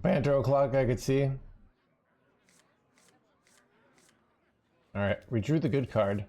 Panther o'clock, I could see. Alright, we drew the good card.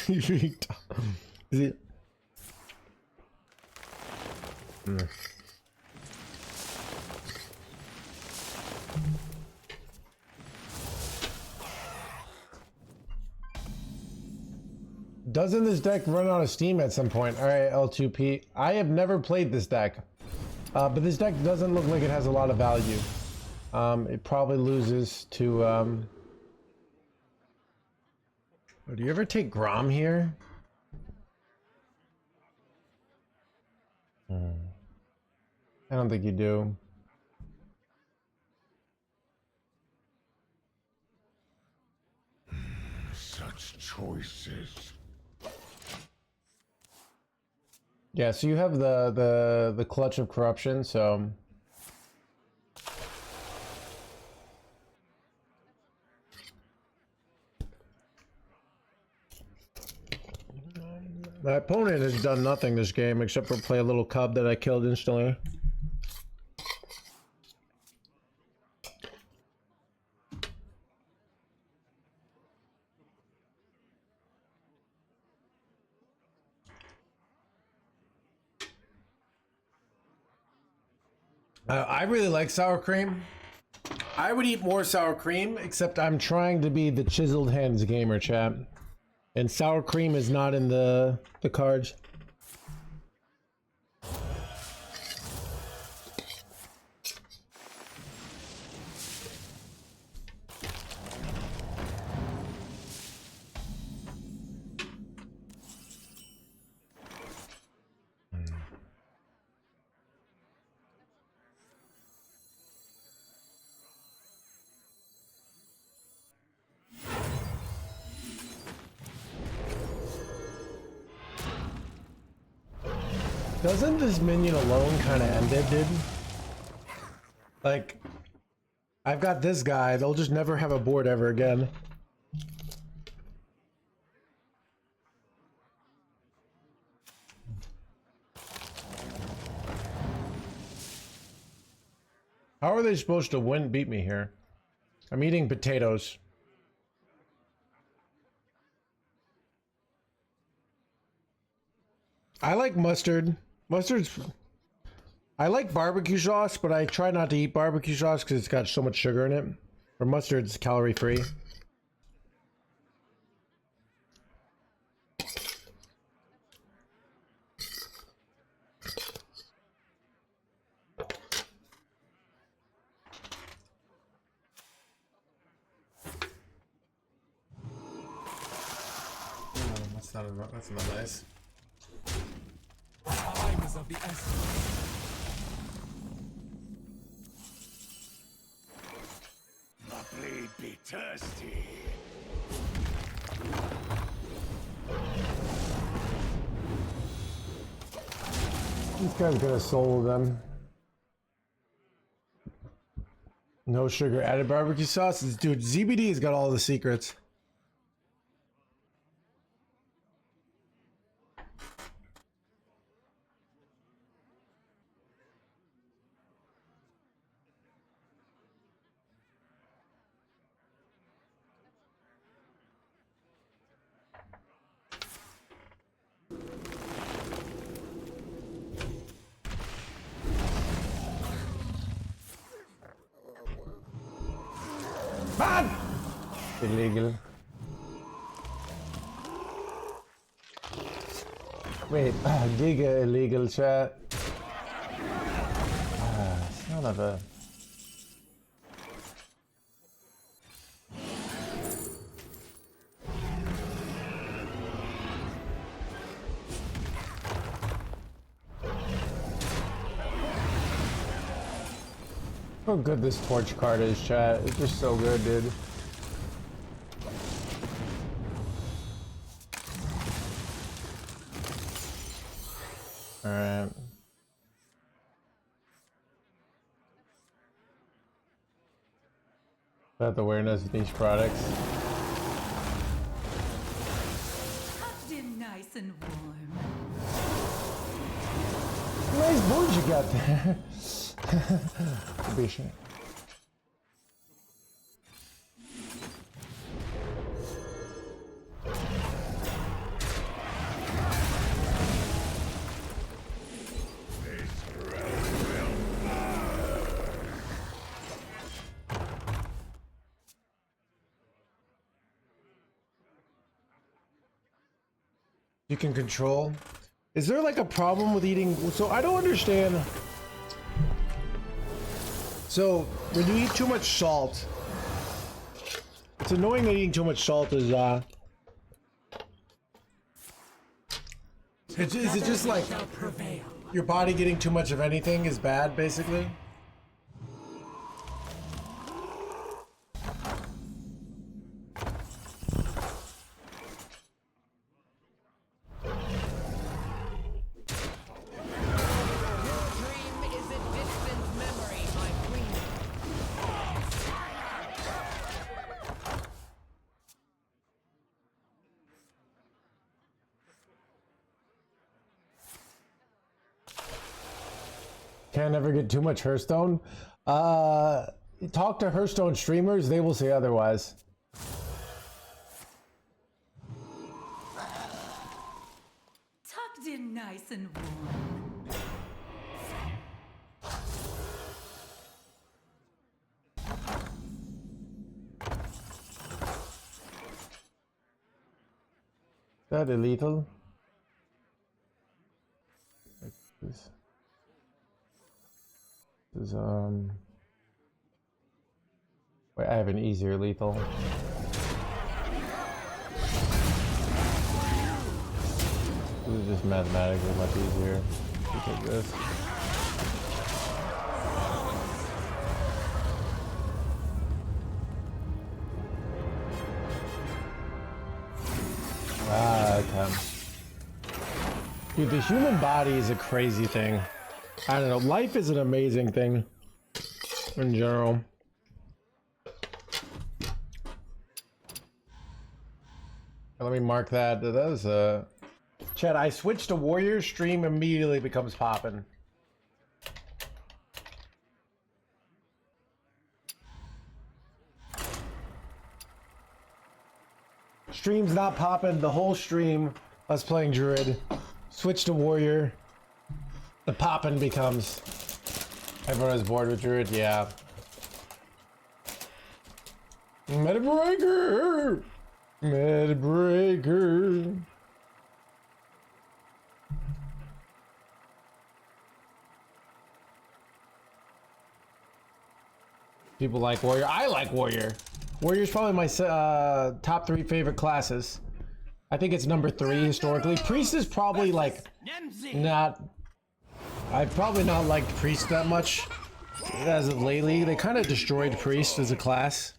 Is it? Doesn't this deck run out of steam at some point? Alright, L2P. I have never played this deck. But this deck doesn't look like it has a lot of value. It probably loses to... Do you ever take Grom here? I don't think you do. Such choices. Yeah, so you have the clutch of corruption, so my opponent has done nothing this game except for play a little cub that I killed instantly. I really like sour cream. I would eat more sour cream, except I'm trying to be the chiseled hands gamer, chat. And sour cream is not in the cards. Doesn't this minion alone kind of end it, dude? Like, I've got this guy, they'll just never have a board ever again. How are they supposed to beat me here? I'm eating potatoes. I like mustard. Mustard's... I like barbecue sauce, but I try not to eat barbecue sauce because it's got so much sugar in it. Or mustard's calorie free. That's not nice. Time is of the essence. My blade be thirsty. This guy's gonna solo them. No sugar, added barbecue sauce. Dude, ZBD has got all the secrets. Bad! Illegal. Wait, Giga illegal chat. Son of a. How good this torch card is, chat. It's just so good, dude. Alright. About the awareness of niche products. Tucked in nice and warm. Nice boards you got there. Be sure. You can control. Is there like a problem with eating? So I don't understand. So when you eat too much salt, it's annoying that eating too much salt is is it just like your body getting too much of anything is bad, basically? Can't ever get too much Hearthstone. Talk to Hearthstone streamers, they will say otherwise. Tucked in nice and warm. Is that illegal? This is wait, I have an easier lethal. This is just mathematically much easier to take this. Okay. Dude, the human body is a crazy thing. I don't know, life is an amazing thing in general. Let me mark that. That was Chad, I switched to warrior, stream immediately becomes poppin'. Stream's not poppin', the whole stream, us playing druid. Switch to warrior. The poppin' becomes. Everyone is bored with druid, yeah. Meta breaker! Meta breaker! People like warrior. I like warrior. Warrior's probably my top 3 favorite classes. I think it's number 3 historically. Priest is probably like not. I've probably not liked Priest that much as of lately. They kind of destroyed Priest as a class.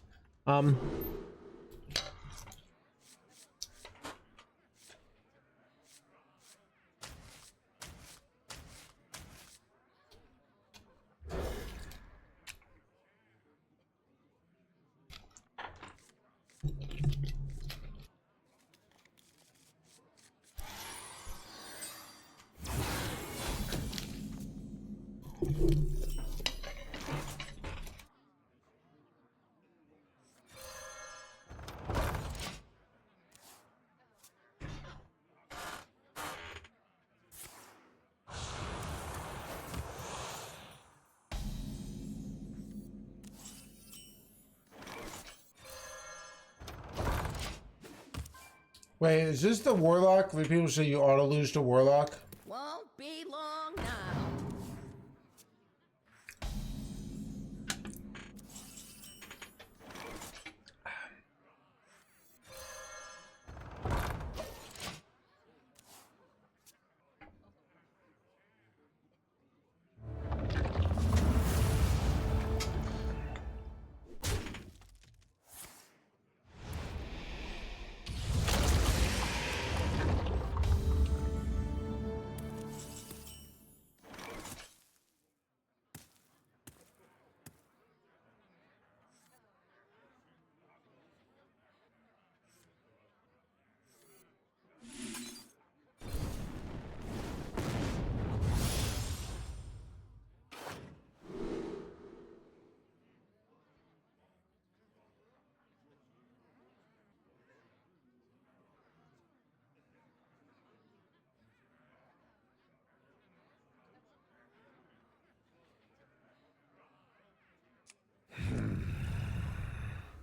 Wait, is this the Warlock? When people say you auto lose to Warlock? Won't be long now.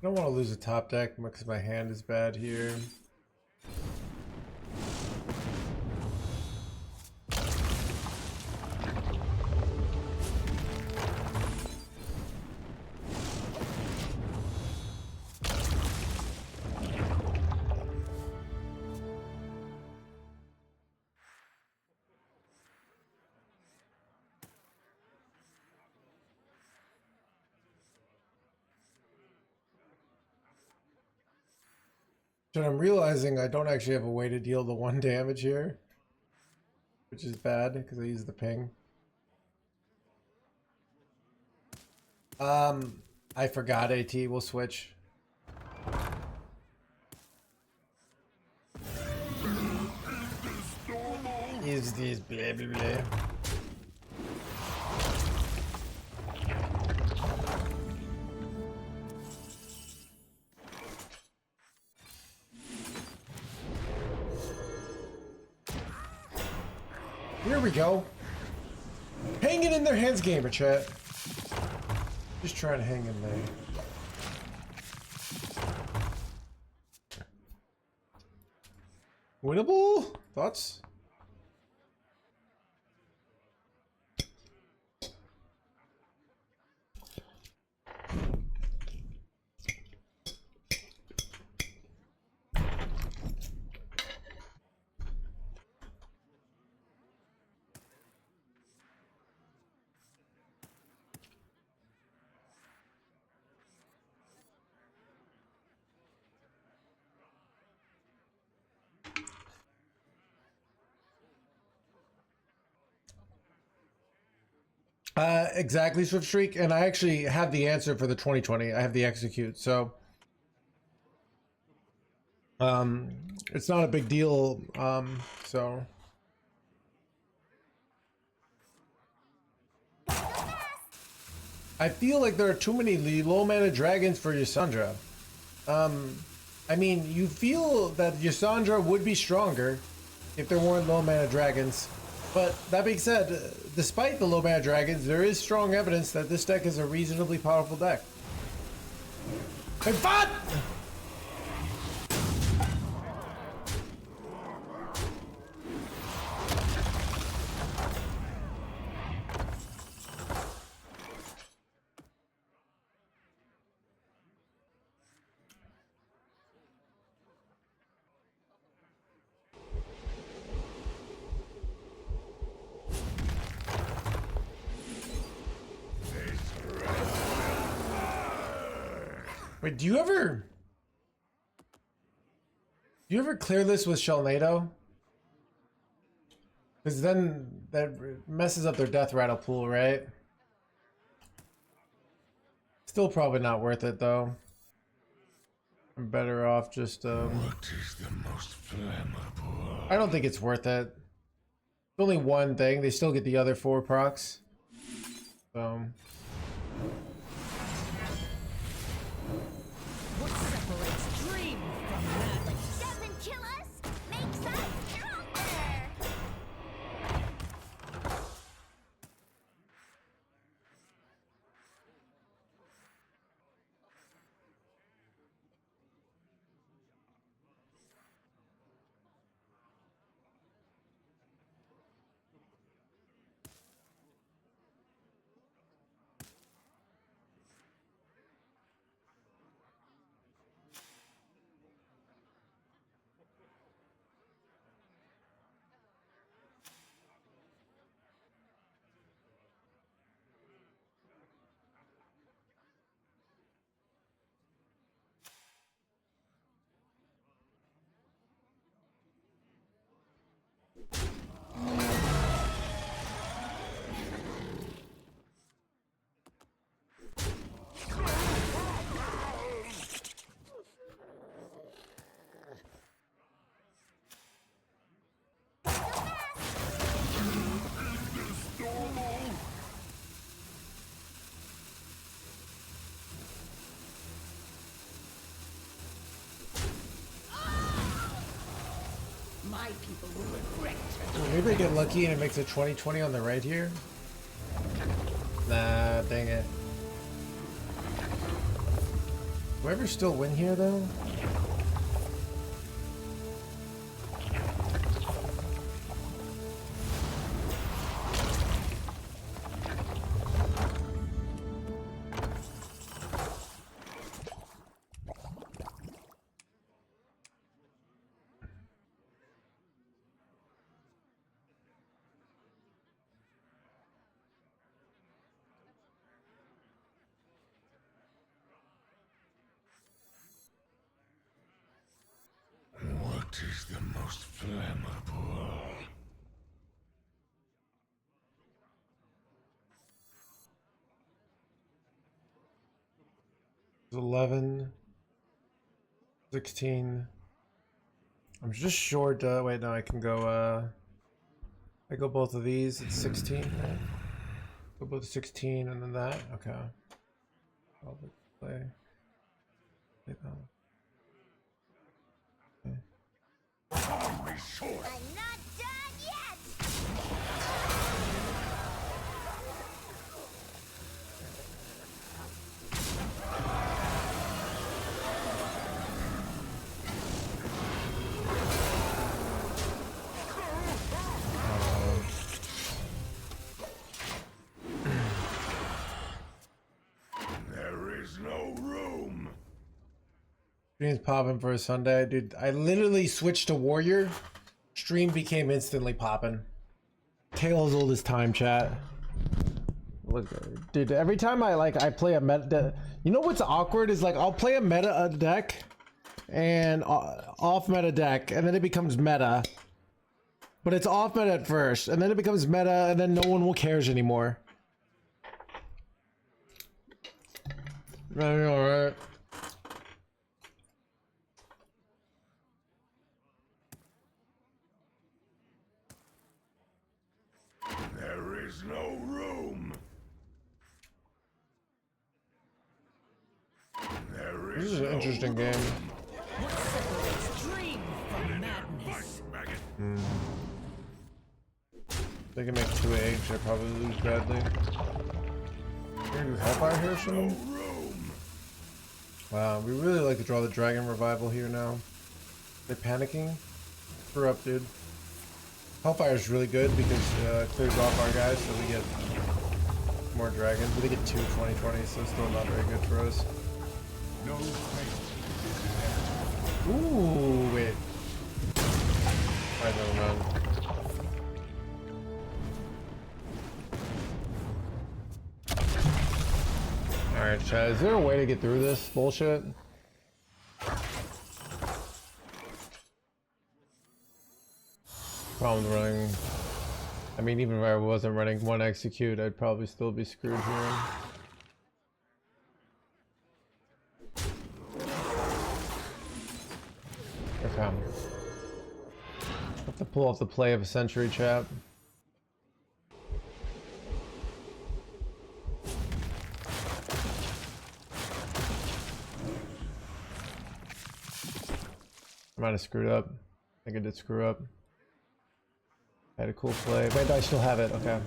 I don't want to lose a top deck because my hand is bad here. So I'm realizing I don't actually have a way to deal the 1 damage here, which is bad because I use the ping. I forgot AT. We'll switch. Is this blah blah blah? Here we go. Hang it in their hands, gamer chat. Just trying to hang in there. Winnable? Thoughts? Exactly, Swift Streak, and I actually have the answer for the 2020. I have the execute, so it's not a big deal. So I feel like there are too many low mana dragons for Ysondre. I mean, you feel that Ysondre would be stronger if there weren't low mana dragons. But that being said, despite the low mana dragons, there is strong evidence that this deck is a reasonably powerful deck. Hey, what? Wait, do you ever clear this with Shelnado? Because then that messes up their death rattle pool, right? Still probably not worth it though. I'm better off just What is the most flammable? I don't think it's worth it. It's only one thing. They still get the other 4 procs. So What separates dream from magic? Doesn't kill us, makes us stronger. My people will regret. Maybe I get lucky and it makes it 2020 on the right here. Nah, dang it. Whoever still win here though? What is the most flammable? 11, 16. I'm just short. Wait, no, I can go. I go both of these. It's 16, right? Go both 16 and then that. Okay. Probably play. Wait, no. Okay. I'm not done yet! There is no room. Stream's popping for a Sunday, dude. I literally switched to Warrior. Stream became instantly popping. Tale as old as time, chat. Look, dude. Every time I play a meta, you know what's awkward is like I'll play a meta deck and off meta deck, and then it becomes meta. But it's off meta at first, and then it becomes meta, and then no one will cares anymore. I know, right? There is no room. There This is is an no interesting game. What separates dream from madness? They can make 2 eggs, I probably lose badly. We're gonna do Hellfire here or something? room. Wow, we really like to draw the Dragon Revival here now. They're panicking? Screw up, dude. Hellfire is really good because it clears off our guys, so we get more dragons. But they get 2 2020, so it's still not very good for us. No fate. Ooh, wait. Alright, never mind. Alright, chat, is there a way to get through this bullshit? Problem running. I mean, even if I wasn't running 1 execute, I'd probably still be screwed here. Okay. Have to pull off the play of a century, chat. I might have screwed up. I think I did screw up. I had a cool play. Wait, I still have it. Okay.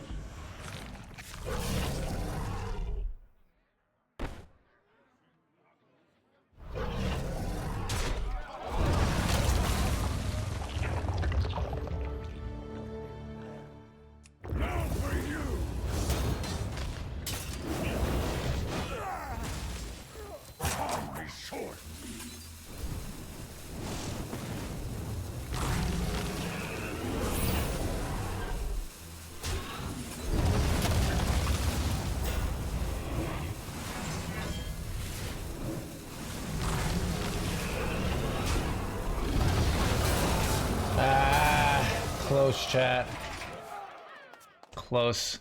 Now for you. Arm me short. Close, chat. Close.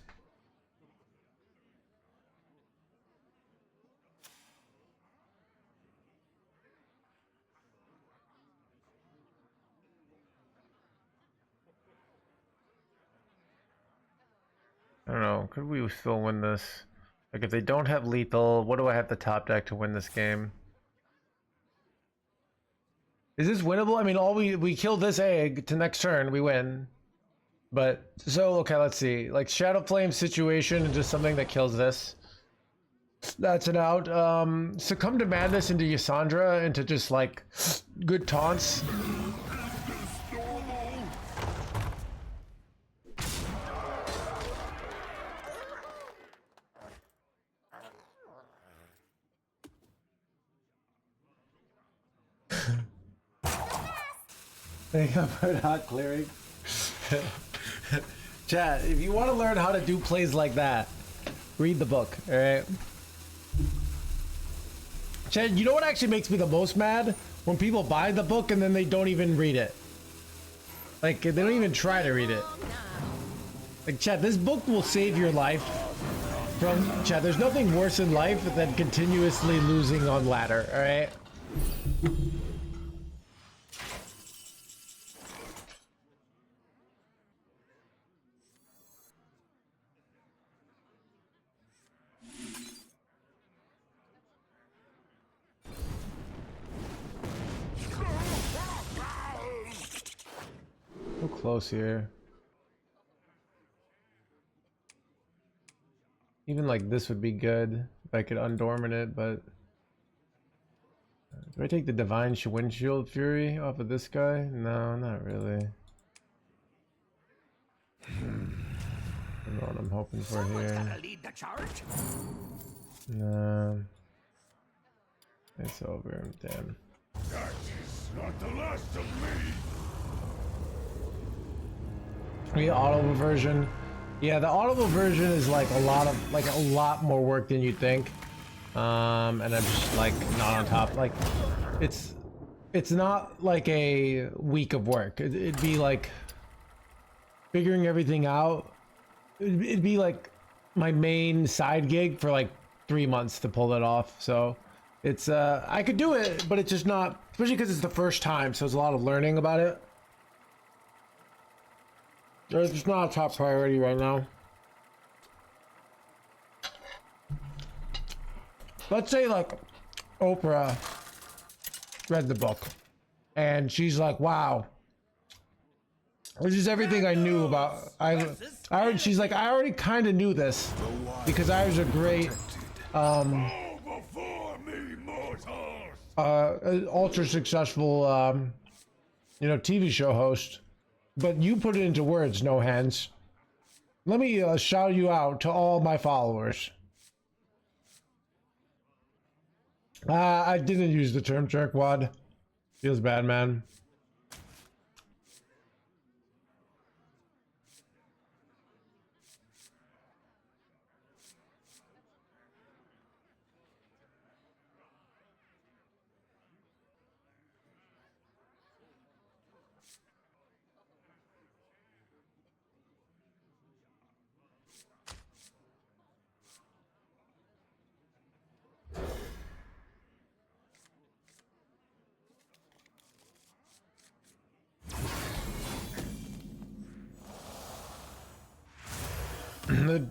I don't know. Could we still win this? Like, if they don't have lethal, what do I have to top deck to win this game? Is this winnable? I mean, all we kill this egg to next turn, we win. But so okay, let's see. Like Shadow Flame situation and just something that kills this. That's it out. Succumb to Madness into Ysondre into just like good taunts. Think about hot clearing. Chat, if you want to learn how to do plays like that, read the book, alright? Chat, you know what actually makes me the most mad? When people buy the book and then they don't even read it. Like, they don't even try to read it. Like, chat, this book will save your life from... Chat, there's nothing worse in life than continuously losing on ladder, alright? So close here. Even like this would be good if I could undormant it, but do I take the Divine Windshield Fury off of this guy? No, not really. I don't know what I'm hoping for here. No. It's over. Damn. That is not the last of me. The audible version. Yeah, the audible version is like a lot more work than you'd think. And I'm just like not on top. Like it's not like a week of work. It'd be like figuring everything out. It'd be like my main side gig for like 3 months to pull it off. So it's I could do it, but it's just not, especially because it's the first time. So it's a lot of learning about it. It's just not a top priority right now. Let's say like Oprah read the book and she's like, wow, this is everything I knew about. She's like, I already kind of knew this because I was a great ultra successful you know, TV show host. But you put it into words, No Hands. Let me shout you out to all my followers. I didn't use the term jerkwad. Feels bad, man.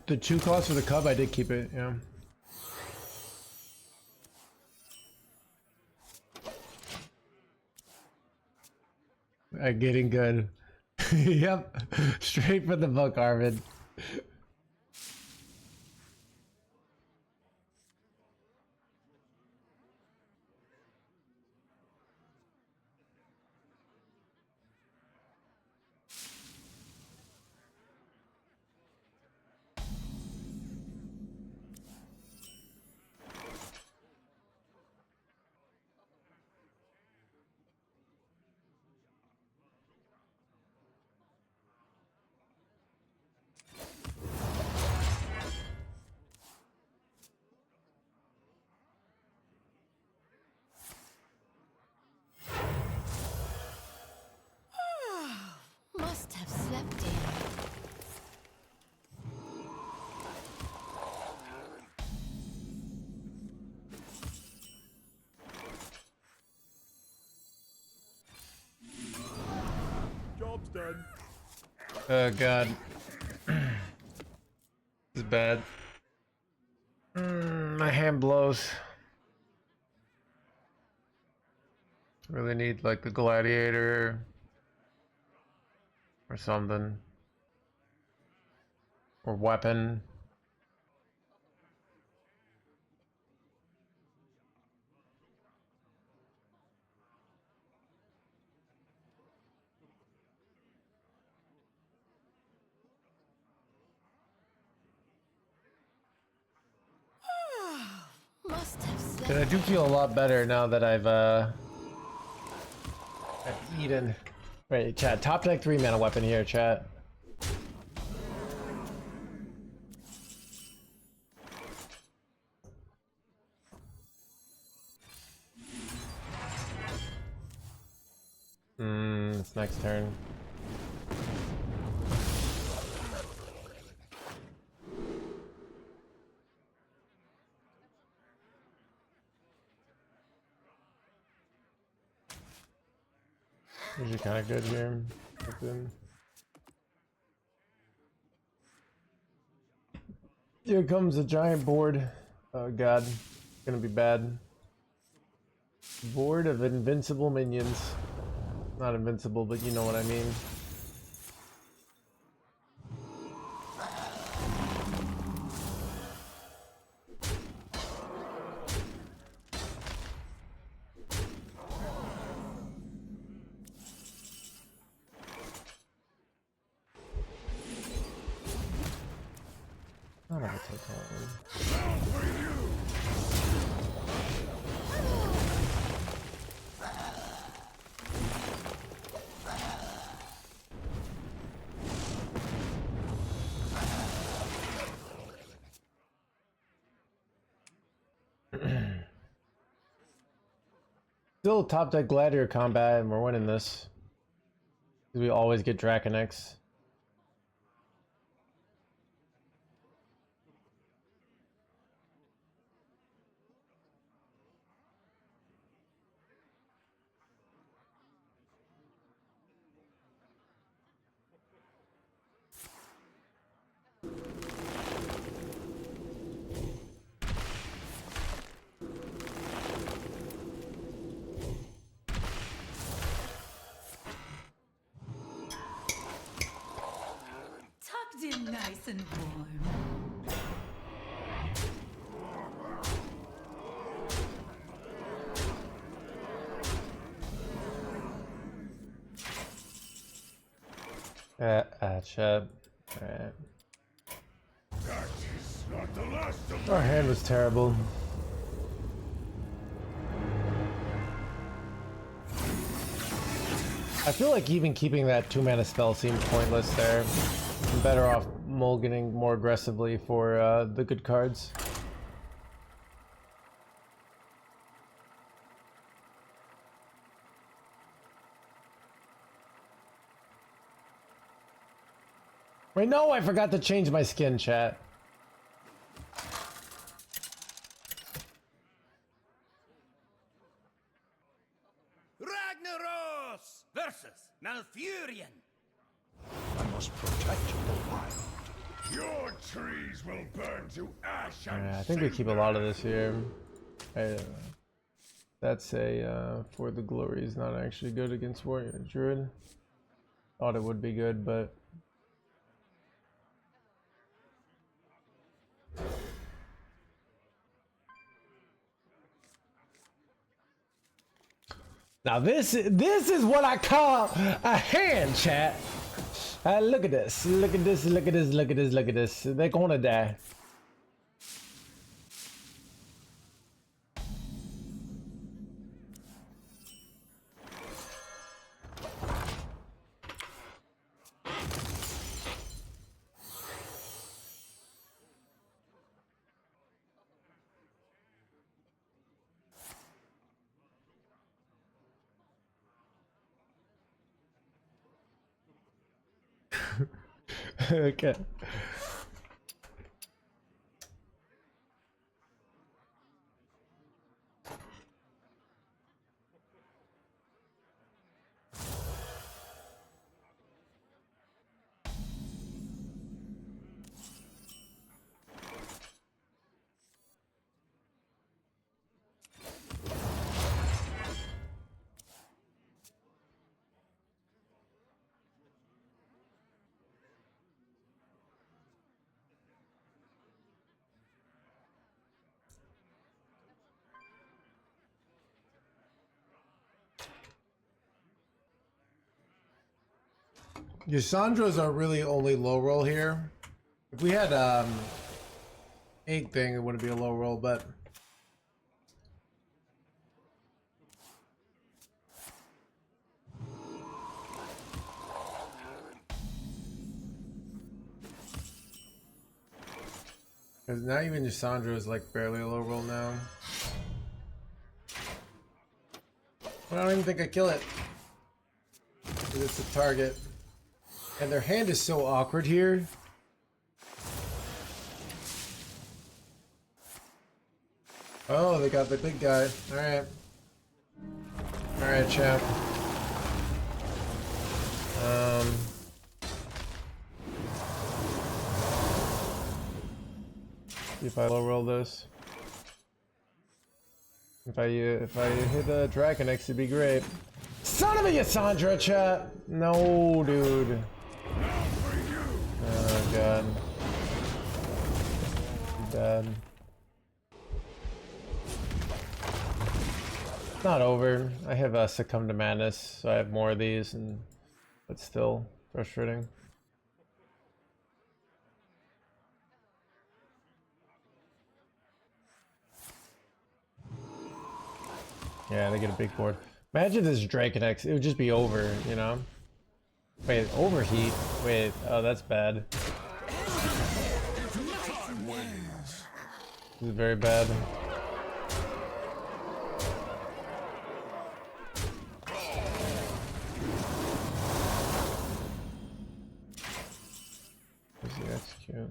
The 2 cost for the cub, I did keep it, yeah. Getting good. Yep, straight for the book, Arvid. Must have slept in. Job's done. Oh god. This is bad. My hand blows. Really need like a gladiator or something. Or weapon. Must have slept. And I do feel a lot better now that I've eaten. Wait, chat. Top deck 3 mana weapon here, chat. It's next turn. Usually kind of good here. Here comes a giant board. Oh god, gonna be bad. Board of invincible minions. Not invincible, but you know what I mean. I don't have a total. Still top deck gladiator combat, and we're winning this. Because we always get Draconex. Tucked in nice and warm. Chat. Alright. That is not the last of Our hand was terrible. I feel like even keeping that 2 mana spell seems pointless there. I'm better off mulliganing more aggressively for the good cards. Wait, no, I forgot to change my skin, chat. Ragnaros versus Malfurion. I must protect the wild. Your trees will burn to ash and I think we keep a lot of this here. That's a for the glory is not actually good against warrior druid. Thought it would be good, but now this is what I call a hand, chat. Look at this. Look at this. Look at this. Look at this. Look at this. They're gonna die. Okay. Ysondre's are really only low roll here. If we had egg thing, it wouldn't be a low roll, but because now even Ysondre is like barely a low roll now. I don't even think I kill it. 'Cause it's a target. And their hand is so awkward here. Oh, they got the big guy. Alright. Alright, champ. See if I low roll this. If I hit the Dragon X, it'd be great. Son of a Ysondre, chat! No, dude. Oh god. Bad. Not over. I have Succumb to Madness, so I have more of these, but still frustrating. Yeah, they get a big board. Imagine this Dragon X, it would just be over, you know? Wait, overheat? Wait, oh, that's bad. This is very bad. Where's the execute?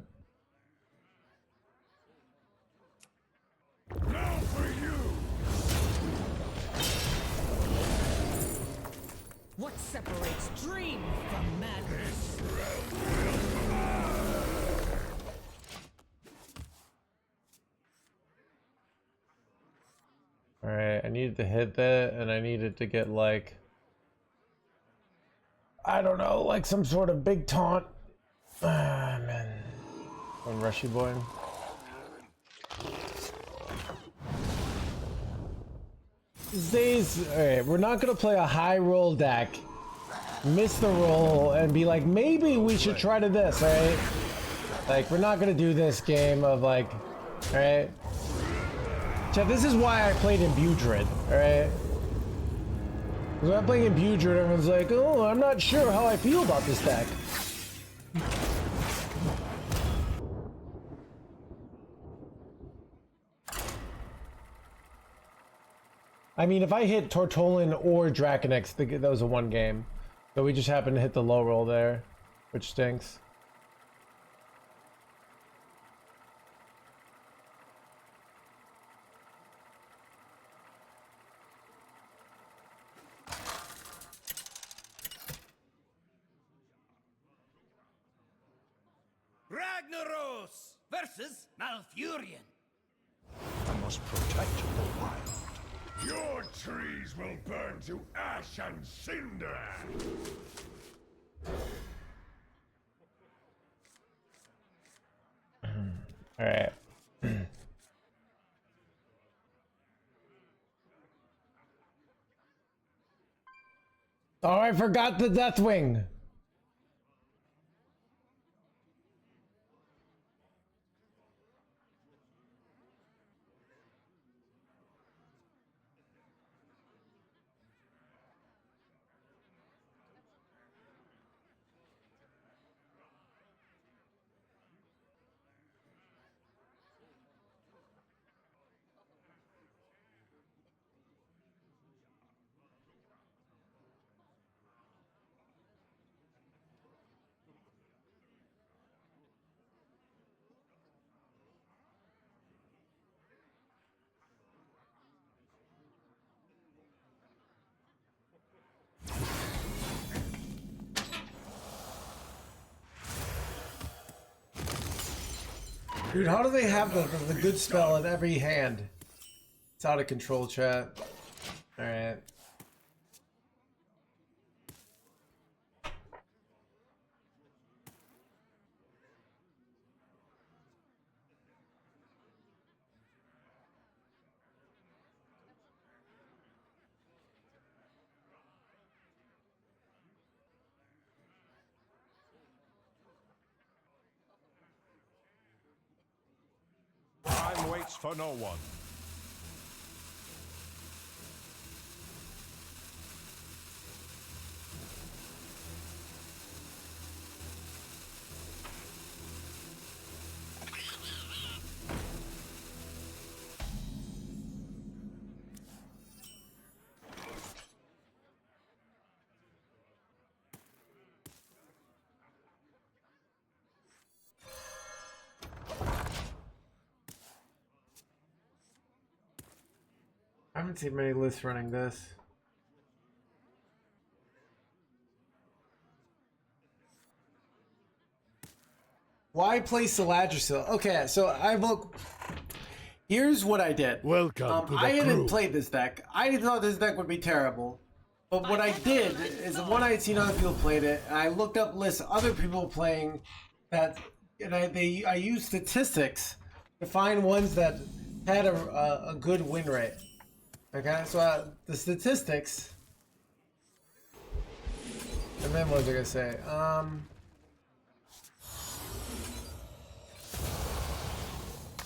Now for you! What separates dream from madness? Alright, I needed to hit that, and I needed to get like... I don't know, like some sort of big taunt. Ah, man. From Rushy Boy. These, alright, we're not gonna play a high roll deck, miss the roll, and be like, maybe we should try to this, right? Like, we're not gonna do this game of like, alright? Chat, this is why I played in Budrid, alright? When I'm playing in Budrid, everyone's like, oh, I'm not sure how I feel about this deck. I mean, if I hit Tortolin or Draconex, that was a one game. So we just happened to hit the low roll there, which stinks. Ragnaros versus Malfurion. I must protect the wild. Your trees will burn to ash and cinder! Alright. Oh, I forgot the Deathwing. Dude, how do they have the good spell in every hand? It's out of control, chat. Alright. waits for no one. I haven't seen many lists running this. Why play Saladrisil? Okay, so I look. Here's what I did. Welcome to the I hadn't crew. played this deck. I thought this deck would be terrible. But what I did is when I had seen other people played it, I looked up lists of other people playing that, and I used statistics to find ones that had a good win rate. Okay, so the statistics, and then what was I gonna say?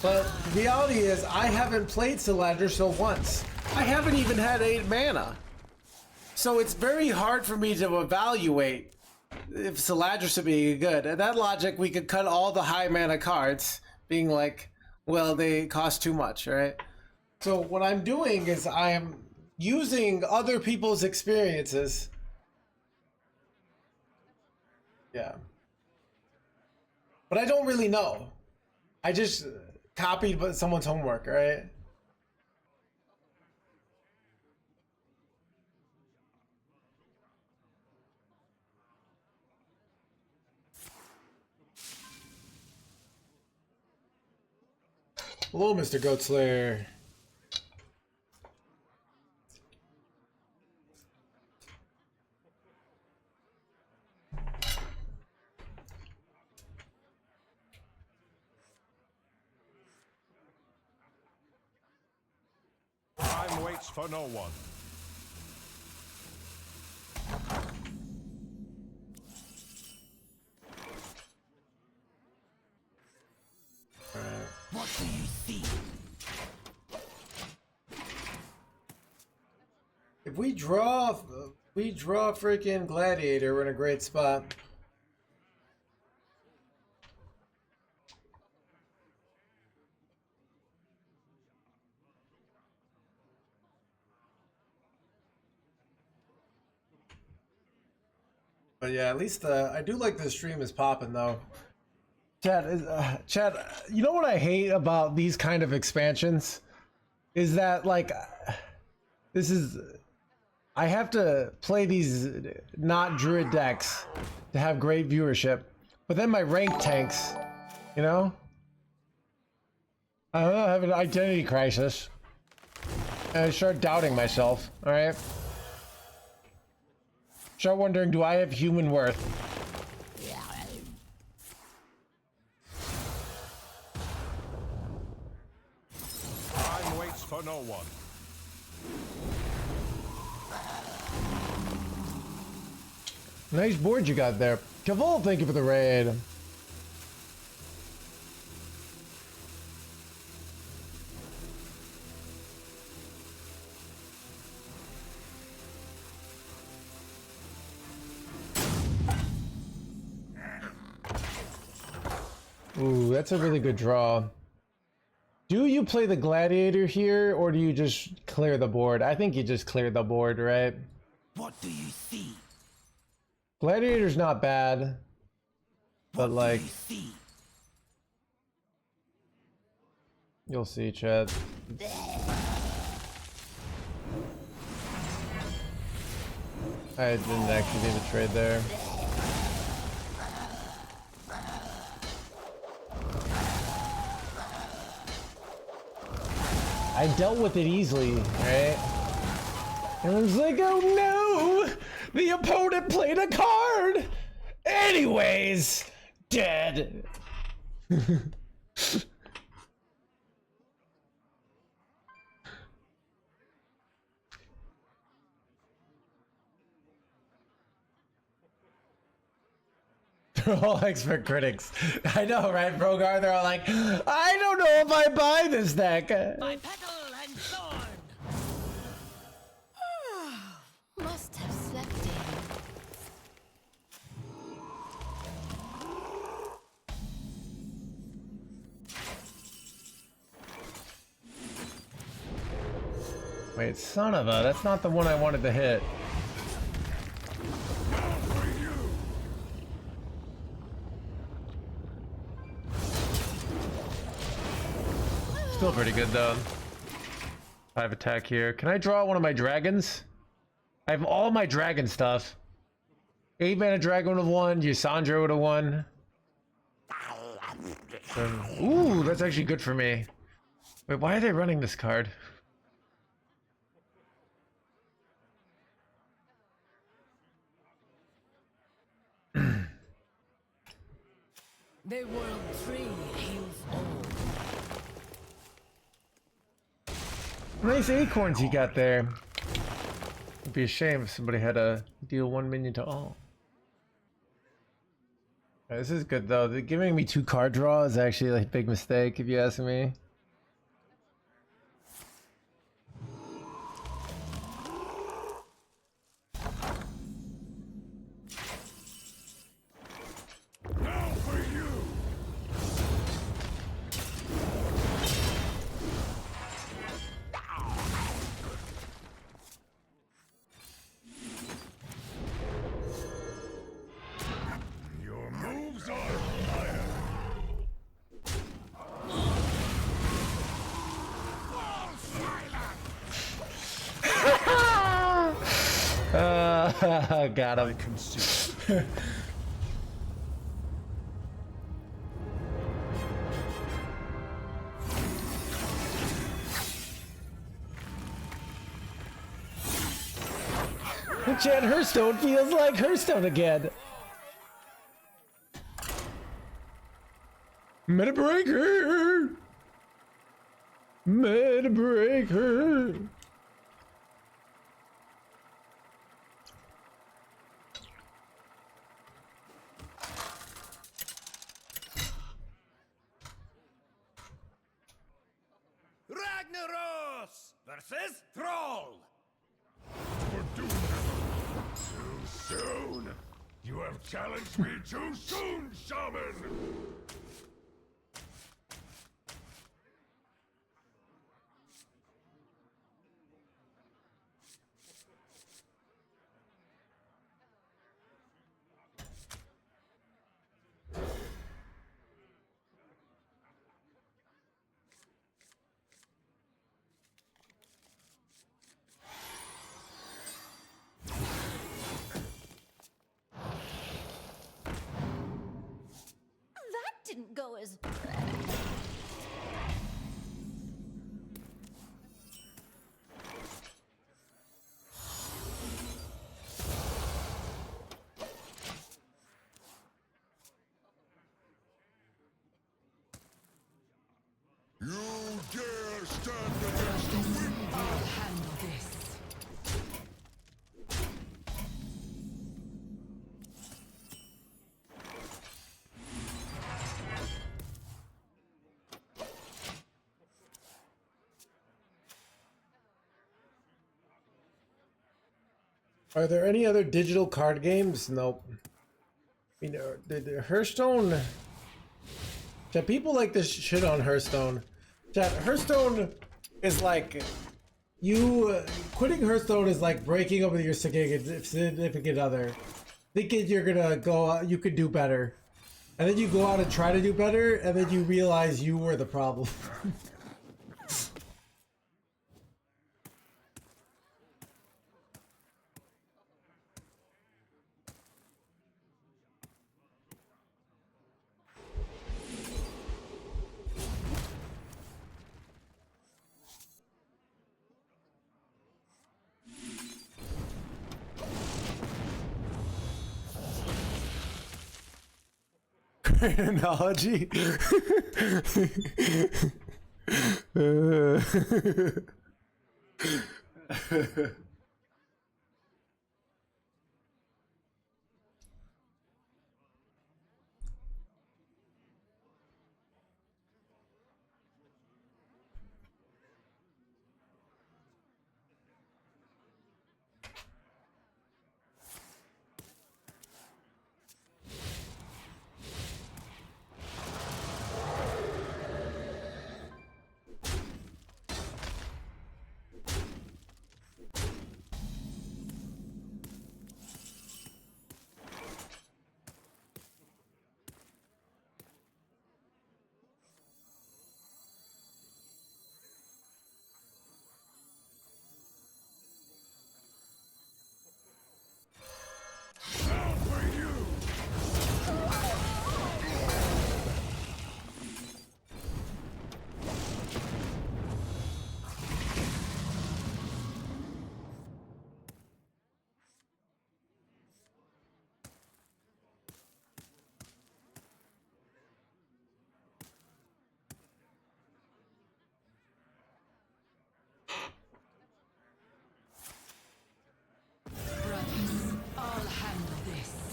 But the reality is, I haven't played Saladrisil once. I haven't even had 8 mana. So it's very hard for me to evaluate if Saladrisil being good. At that logic, we could cut all the high mana cards, being like, well, they cost too much, right? So what I'm doing is I am using other people's experiences. Yeah. But I don't really know. I just copied someone's homework, right? Hello, Mr. Goatslayer. Time waits for no one. What do you see? If we draw freaking Gladiator, we're in a great spot. But yeah, at least I do like the stream is popping though. Chad, you know what I hate about these kind of expansions is that like this is I have to play these not druid decks to have great viewership, but then my rank tanks, you know? I have an identity crisis, and I start doubting myself. All right, start wondering, do I have human worth? Time waits for no one. Nice board you got there. Caval, thank you for the raid. Ooh, that's a really good draw. Do you play the Gladiator here, or do you just clear the board? I think you just clear the board, right? What do you see? Gladiator's not bad, but like, You see? you'll see, Chad. I didn't actually do the trade there. I dealt with it easily, right? And I was like, oh no! The opponent played a card! Anyways, dead. They're all expert critics. I know, right, Brogar? They're all like, I don't know if I buy this deck. By petal and thorn. Must have slept in. Wait, son of a, that's not the one I wanted to hit. Still pretty good though. 5 attack here. Can I draw one of my dragons? I have all my dragon stuff. 8 mana dragon would have won. Ysondre would have won. Ooh, that's actually good for me. Wait, why are they running this card? The world tree heals all. Nice acorns you got there. It'd be a shame if somebody had to deal 1 minion to all. This is good though. Giving me 2 card draw is actually like a big mistake if you ask me. Now for you. Your moves are fire. Got him. Chad, Hearthstone feels like Hearthstone again. Meta breaker. Meta breaker. Ragnaros versus Troll. For doom. Too soon. You have challenged me too soon, Shaman. That didn't go as. You dare stand against the wind? I'll handle this. Are there any other digital card games? Nope. You know, the Hearthstone. Chat, people like this shit on Hearthstone. Chat, Hearthstone is like you quitting Hearthstone is like breaking up with your significant other, thinking you're gonna go out, you could do better, and then you go out and try to do better, and then you realize you were the problem. Analogy.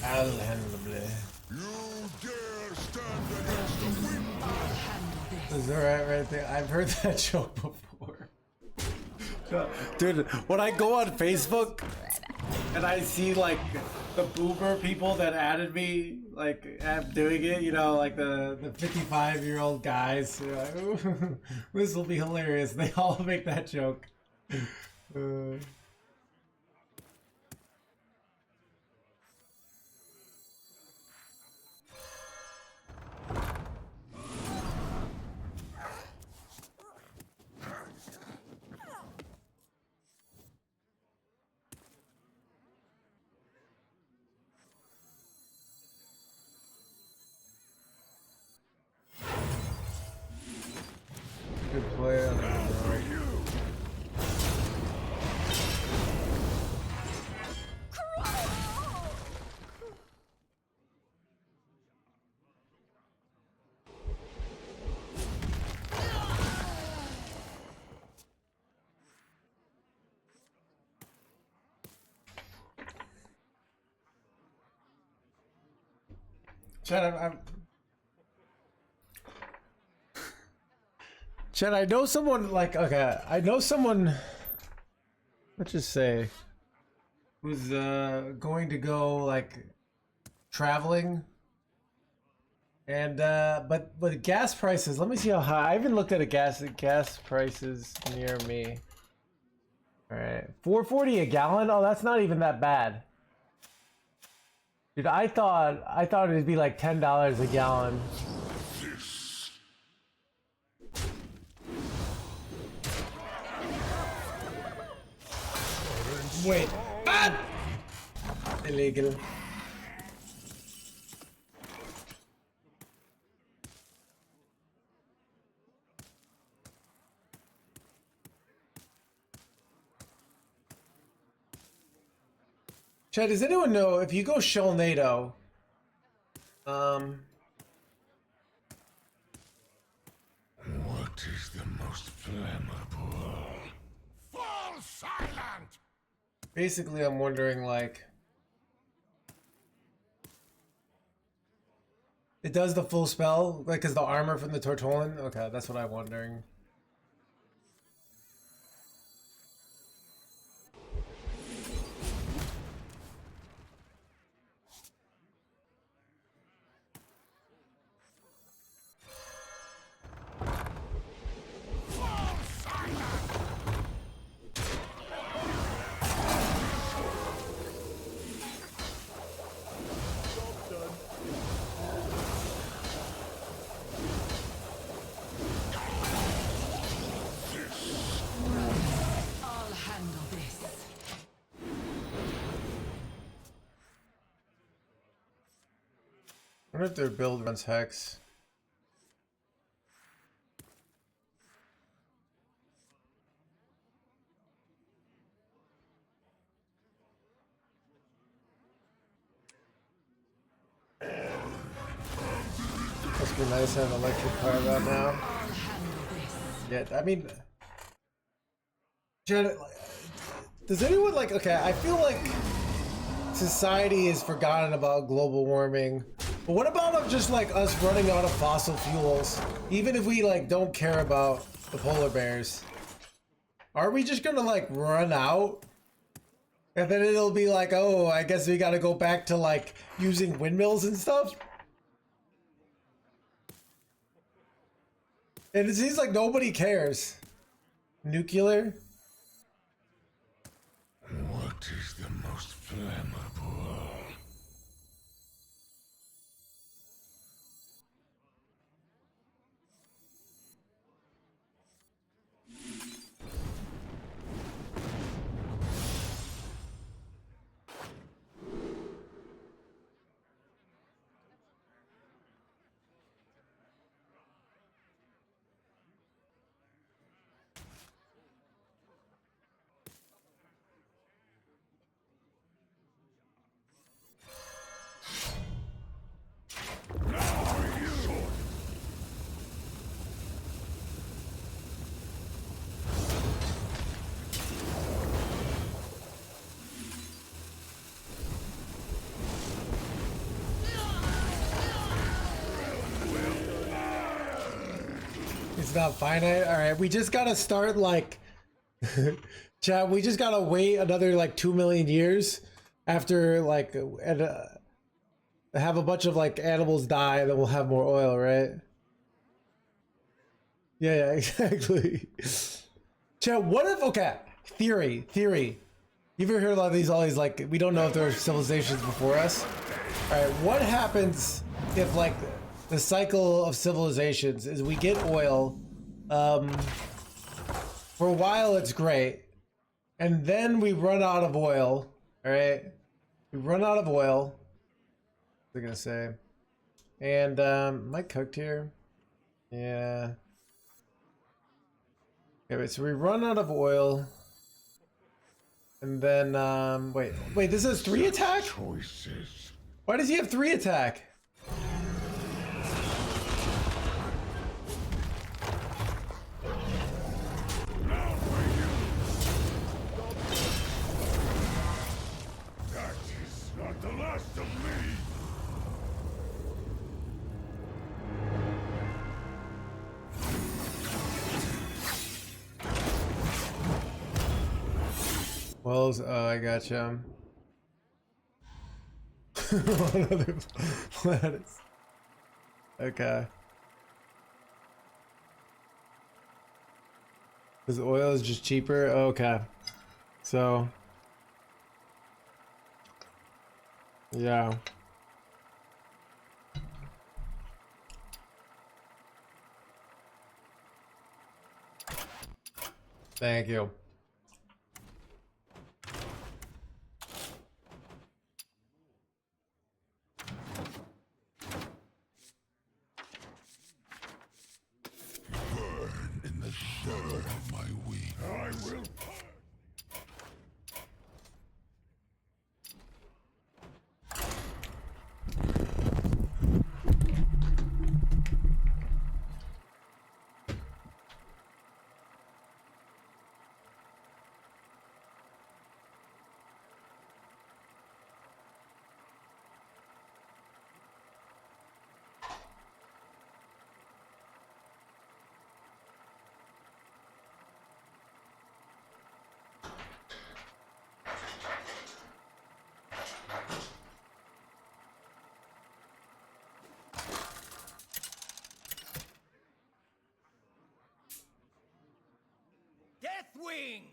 Alhamdulillah. You dare stand against the wind? I'll handle this. Is that right there? I've heard that joke before. Dude, when I go on Facebook and I see like the boomer people that added me, like I'm doing it, you know, like the 55-year-old guys, you're like, ooh, this will be hilarious. They all make that joke. Good play. Chad, Chad, I know someone like, okay, I know someone, let's just say, who's going to go like traveling, and but gas prices, let me see how high. I haven't looked at a gas prices near me. All right, 4.40 a gallon. Oh, that's not even that bad. Dude, I thought it'd be like $10 a gallon. Wait. Ah! Illegal. Chad, does anyone know if you go Sholnado, What is the most flammable? Fall silent! basically I'm wondering like, it does the full spell, like, is the armor from the Tortollan? Okay, that's what I'm wondering. I'll handle this. I wonder if their build runs Hex. Must be nice to have an electric car right now. I'll handle this. Yeah, I mean, Janet, does anyone like? Okay, I feel like society has forgotten about global warming. But what about just like us running out of fossil fuels? Even if we like don't care about the polar bears, are we just gonna like run out? And then it'll be like, oh, I guess we gotta go back to like using windmills and stuff. And it seems like nobody cares. Nuclear? What is the most flammable? It's not finite. All right, we just gotta start like, chat. We just gotta wait another like 2 million years after like have a bunch of like animals die, and then we'll have more oil, right? Yeah, exactly. Chat. What if? Okay, theory. You've ever heard all these like we don't know if there are civilizations before us. All right, what happens if like the cycle of civilizations is we get oil, for a while it's great, and then we run out of oil. All right, we run out of oil. What was I gonna say? And am I cooked here? Yeah. Okay, wait, so we run out of oil. And then, wait, this is 3 attack? Choices. Why does he have 3 attack? Now for you. That is not the last of me. Well, I gotcha. What other planets? Okay. Because oil is just cheaper? Okay. So. Yeah. Thank you. I will. Deathwing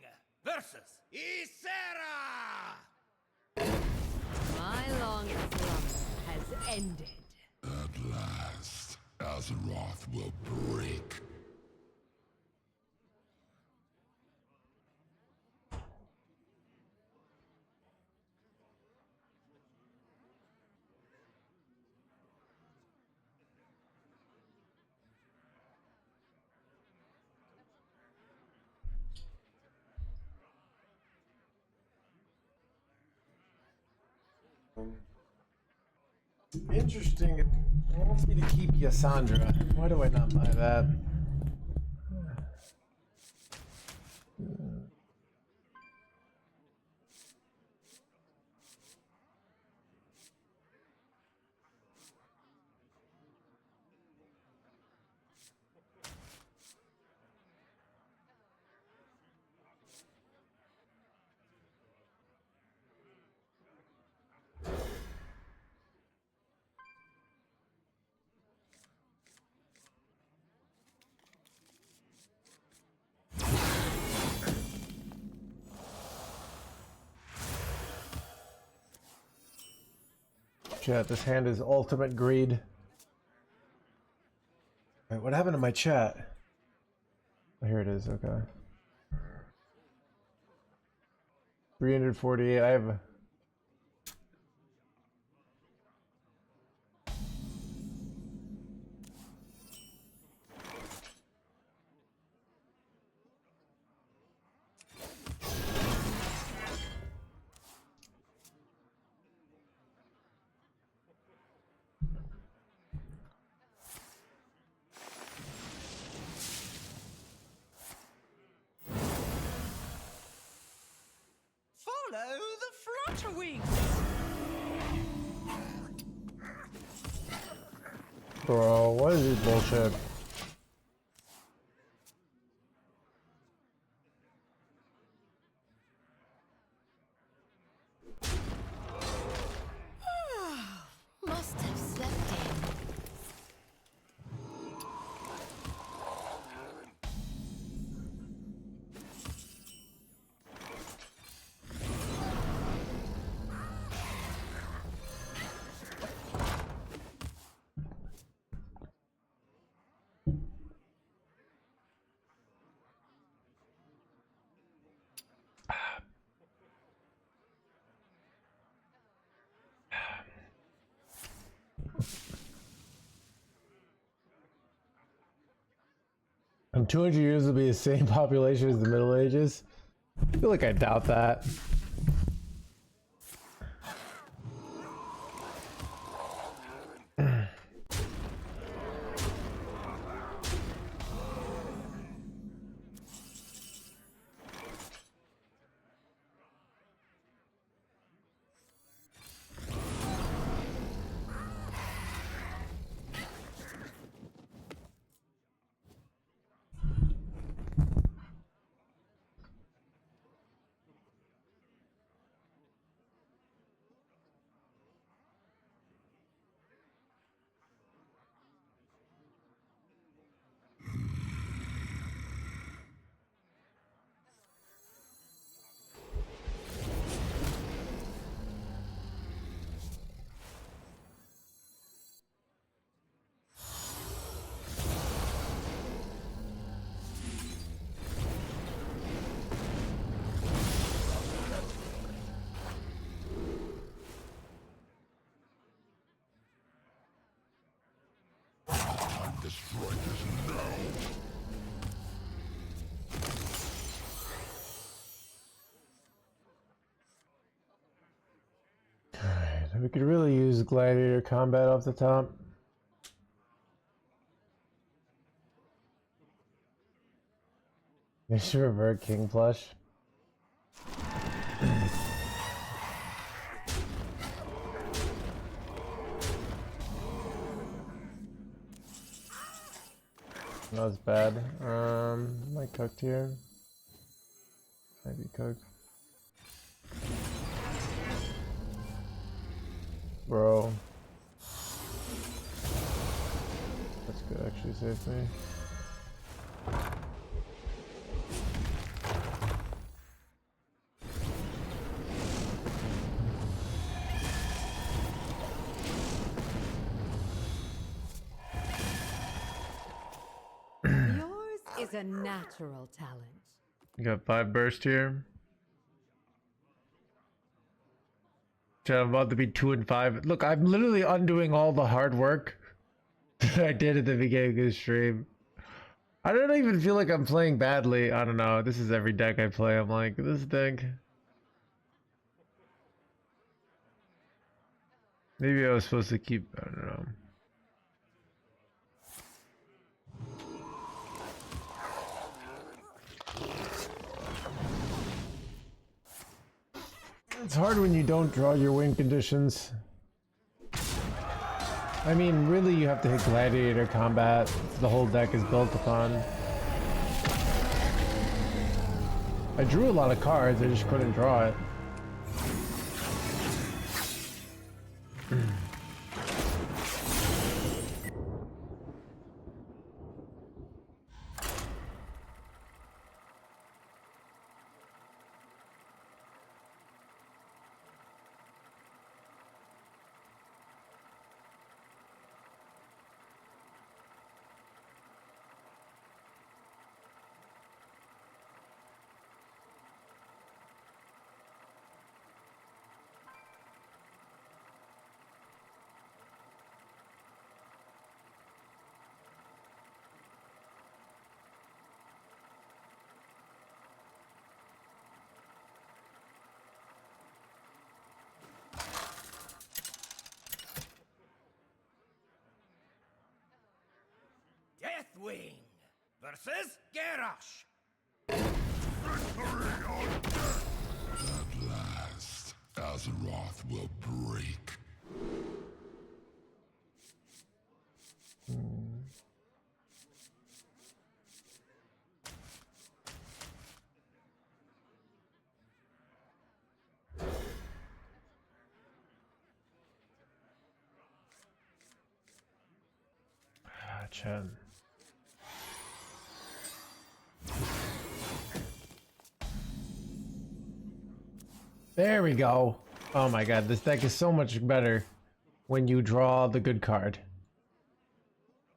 versus Ysera! My long slumber has ended. At last, Azeroth will break. Interesting. It wants me to keep Ysondre. Why do I not buy that? Chat, this hand is ultimate greed. Wait, what happened to my chat? Oh, here it is, okay. 348, I have... Follow the Flutterwings! Bro, what is this bullshit? 200 years will be the same population as the Middle Ages? I feel like I doubt that. We could really use gladiator combat off the top. Make sure revert king plush. That was bad. Am I cooked here? Might be cooked. Bro. That's good, actually saved me. Yours is a natural talent. You got 5 burst here. I'm about to be 2 and 5. Look, I'm literally undoing all the hard work that I did at the beginning of the stream. I don't even feel like I'm playing badly. I don't know. This is every deck I play. I'm like, this deck. Maybe I was supposed to keep. I don't know. It's hard when you don't draw your win conditions. I mean, really, you have to hit gladiator combat. The whole deck is built upon. I drew a lot of cards, I just couldn't draw it. Deathwing versus Garrosh. At last, Azeroth will break. Chad. There we go. Oh my god, this deck is so much better when you draw the good card.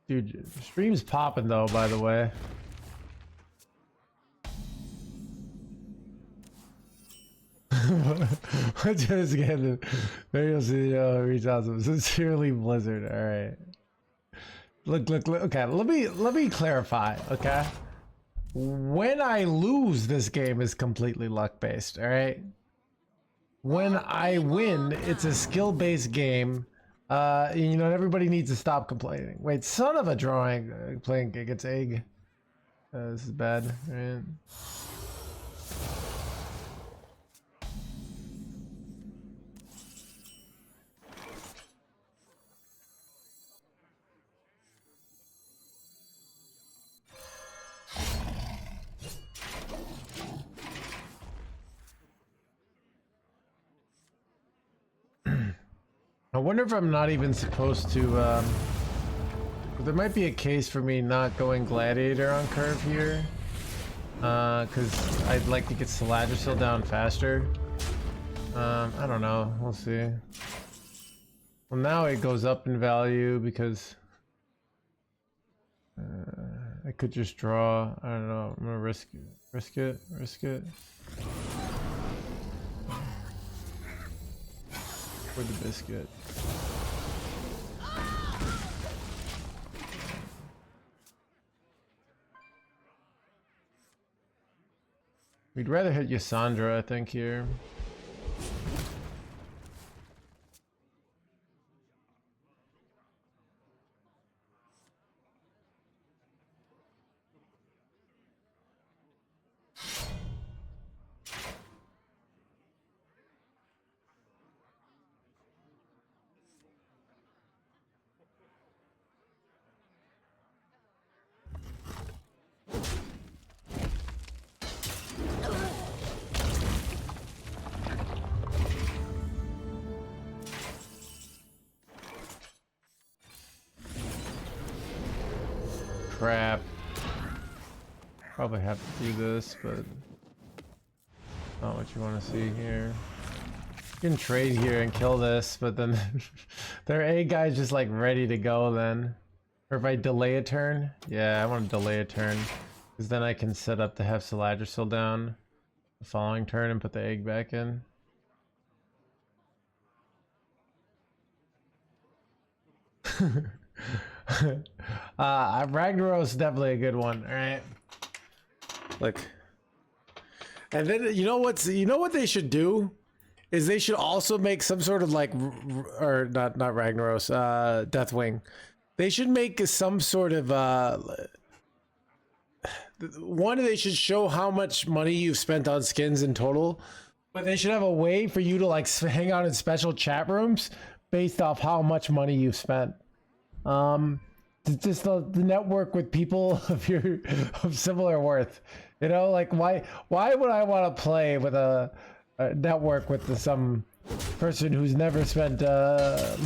Dude, stream's popping though, by the way. I just get it. Maybe you'll see reach out some sincerely Blizzard. Alright. Look. Okay, let me clarify, okay? When I lose, this game is completely luck based. All right. When I win, it's a skill-based game. You know, everybody needs to stop complaining. Wait, son of a drawing, playing against egg. This is bad, right? I wonder if I'm not even supposed to, there might be a case for me not going Gladiator on curve here. Because I'd like to get Stabilization down faster. I don't know, we'll see. Well, now it goes up in value because I could just draw. I don't know, I'm gonna risk it. For the biscuit. We'd rather hit Ysondre, I think, here. Crap. Probably have to do this, but not what you want to see here. You can trade here and kill this, but then their A guy's just like ready to go then. Or if I delay a turn, yeah, I want to delay a turn, because then I can set up to have Saladrisil down the following turn and put the egg back in. Ragnaros is definitely a good one. All right, look, and then you know what they should do is they should also make some sort of like, or not Ragnaros, Deathwing. They should make some sort of one. They should show how much money you've spent on skins in total, but they should have a way for you to like hang out in special chat rooms based off how much money you've spent. Just the network with people of similar worth, you know, like why would I want to play with a network with some person who's never spent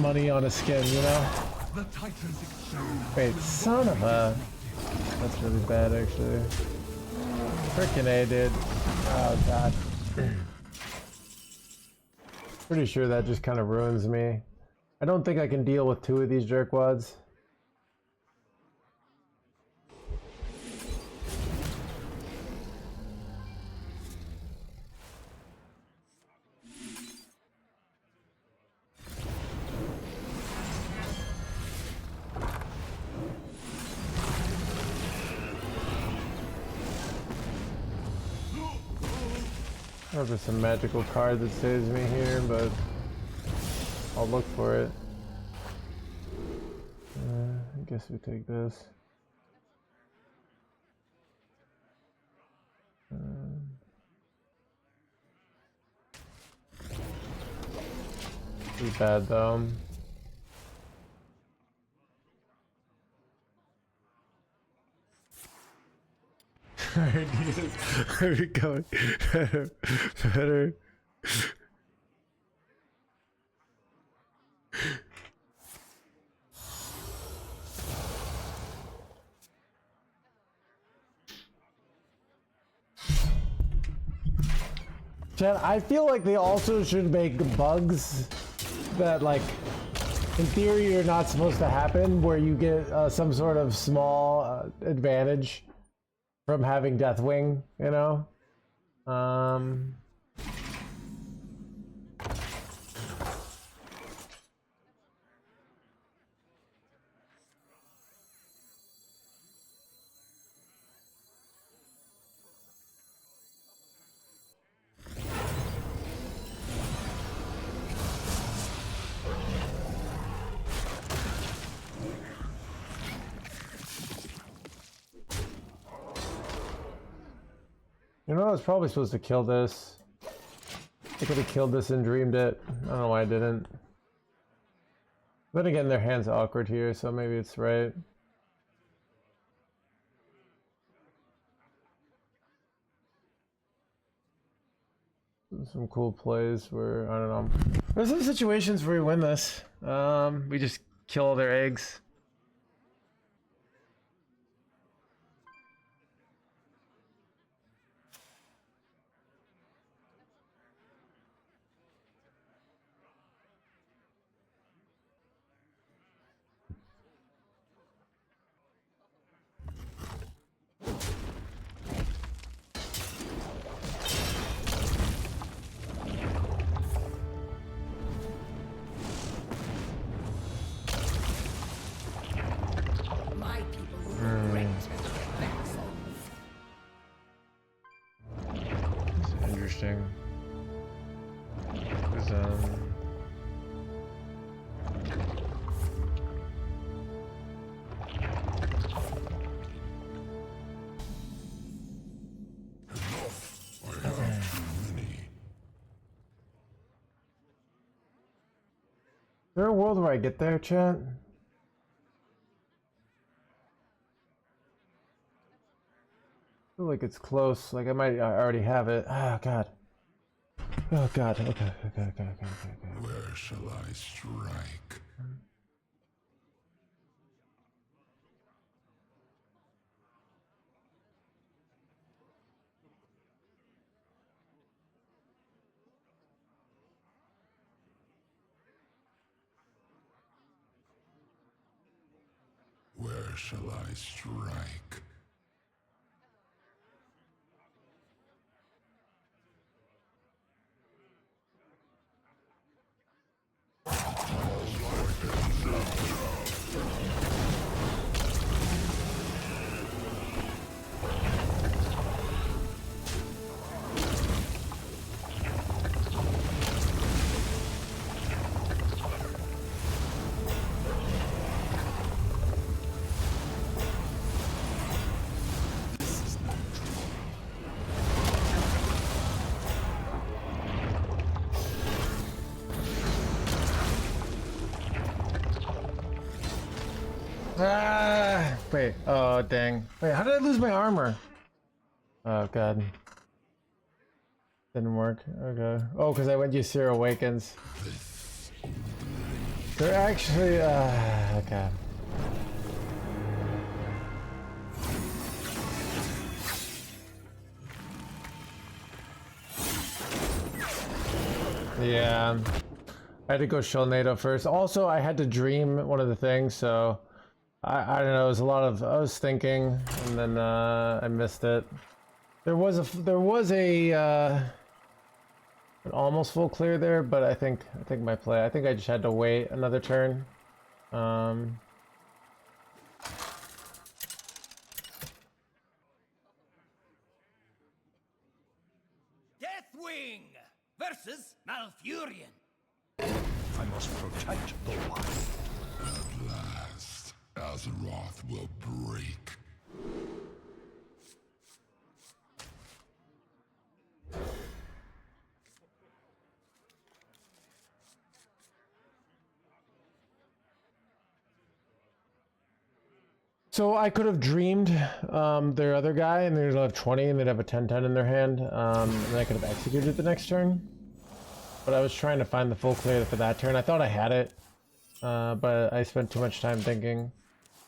money on a skin, you know? Wait, son of a, that's really bad actually. Frickin' A, dude. Oh god. Pretty sure that just kind of ruins me. I don't think I can deal with two of these jerkwads. There's some magical card that saves me here, but I'll look for it. I guess we take this. Too bad though. Where are we going? Better. Chad, I feel like they also should make bugs that, like, in theory are not supposed to happen, where you get some sort of small advantage from having Deathwing, you know? You know, I was probably supposed to kill this. I could have killed this and dreamed it. I don't know why I didn't. Then again, their hand's awkward here, so maybe it's right. Some cool plays where, I don't know. There's some situations where we win this. We just kill their eggs. My people will regret their vassals. It's interesting. 'Cause, is there a world where I get there, chat? I feel like it's close. Like I already have it. Oh god. Oh god. Okay. Where shall I strike? Where shall I strike? Ah, wait. Oh, dang. Wait, how did I lose my armor? Oh, God. Didn't work. Okay. Oh, because I went Ysondre Awakens. They're actually, okay. Yeah. I had to go show NATO first. Also, I had to dream one of the things, so I don't know. It was a lot of I was thinking, and then I missed it. There was an almost full clear there, but I think my play. I think I just had to wait another turn. Deathwing versus Malfurion. I must protect the wild. At last, Azeroth will break. So I could have dreamed their other guy, and they'd have 20, and they'd have a 10-10 in their hand, and I could have executed the next turn. But I was trying to find the full clear for that turn. I thought I had it, but I spent too much time thinking,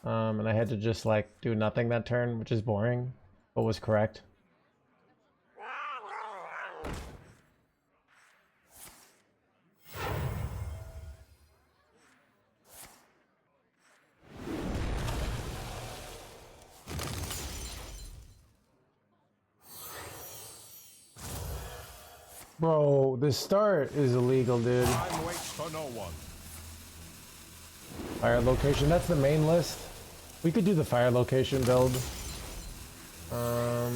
and I had to just like do nothing that turn, which is boring, but was correct. Bro, this start is illegal, dude. Time waits for no one. Fire location, that's the main list. We could do the fire location build. Okay,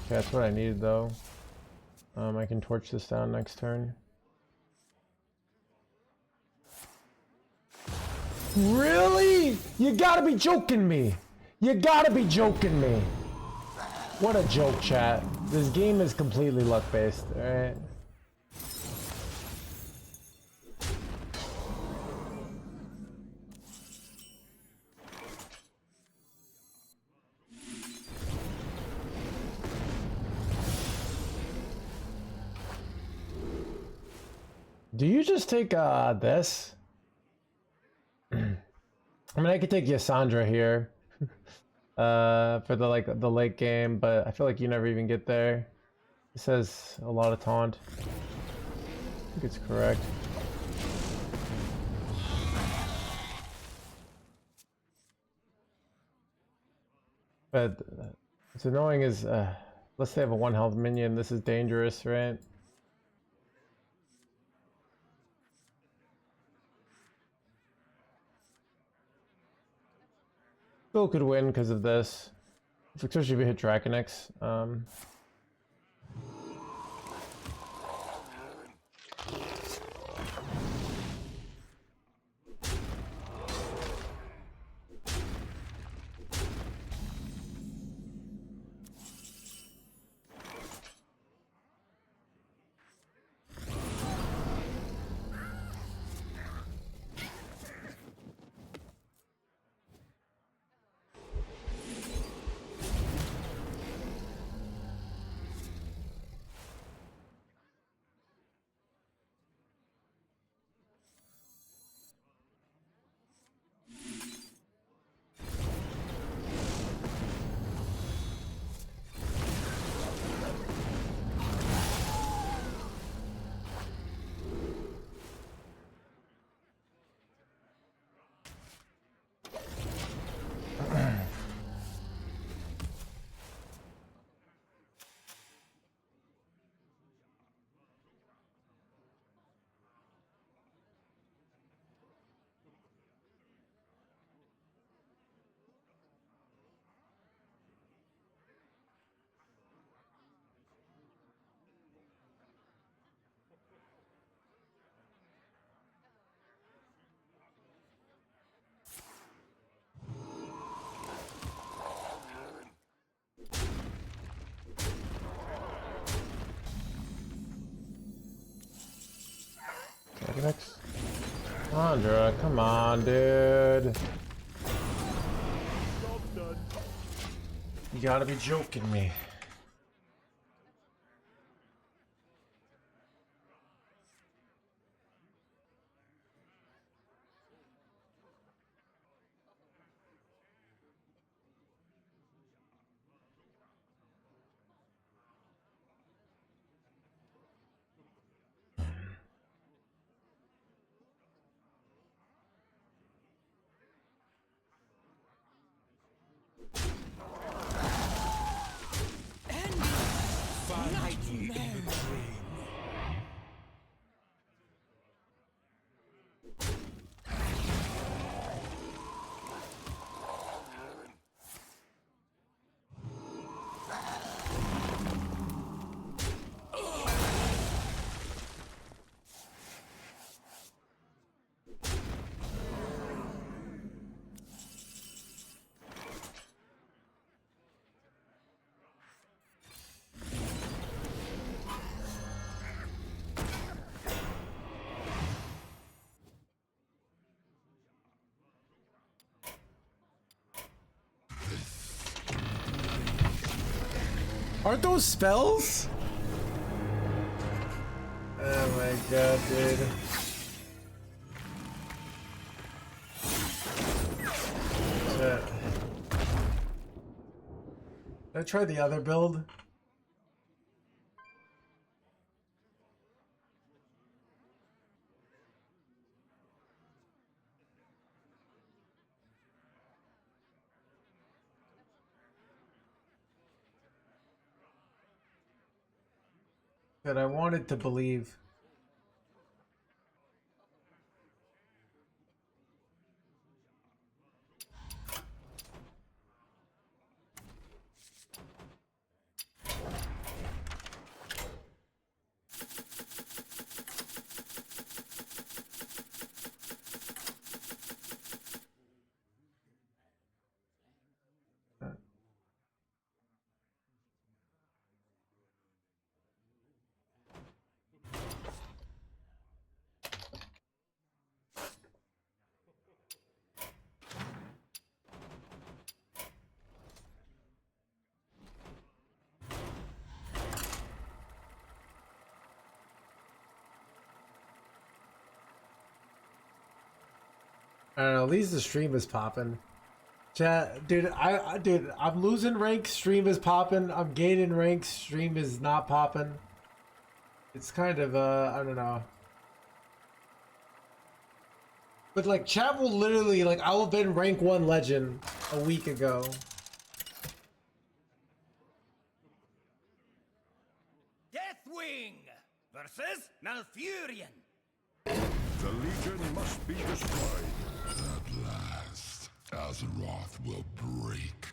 that's what I needed though. I can torch this down next turn. Really? You gotta be joking me. You gotta be joking me. What a joke, chat. This game is completely luck-based, alright? Do you just take this? I mean, I could take Ysondre here for the late game, but I feel like you never even get there. It says a lot of taunt. I think it's correct. But what's annoying is, let's say I have a 1 health minion. This is dangerous, right? Still could win because of this, especially if you hit Draconix. Draconix? Andra, come on, dude. You gotta be joking me. Aren't those spells? Oh my god, dude. Shit. Did I try the other build? That I wanted to believe. I don't know. At least the stream is popping. Chat, dude, dude, I'm losing rank. Stream is popping. I'm gaining rank. Stream is not popping. It's kind of I don't know. But like, chat will literally like, I will have been rank 1 legend a week ago. Deathwing versus Malfurion. The Legion must be destroyed. At last, Azeroth will break.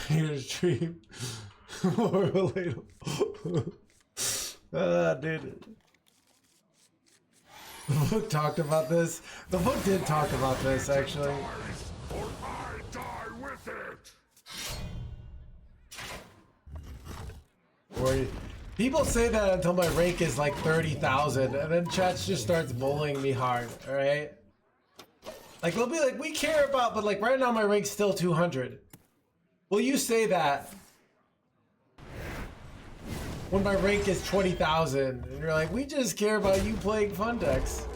Your stream more relatable. Dude. The book talked about this. The book did talk about this actually. Or I die with it. Where people say that until my rank is like 30,000, and then chat just starts bullying me hard. All right. Like they'll be like, we care about, but like right now my rank's still 200. Well, you say that when my rank is 20,000, and you're like, we just care about you playing fun decks.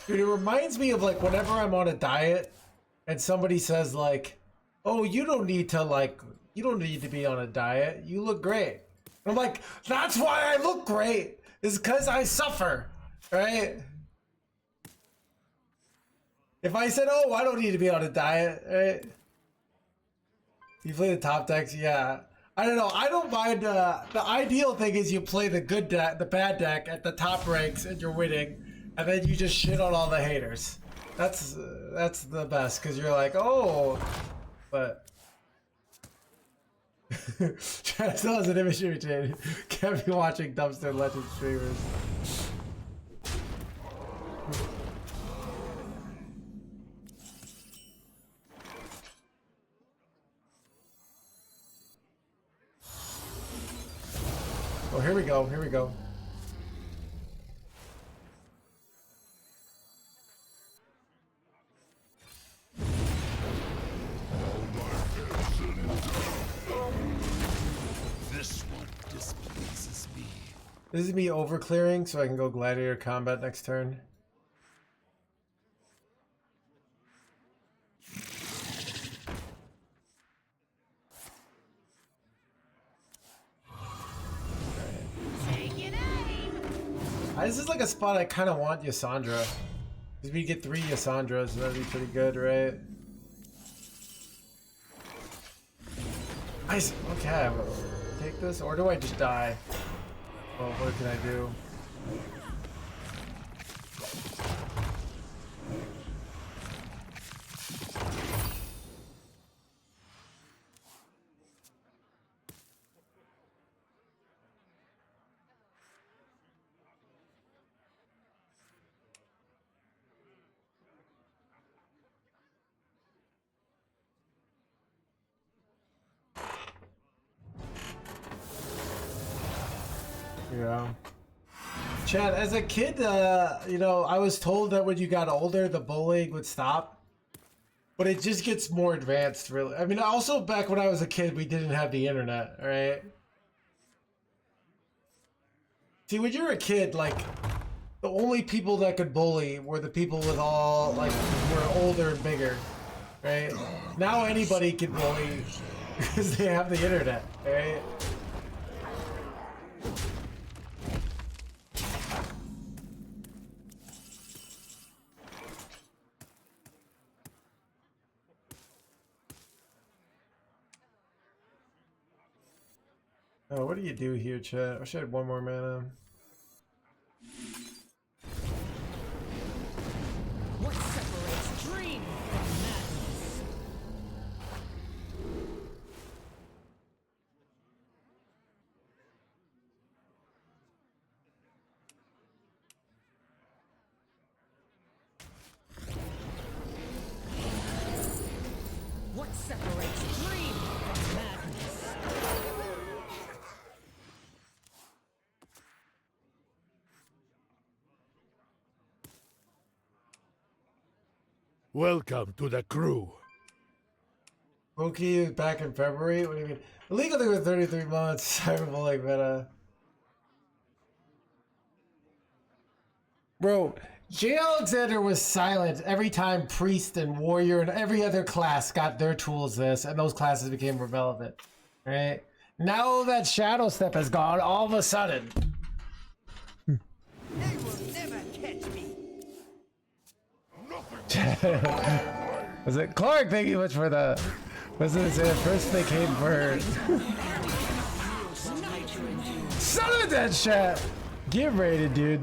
Dude, it reminds me of like whenever I'm on a diet and somebody says like, oh, you don't need to be on a diet. You look great. And I'm like, that's why I look great. Is because I suffer, right? If I said, oh, I don't need to be on a diet, right? You play the top decks, yeah. I don't know. I don't mind. The ideal thing is you play the good deck, the bad deck at the top ranks, and you're winning, and then you just shit on all the haters. That's the best because you're like, oh, but Chad still has an image routine. Can't be watching Dumpster Legend streamers. Oh, here we go. Here we go. This one displeases me. This is me over clearing so I can go gladiator combat next turn. This is like a spot I kind of want Ysondre. Because we get 3 Ysondres, so that'd be pretty good, right? Nice. Okay, take this, or do I just die? Well, what can I do? Yeah. Chad, as a kid, you know, I was told that when you got older, the bullying would stop. But it just gets more advanced, really. I mean, also back when I was a kid, we didn't have the internet, right? See, when you're a kid, like, the only people that could bully were the people with all, like, were older and bigger, right? Now anybody can bully because they have the internet, right? Oh, what do you do here, chat? I wish I had one more mana. What separates dream from madness? What separates dream from madness? Welcome to the crew. Loki is back in February? What do you mean? Illegal thing with 33 months. Cyberbullying meta. Bro, J. Alexander was silent every time Priest and Warrior and every other class got their tools this, and those classes became relevant. Right? Now that Shadow Step has gone, all of a sudden. They will never catch me. Was it Clark? Thank you much for the. Was it first they came for? Son of a dead shot! Get rated, dude.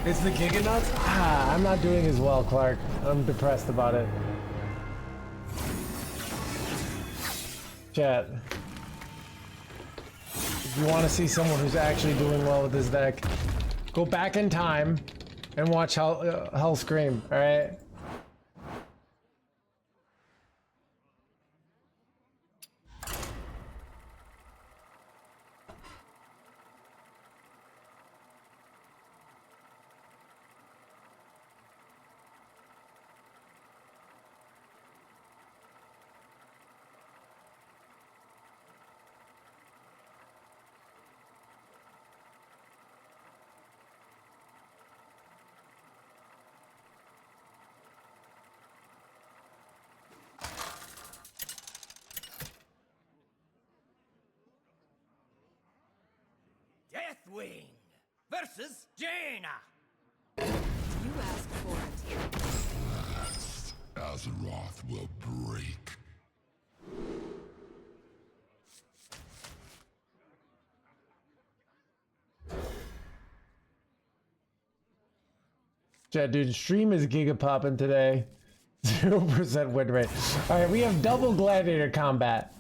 It's the Giganauts? Ah, I'm not doing as well, Clark. I'm depressed about it. Chat. If you want to see someone who's actually doing well with this deck, go back in time and watch Hell Scream, alright? Deathwing versus Jaina. You asked for it. Last, Azeroth will break. Chat, dude, stream is gigapopping today. 0% win rate. Alright, we have double gladiator combat.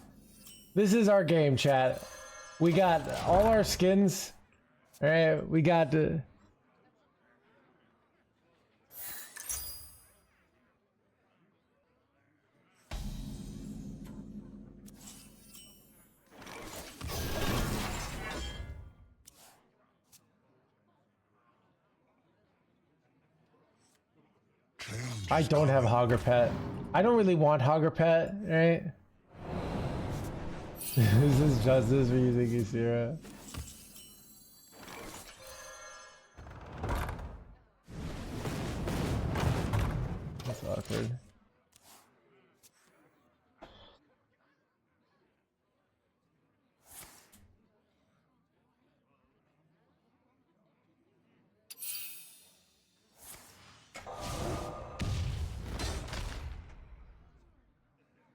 This is our game, chat. We got all our skins. Alright, we got I don't have Hogger Pet. I don't really want Hogger Pet, right? This is justice for using Ysondre. That's awkward.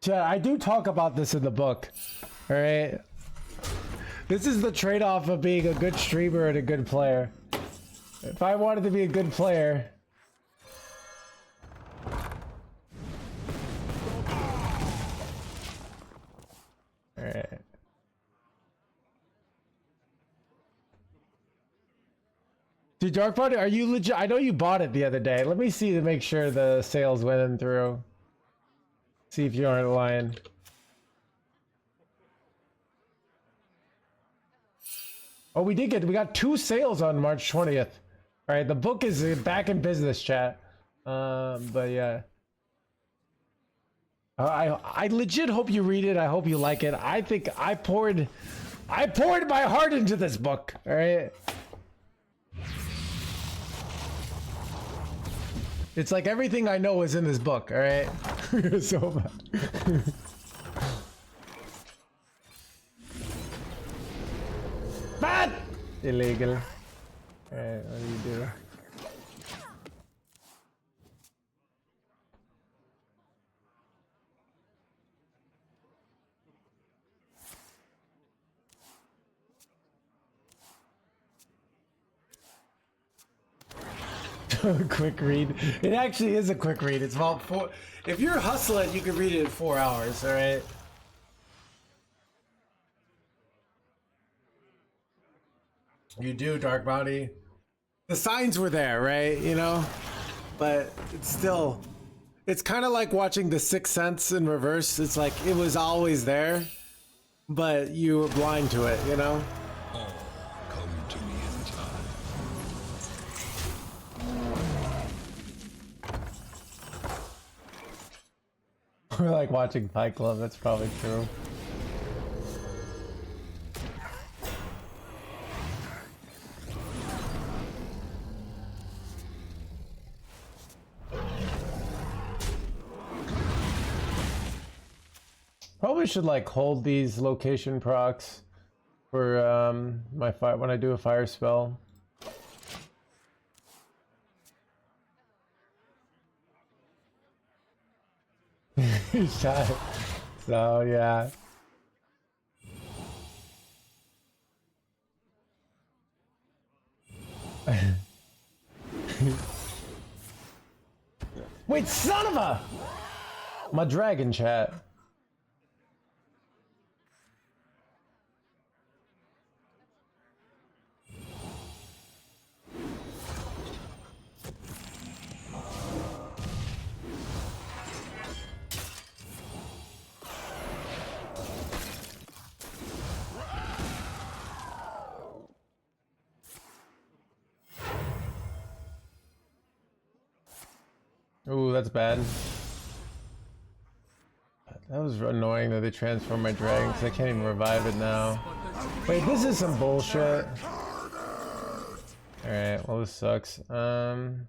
Yeah, I do talk about this in the book. All right. This is the trade-off of being a good streamer and a good player. If I wanted to be a good player, all right. Dude, Dark Party, are you legit? I know you bought it the other day. Let me see to make sure the sales went in through. See if you aren't lying. Oh, we got 2 sales on March 20th. All right, the book is back in business, chat. But yeah. I legit hope you read it. I hope you like it. I think I poured my heart into this book. All right. It's like everything I know is in this book. All right. So bad. Bad! Illegal. Alright, what do you do? Quick read. It actually is a quick read. It's about 4. If you're hustling, you can read it in 4 hours, alright? You do, Dark Bounty. The signs were there, right? You know? But it's still... It's kind of like watching The Sixth Sense in reverse. It's like, it was always there, but you were blind to it, you know? All come to me in time. We're like watching Fight Club, that's probably true. Probably should like hold these location procs for my fire when I do a fire spell. Shot. So yeah. Wait, son of a! My dragon chat. Ooh, that's bad. That was annoying that they transformed my dragon because I can't even revive it now. Wait, this is some bullshit. Alright, well this sucks. Time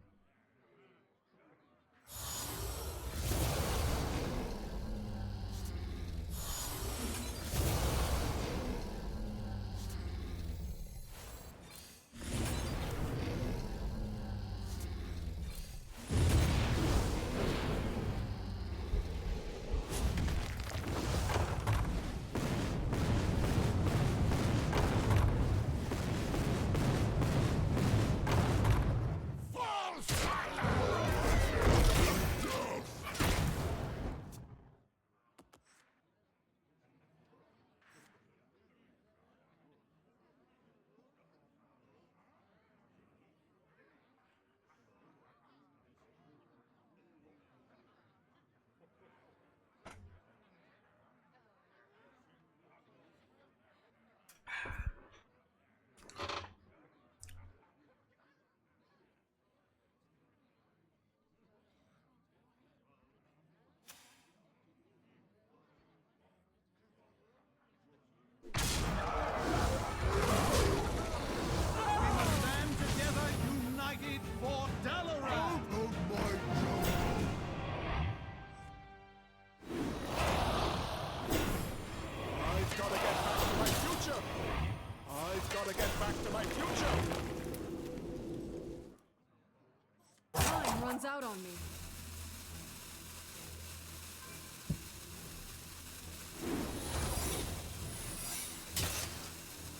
runs out on me.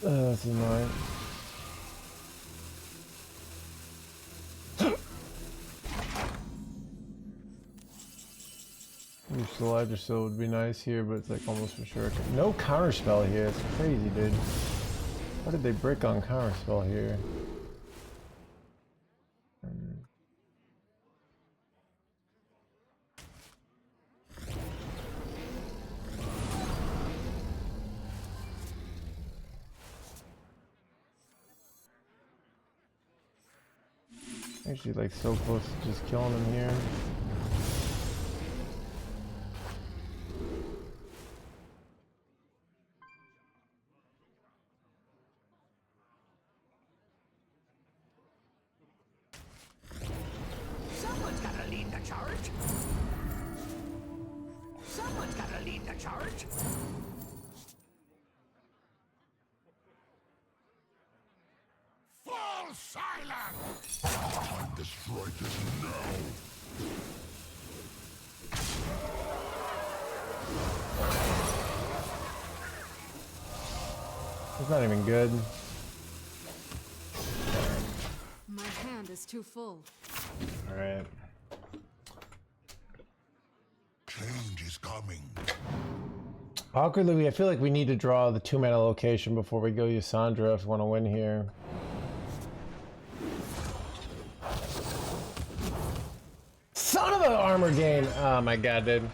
That's annoying. Still Ledger still would be nice here, but it's like almost for sure. No counterspell here. It's crazy, dude. Why did they brick on counterspell here? Actually, like so close to just killing him here. Someone's gotta lead the charge. Someone's gotta lead the charge. Fall silent! Time to strike is now! It's not even good. My hand is too full. Alright. Change is coming. Awkwardly, I feel like we need to draw the 2-mana location before we go Ysondre if we want to win here. Son of an armor gain! Oh my god, dude.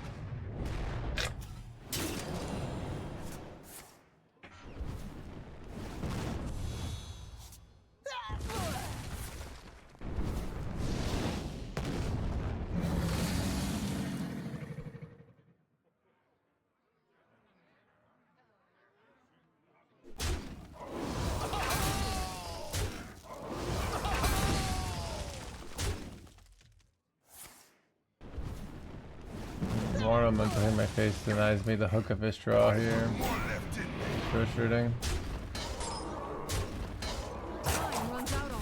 from until my face denies me the hook of his draw here. Throw shooting. Time runs out on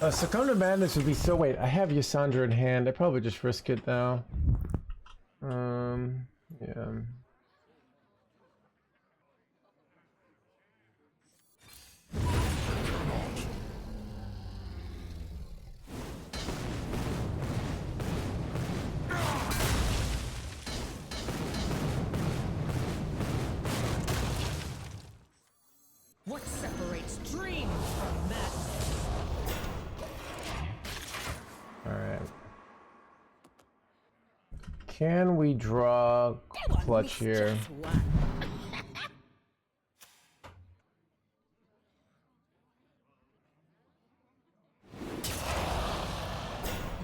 me. Succumb to Madness would be so... Wait, I have Ysondre in hand. I probably just risk it now. Yeah. What separates dream from madness? Alright. Can we draw clutch here?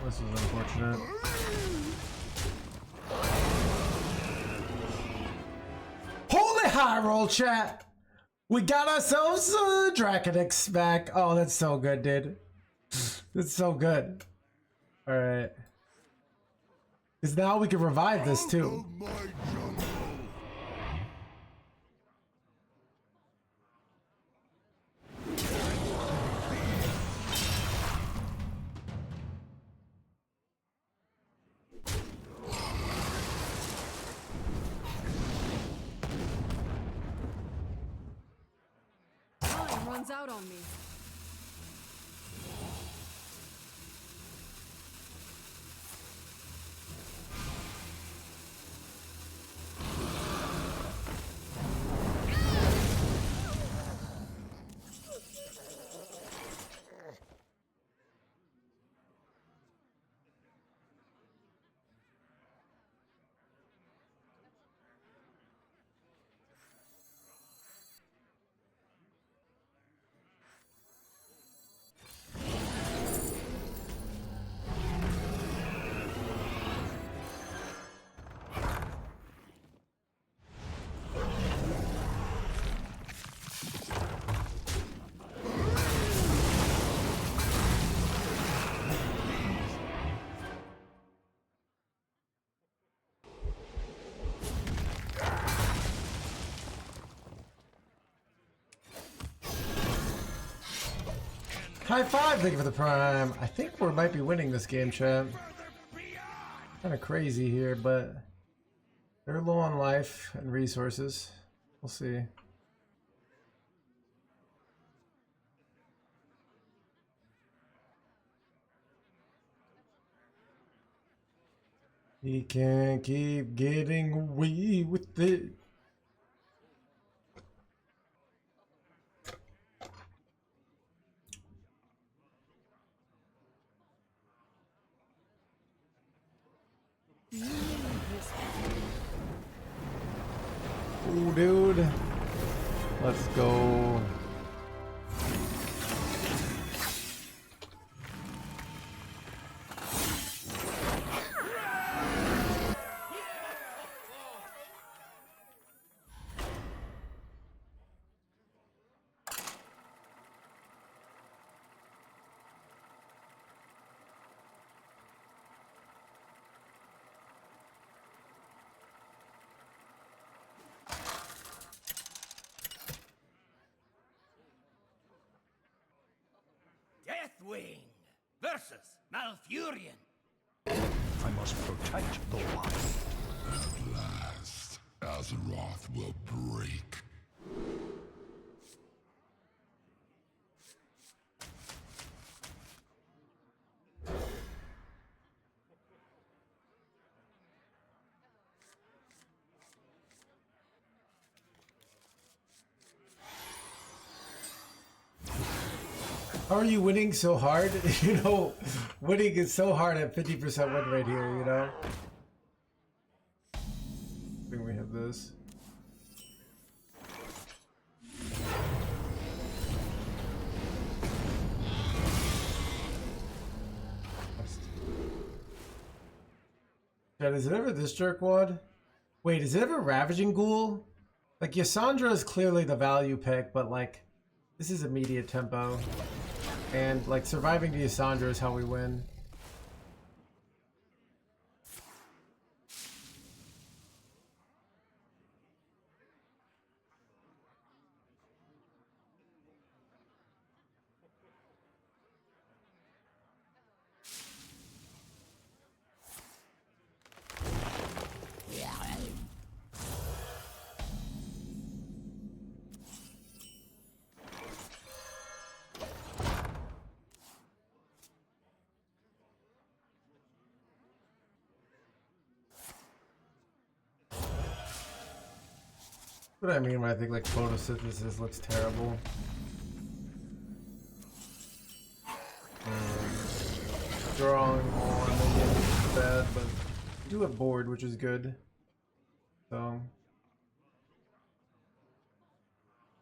This is unfortunate. Holy high roll, chat! We got ourselves a Draconix back. Oh, that's so good, dude. That's so good. Alright. Because now we can revive this too. Time runs out on me. High five, thank you for the prime. I think we might be winning this game, chat. Kind of crazy here, but they're low on life and resources. We'll see. He can't keep getting away with it. Ooh, dude. Let's go. Deathwing versus Malfurion. I must protect the wild. At last, Azeroth will break. How are you winning so hard? You know, winning is so hard at 50% win rate here, you know? I think we have this. Dad, is it ever this jerkwad? Wait, is it ever Ravaging Ghoul? Like, Ysondre is clearly the value pick, but like, this is immediate tempo. And like, surviving the Ysondre is how we win. What I mean when I think like photosynthesis looks terrible. Drawing more than is bad, but do have board, which is good. So,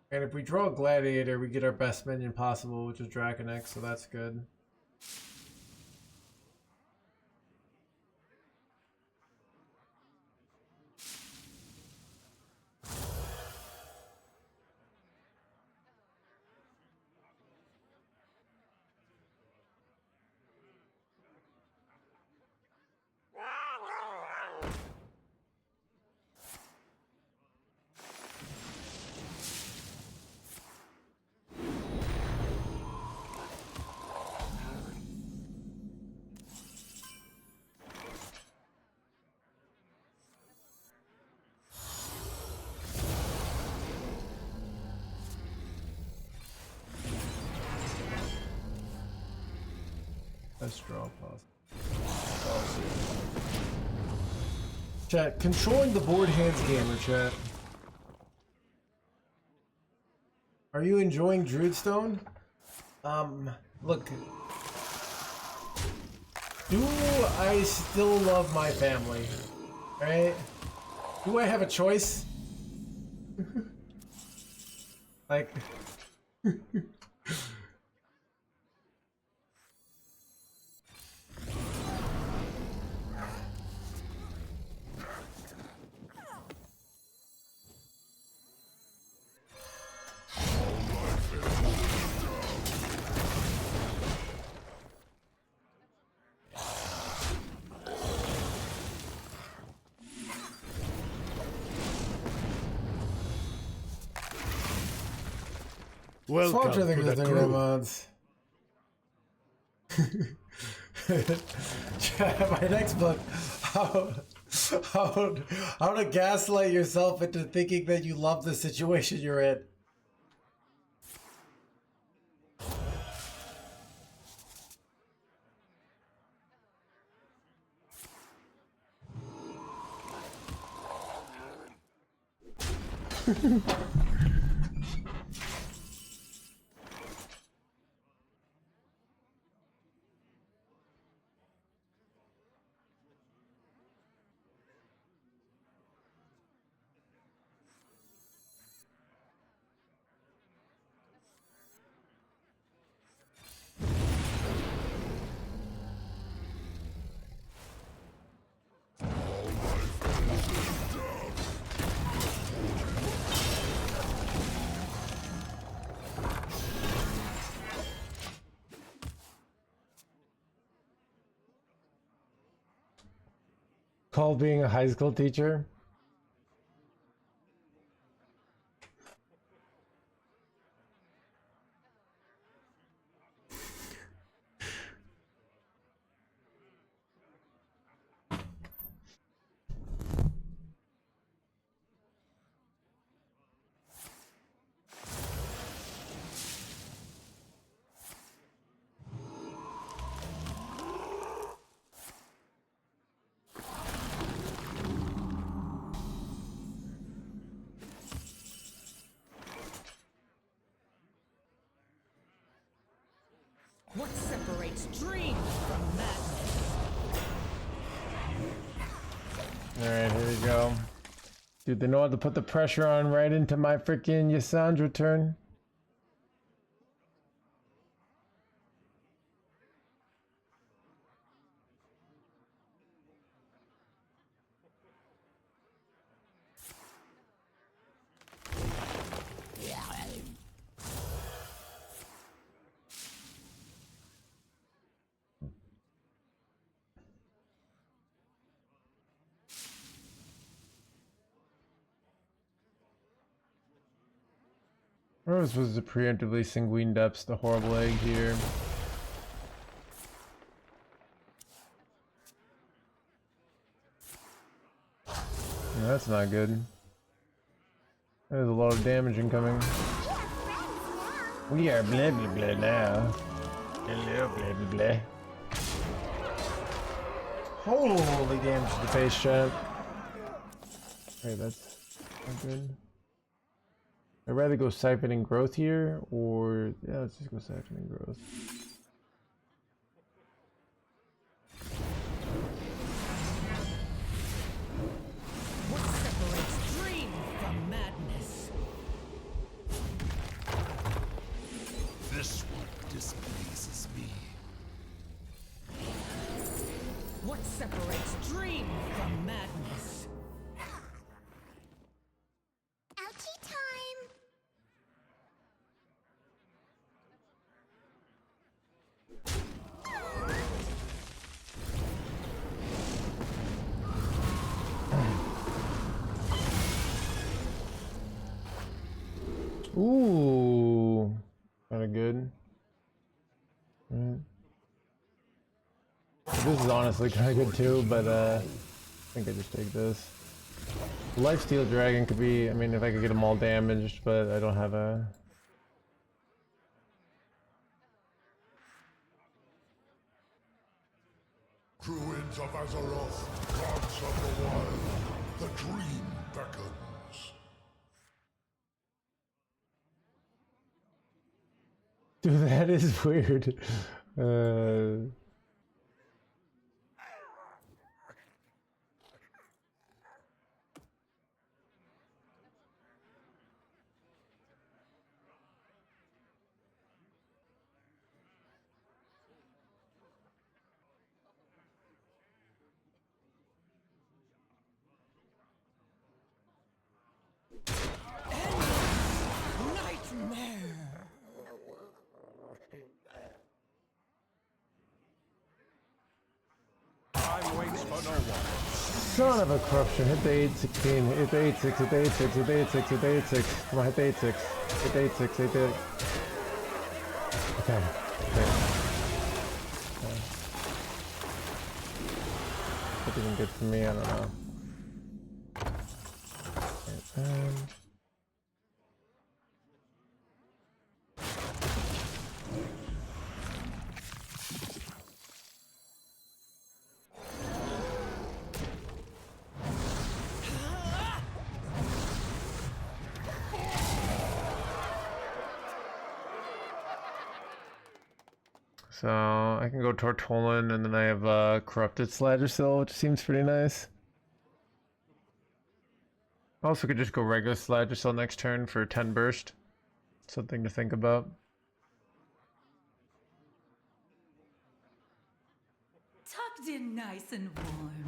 and if we draw a gladiator, we get our best minion possible, which is Draconex, so that's good. Let's draw possible. Chat, controlling the board hands gamer, chat. Are you enjoying Druidstone? Look. Do I still love my family? Right? Do I have a choice? Like... Welcome to the crew. Mods. My next book, how to gaslight yourself into thinking that you love the situation you're in. Called being a high school teacher. What separates dream from madness? Alright, here we go. Dude, they know how to put the pressure on right into my freaking Ysondre turn. Rose was to preemptively Sanguine Depths the horrible egg here. Yeah, that's not good. There's a lot of damage incoming. We are blah blah blah now. Hello blah blah blah. Holy damage to the face, chat. Okay, that's not good. I'd rather go siphoning growth here, or yeah, let's just go siphoning growth. What separates dream from madness? This one displeases me. What separates dream from madness? Ouchie time! Ooh, kind of good. Right. This is honestly kind of good too, but I think I just take this. Lifesteal Dragon could be, I mean, if I could get them all damaged, but I don't have a... Druids of Azeroth, gods of the wild, the dream beckons. Dude, that is weird. Nightmare! Time waits for no one. Son of a corruption. Hit the 816. Hit the 86. Hit the 86. Hit the 86. Hit the 86. Come on, hit the 86. Hit the 86. Hit the... Okay. That isn't good for me. I don't know. Okay, so I can go Tortolan, and then I have Corrupted Sladgersill, which seems pretty nice. Also could just go regular Sladgersill next turn for 10 burst. Something to think about. Tucked in nice and warm.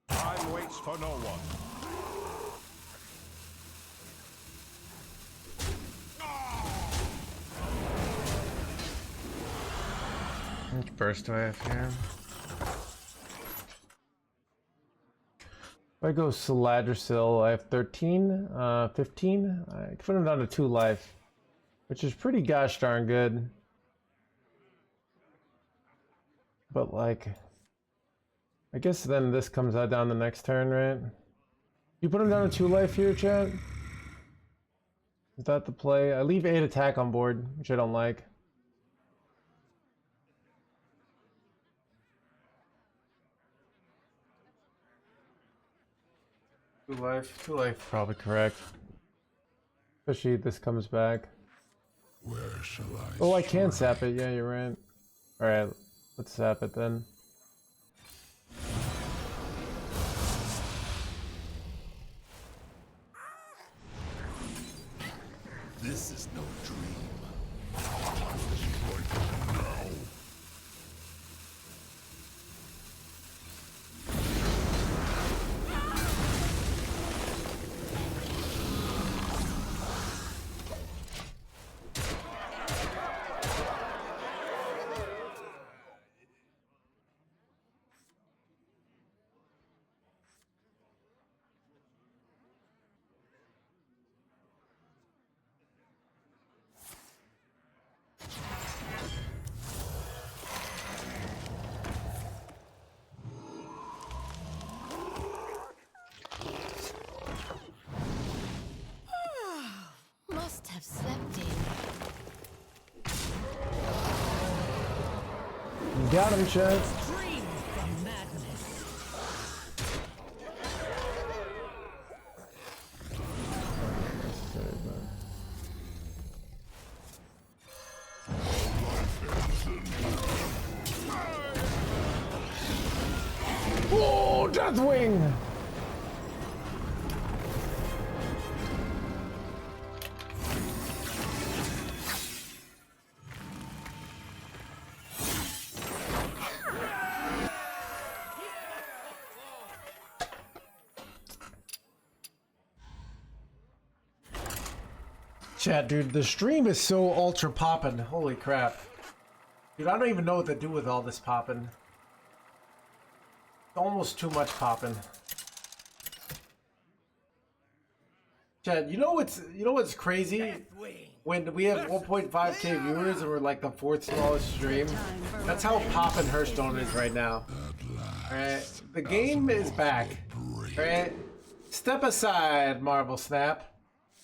Time waits for no one. How much burst do I have here? If I go Sladgersill, I have 13, 15. I can put him down to 2 life, which is pretty gosh darn good. But like, I guess then this comes out down the next turn, right? You put him down to 2 life here, chat? Is that the play? I leave 8 attack on board, which I don't like. Two life, probably correct. Especially if this comes back. Where shall I Oh, I can sap it. Yeah, you're right. Alright, let's sap it then. This is no dream. Time to strike now. Got him, Chad. Stream from madness. Oh, Deathwing! Chat, dude, the stream is so ultra poppin'. Holy crap. Dude, I don't even know what to do with all this poppin'. Almost too much poppin'. Chat, you know what's crazy? When we have 1.5k viewers and we're like the 4th smallest stream, that's how poppin' Hearthstone is right now. Alright? The game is back. Alright? Step aside, Marble Snap.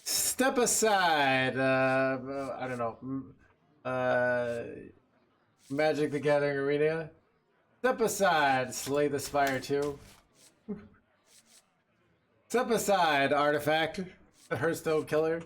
Step aside, I don't know, Magic the Gathering Arena. Step aside, Slay the Spire 2. Step aside, Artifact, the Hearthstone Killer.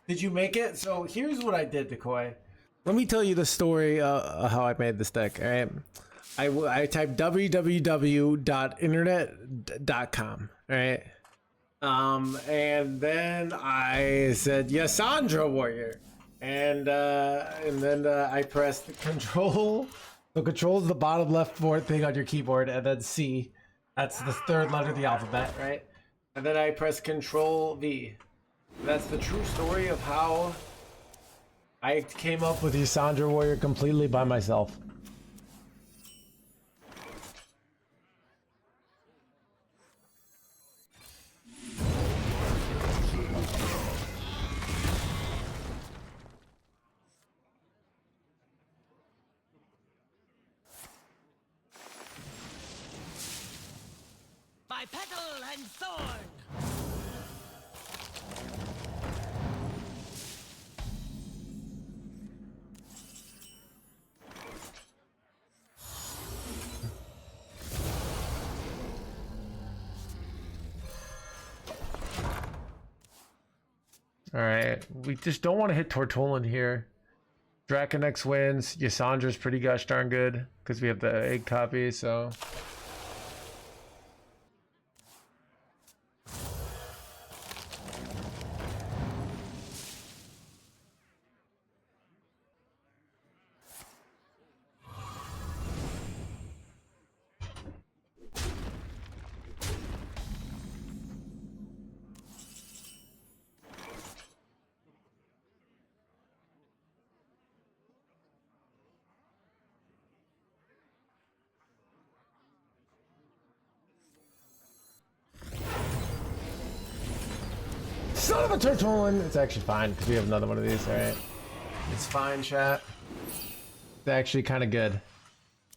Did you make it? So here's what I did, Decoy. Let me tell you the story how I made this deck. All right, I typed www.internet.com. All right, and then I said Ysondre Warrior, and then I pressed Control. So Control is the bottom left thing on your keyboard, and then C. That's the 3rd letter of the alphabet, right? And then I pressed Control V. That's the true story of how I came up with Ysondre Warrior completely by myself. By petal and thorn. Alright, we just don't want to hit Tortolin here. Draconex wins. Ysondre's pretty gosh darn good because we have the egg copy, so. Son of a Tortolin! It's actually fine because we have another one of these, alright? It's fine, chat. It's actually kind of good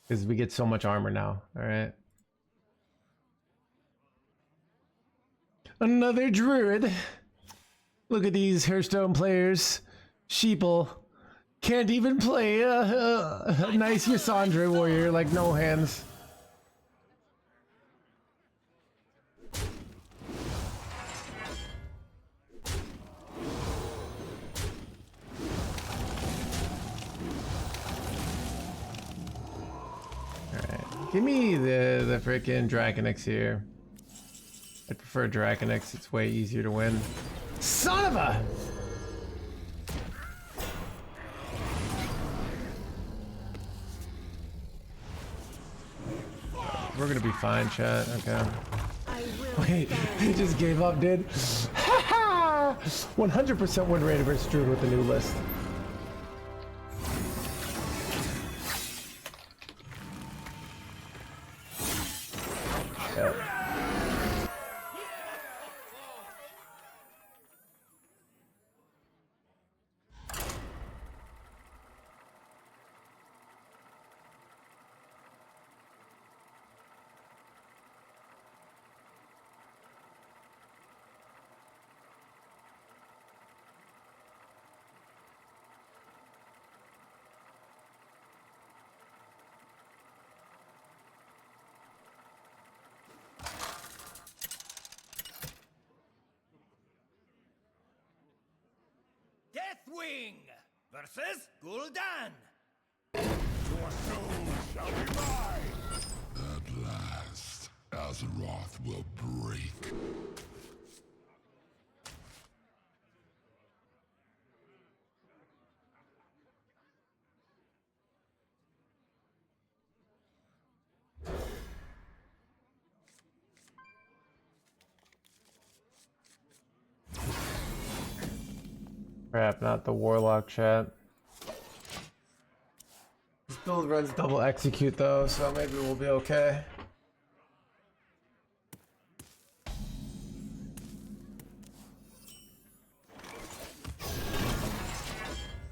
because we get so much armor now, alright? Another druid. Look at these Hearthstone players. Sheeple. Can't even play a nice Ysondre Warrior like No Hands. Give me the freaking Draconex here. I prefer Draconex, it's way easier to win. Son of a! We're gonna be fine, chat, okay. I Wait, he just gave up, dude. 100% win rate versus Druid with the new list. Yeah. Deathwing versus Gul'dan. Your soul shall be mine! At last, Azeroth will break. Crap, not the Warlock chat. This build runs double execute though, so maybe we'll be okay.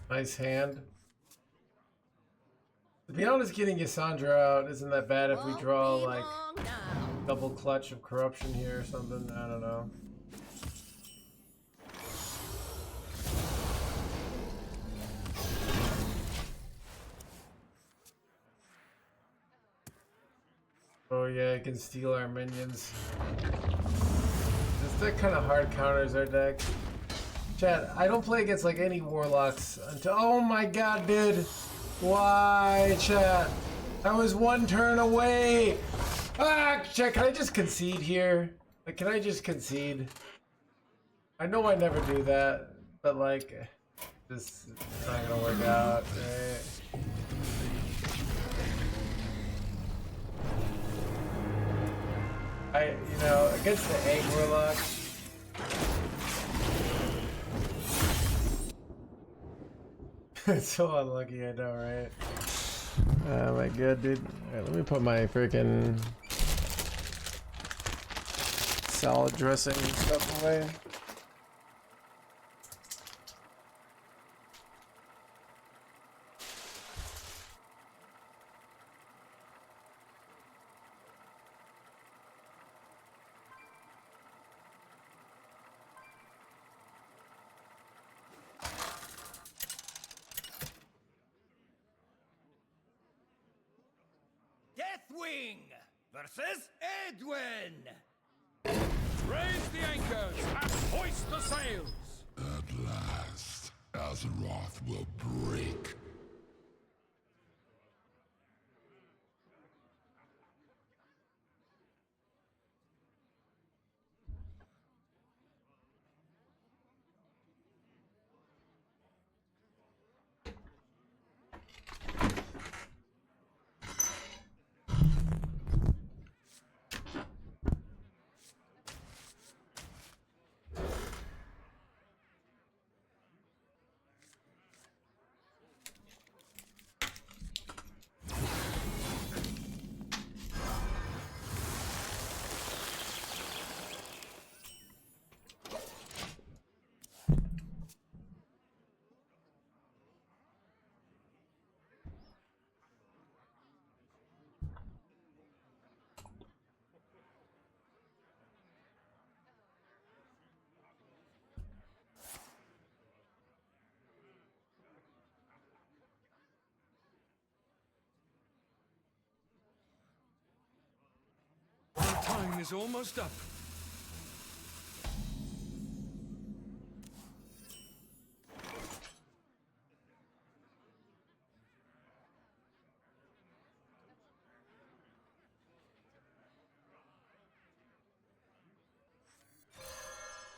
Nice hand. To be honest, getting Ysondre out isn't that bad if we draw like double clutch of corruption here or something. I don't know. Oh yeah, it can steal our minions. This deck kind of hard counters our deck. Chat, I don't play against like any warlocks until— oh my god, dude! Why, chat? I was one turn away! Ah, chat, can I just concede here? Like, can I just concede? I know I never do that, but like, this is not gonna work out, right? You know, against the egg warlock. It's so unlucky, I know, right? Oh my god, dude. Alright, let me put my freaking salad dressing stuff away. Deathwing versus Edwin. Raise the anchors and hoist the sails! At last, Azeroth will break. Our time is almost up.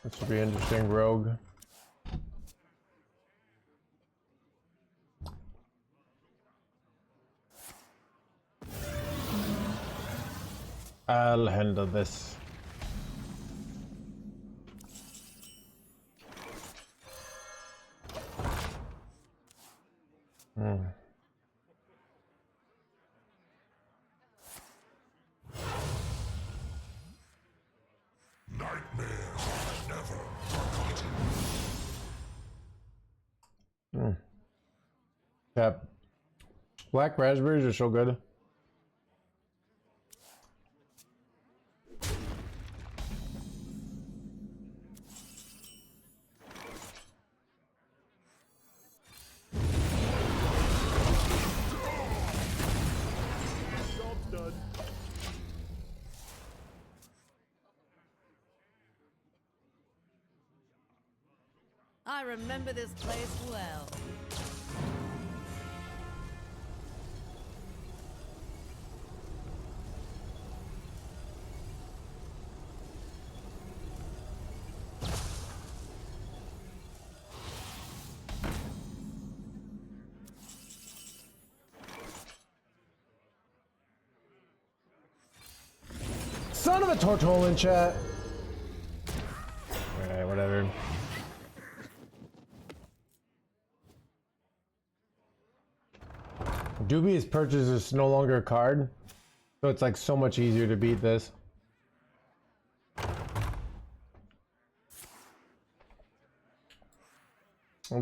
This should be interesting, rogue. I'll handle this. Yeah. Black raspberries are so good. I remember this place well. Son of a tortole in chat. Alright, whatever. Dubious Purchase is no longer a card, so it's like so much easier to beat this.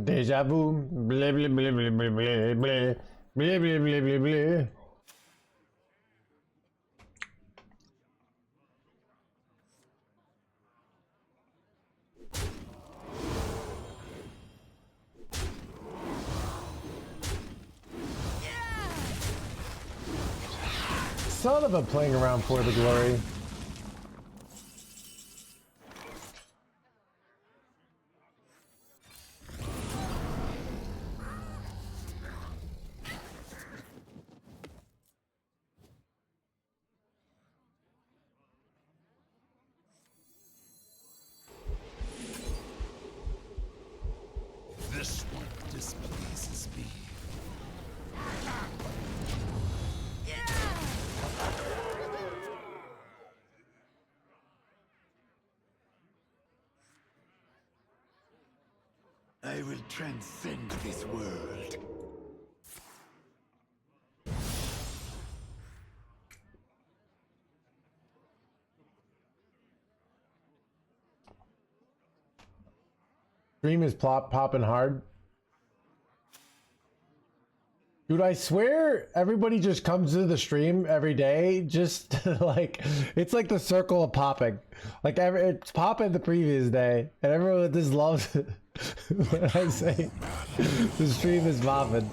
Deja vu. Blah, blah, blah, blah, blah, blah, blah. Blah, blah, blah, blah, blah. Son of a playing around for the glory. This one displeases me. I will transcend this world. Stream is popping hard. Dude, I swear everybody just comes to the stream every day just like it's like the circle of popping. Like it's popping the previous day and everyone just loves it when I say the stream is popping.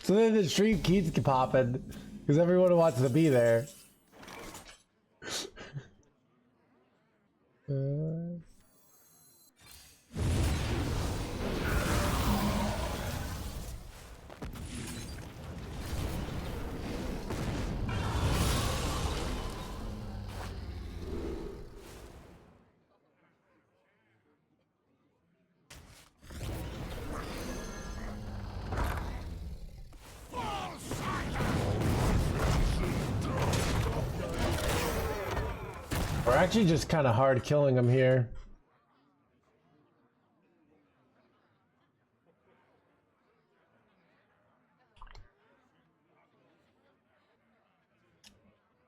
So then the stream keeps popping because everyone wants to be there. We're actually just kind of hard killing them here.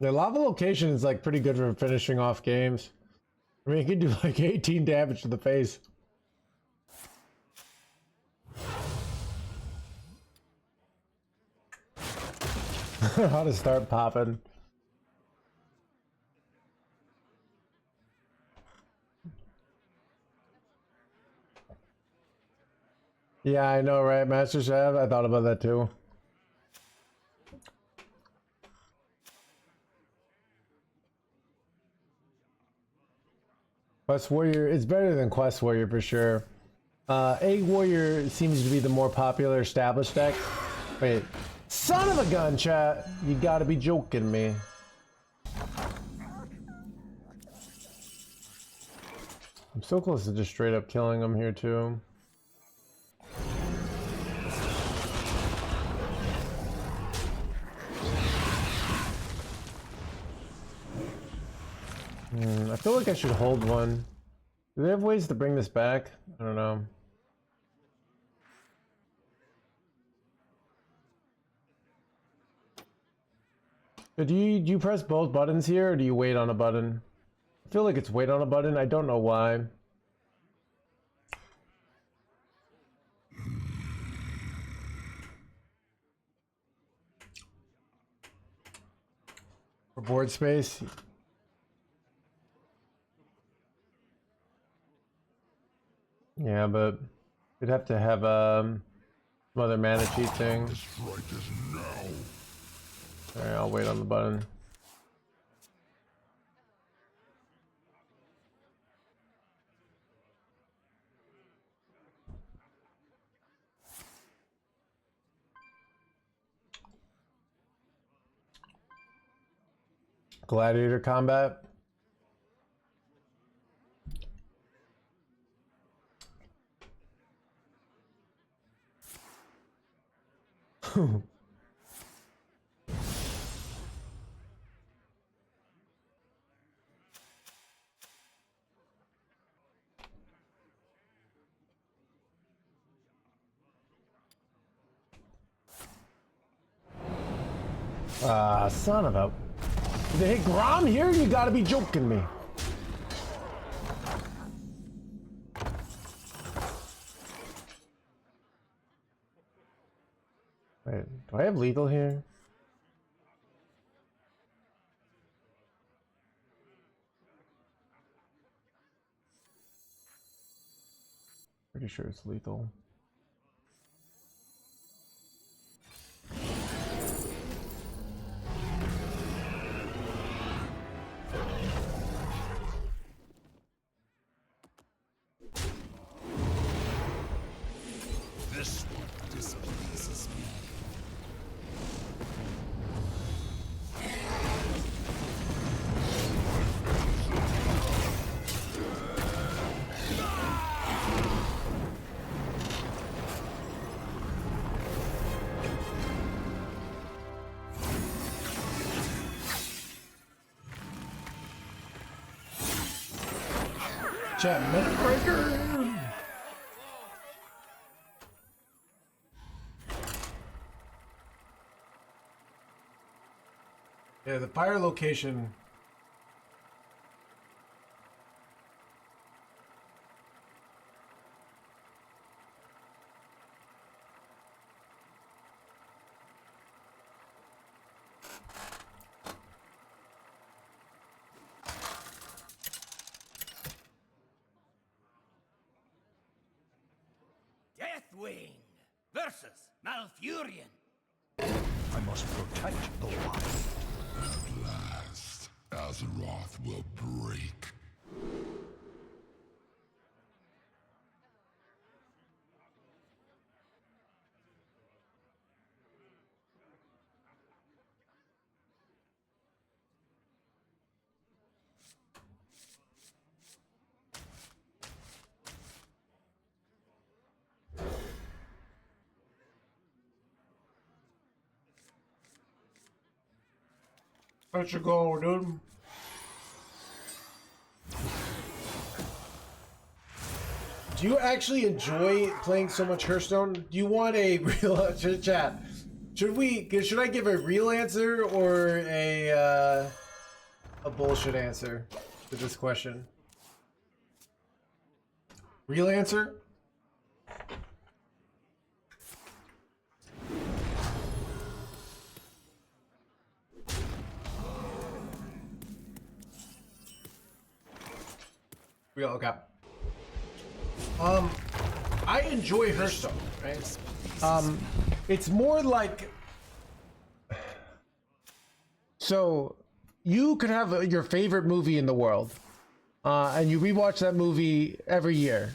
The lava location is like pretty good for finishing off games. I mean, you can do like 18 damage to the face. How to start popping. Yeah, I know, right, Master Chef? I thought about that too. Quest Warrior, it's better than Quest Warrior for sure. Egg Warrior seems to be the more popular established deck. Wait, son of a gun, chat! You gotta be joking me. I'm so close to just straight up killing him here too. I feel like I should hold one. Do they have ways to bring this back? I don't know. But do you press both buttons here or do you wait on a button? I feel like it's wait on a button. I don't know why. For board space. Yeah, but we'd have to have some other mana cheat thing. The strike is now. Alright, I'll wait on the button. Gladiator combat. Son of a... Did they hit Grom here? You gotta be joking me. Wait, do I have lethal here? Pretty sure it's lethal. This one displeases me. Chat, minute breaker. Yeah, the fire location. Deathwing versus Malfurion. I must protect the wild. At last, Azeroth will break. Let's go, dude. Do you actually enjoy playing so much Hearthstone? Do you want a real chat? Should I give a real answer or a bullshit answer to this question? Real answer? Real, okay. I enjoy Hearthstone, right? It's more like, so you could have your favorite movie in the world, and you rewatch that movie every year.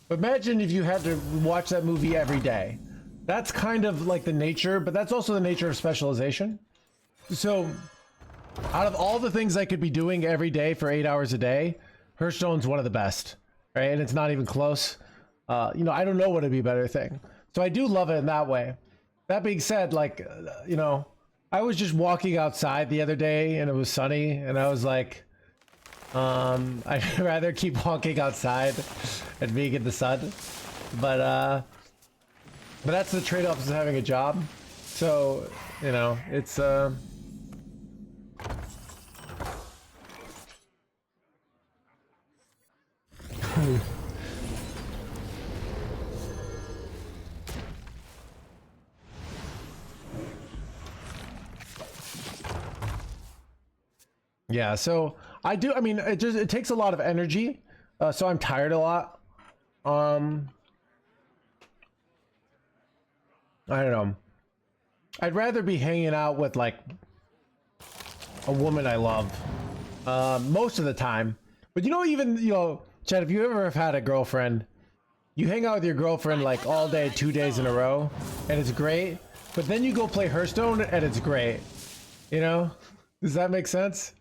But imagine if you had to watch that movie every day. That's kind of like the nature, but that's also the nature of specialization. So out of all the things I could be doing every day for 8 hours a day, Hearthstone's one of the best, right? And it's not even close. You know, I don't know what would be a better thing. So I do love it in that way. That being said, like, you know, I was just walking outside the other day and it was sunny and I was like, I'd rather keep walking outside and being in the sun. But that's the trade-off of having a job. So, you know, it's, Yeah, so I do. I mean, it takes a lot of energy, so I'm tired a lot. I don't know. I'd rather be hanging out with like a woman I love most of the time. But you know, even Chad, if you ever have had a girlfriend, you hang out with your girlfriend like all day, 2 days in a row, and it's great. But then you go play Hearthstone, and it's great. You know? Does that make sense?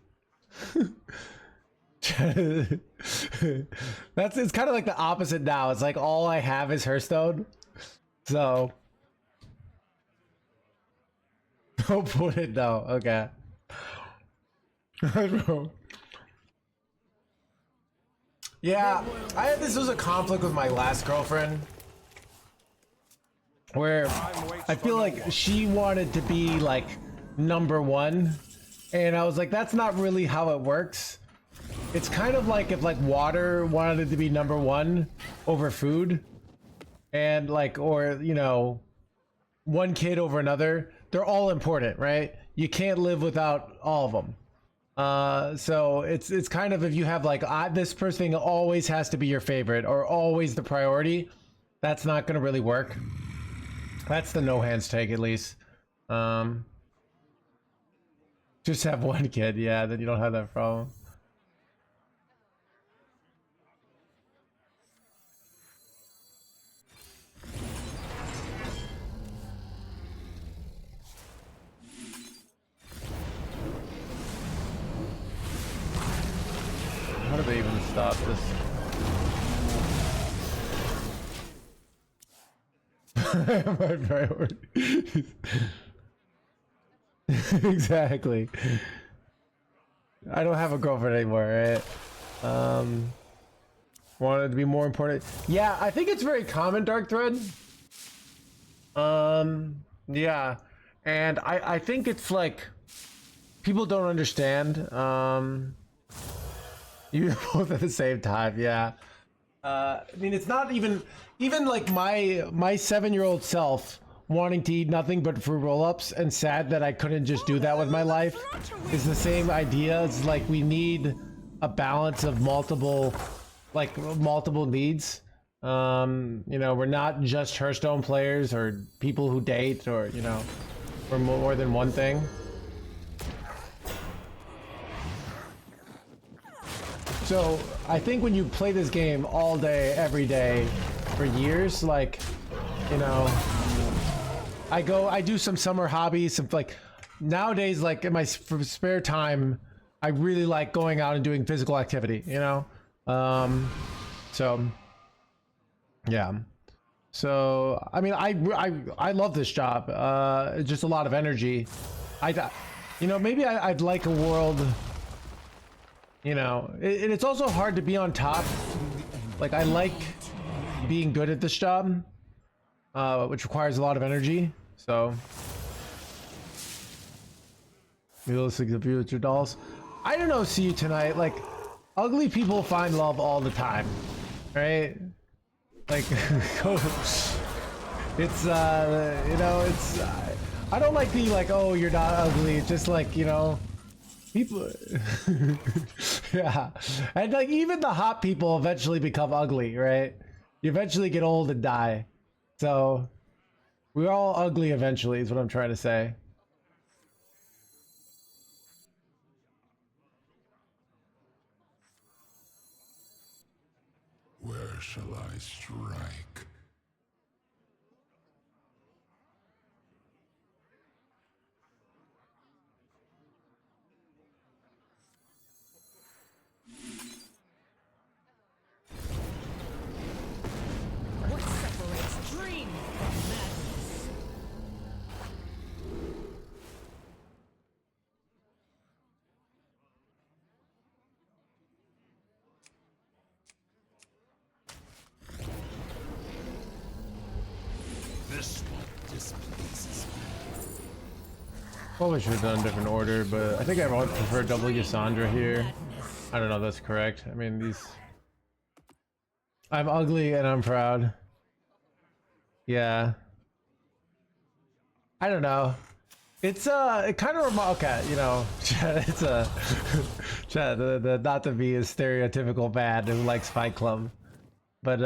It's kind of like the opposite now. It's like all I have is Hearthstone. So don't put it though. Okay. Yeah, this was a conflict with my last girlfriend where I feel like she wanted to be like #1, and I was like, that's not really how it works. It's kind of like if like water wanted to be #1 over food, and like, or one kid over another. They're all important, right? You can't live without all of them. So it's kind of, if you have like this person always has to be your favorite or always the priority, that's not gonna really work. That's the no hands take, at least. Just have one kid, yeah, then you don't have that problem. How do they even stop this? My priority. Exactly. I don't have a girlfriend anymore, right? Wanted to be more important. Yeah, I think it's very common, Dark Thread. Yeah. And I think it's like people don't understand. You both at the same time, yeah. I mean, it's not even like my 7-year-old self wanting to eat nothing but fruit roll-ups and sad that I couldn't just do that with my life is the same idea. It's like we need a balance of multiple needs. We're not just Hearthstone players or people who date, or we're more than one thing. So I think when you play this game all day, every day, for years, like, I do some summer hobbies, some like nowadays, like in my spare time, I really like going out and doing physical activity, so yeah. So I mean, I love this job. It's just a lot of energy. Maybe I'd like a world. It's also hard to be on top. Like, I like being good at this job, which requires a lot of energy. So, realistic the future dolls. I don't know. See you tonight. Like, ugly people find love all the time, right? Like, it's it's. I don't like the like, oh, you're not ugly. It's just like, people. Yeah, and like even the hot people eventually become ugly, right? You eventually get old and die, so we're all ugly eventually is what I'm trying to say. Where shall I strike? What separates dream from madness? This one displeases me. Probably should have done a different order, but I think I would prefer double Ysondre here. I don't know if that's correct. I mean, I'm ugly and I'm proud. Yeah. I don't know. It's it kind of okay, you know, it's a the not to be a stereotypical bad who likes Fight Club, but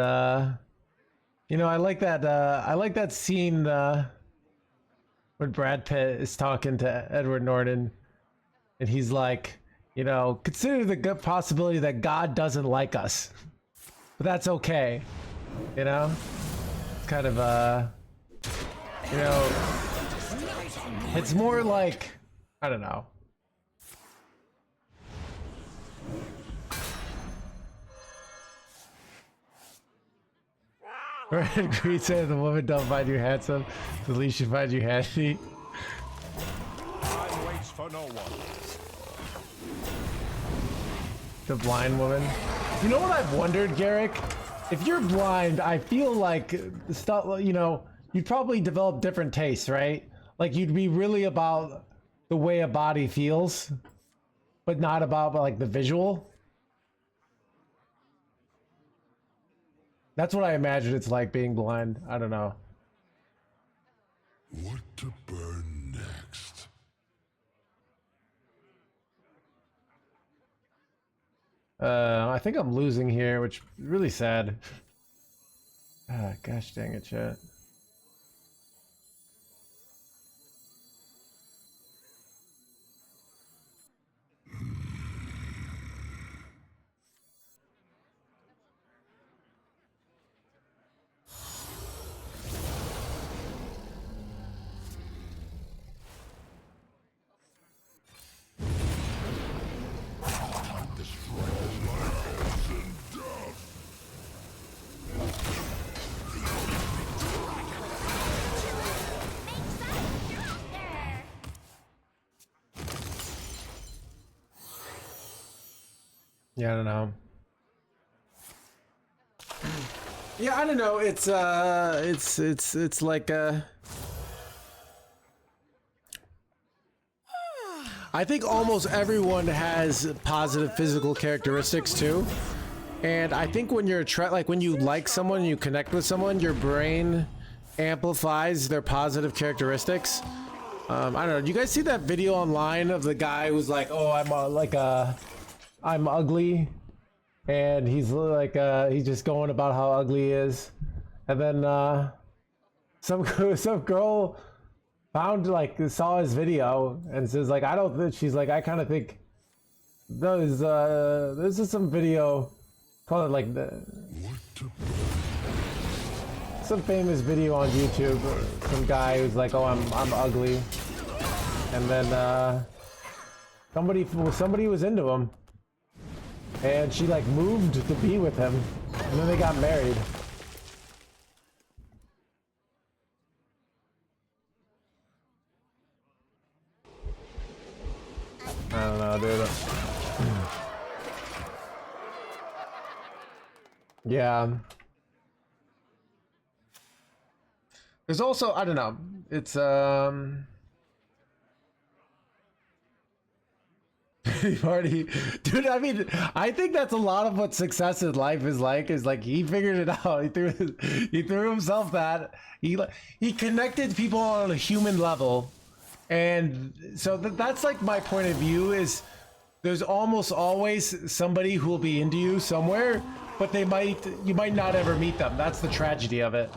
you know, I like that scene when Brad Pitt is talking to Edward Norton, and he's like, you know, consider the good possibility that God doesn't like us, but that's okay, you know, it's kind of you know. It's more like, I don't know. Red Green said the woman don't find you handsome, the least she finds you handy. Time waits for no one. The blind woman. You know what I've wondered, Garrick? If you're blind, I feel like stuff, you know, you'd probably develop different tastes, right? Like you'd be really about the way a body feels, but not about like the visual. That's what I imagine it's like being blind. I don't know. What to burn next? I think I'm losing here, which is really sad. Ah, gosh dang it, chat. Yeah, I don't know. Yeah, I don't know. It's like I think almost everyone has positive physical characteristics too. And I think when you're like when you like someone, you connect with someone, your brain amplifies their positive characteristics. I don't know. Do you guys see that video online of the guy who's like, "Oh, I'm ugly," and he's like, he's just going about how ugly he is, and then some girl found saw his video and says like, I don't think, she's like, I kind of think there's is some video called like some famous video on YouTube, some guy who's like, oh, I'm ugly, and then somebody was into him. And she like moved to be with him, and then they got married. I don't know, dude. Yeah. There's also, I don't know. It's party, dude. I mean, I think that's a lot of what success in life is like he figured it out. He threw himself that he connected people on a human level, and so that's like my point of view is there's almost always somebody who will be into you somewhere, but you might not ever meet them. That's the tragedy of it.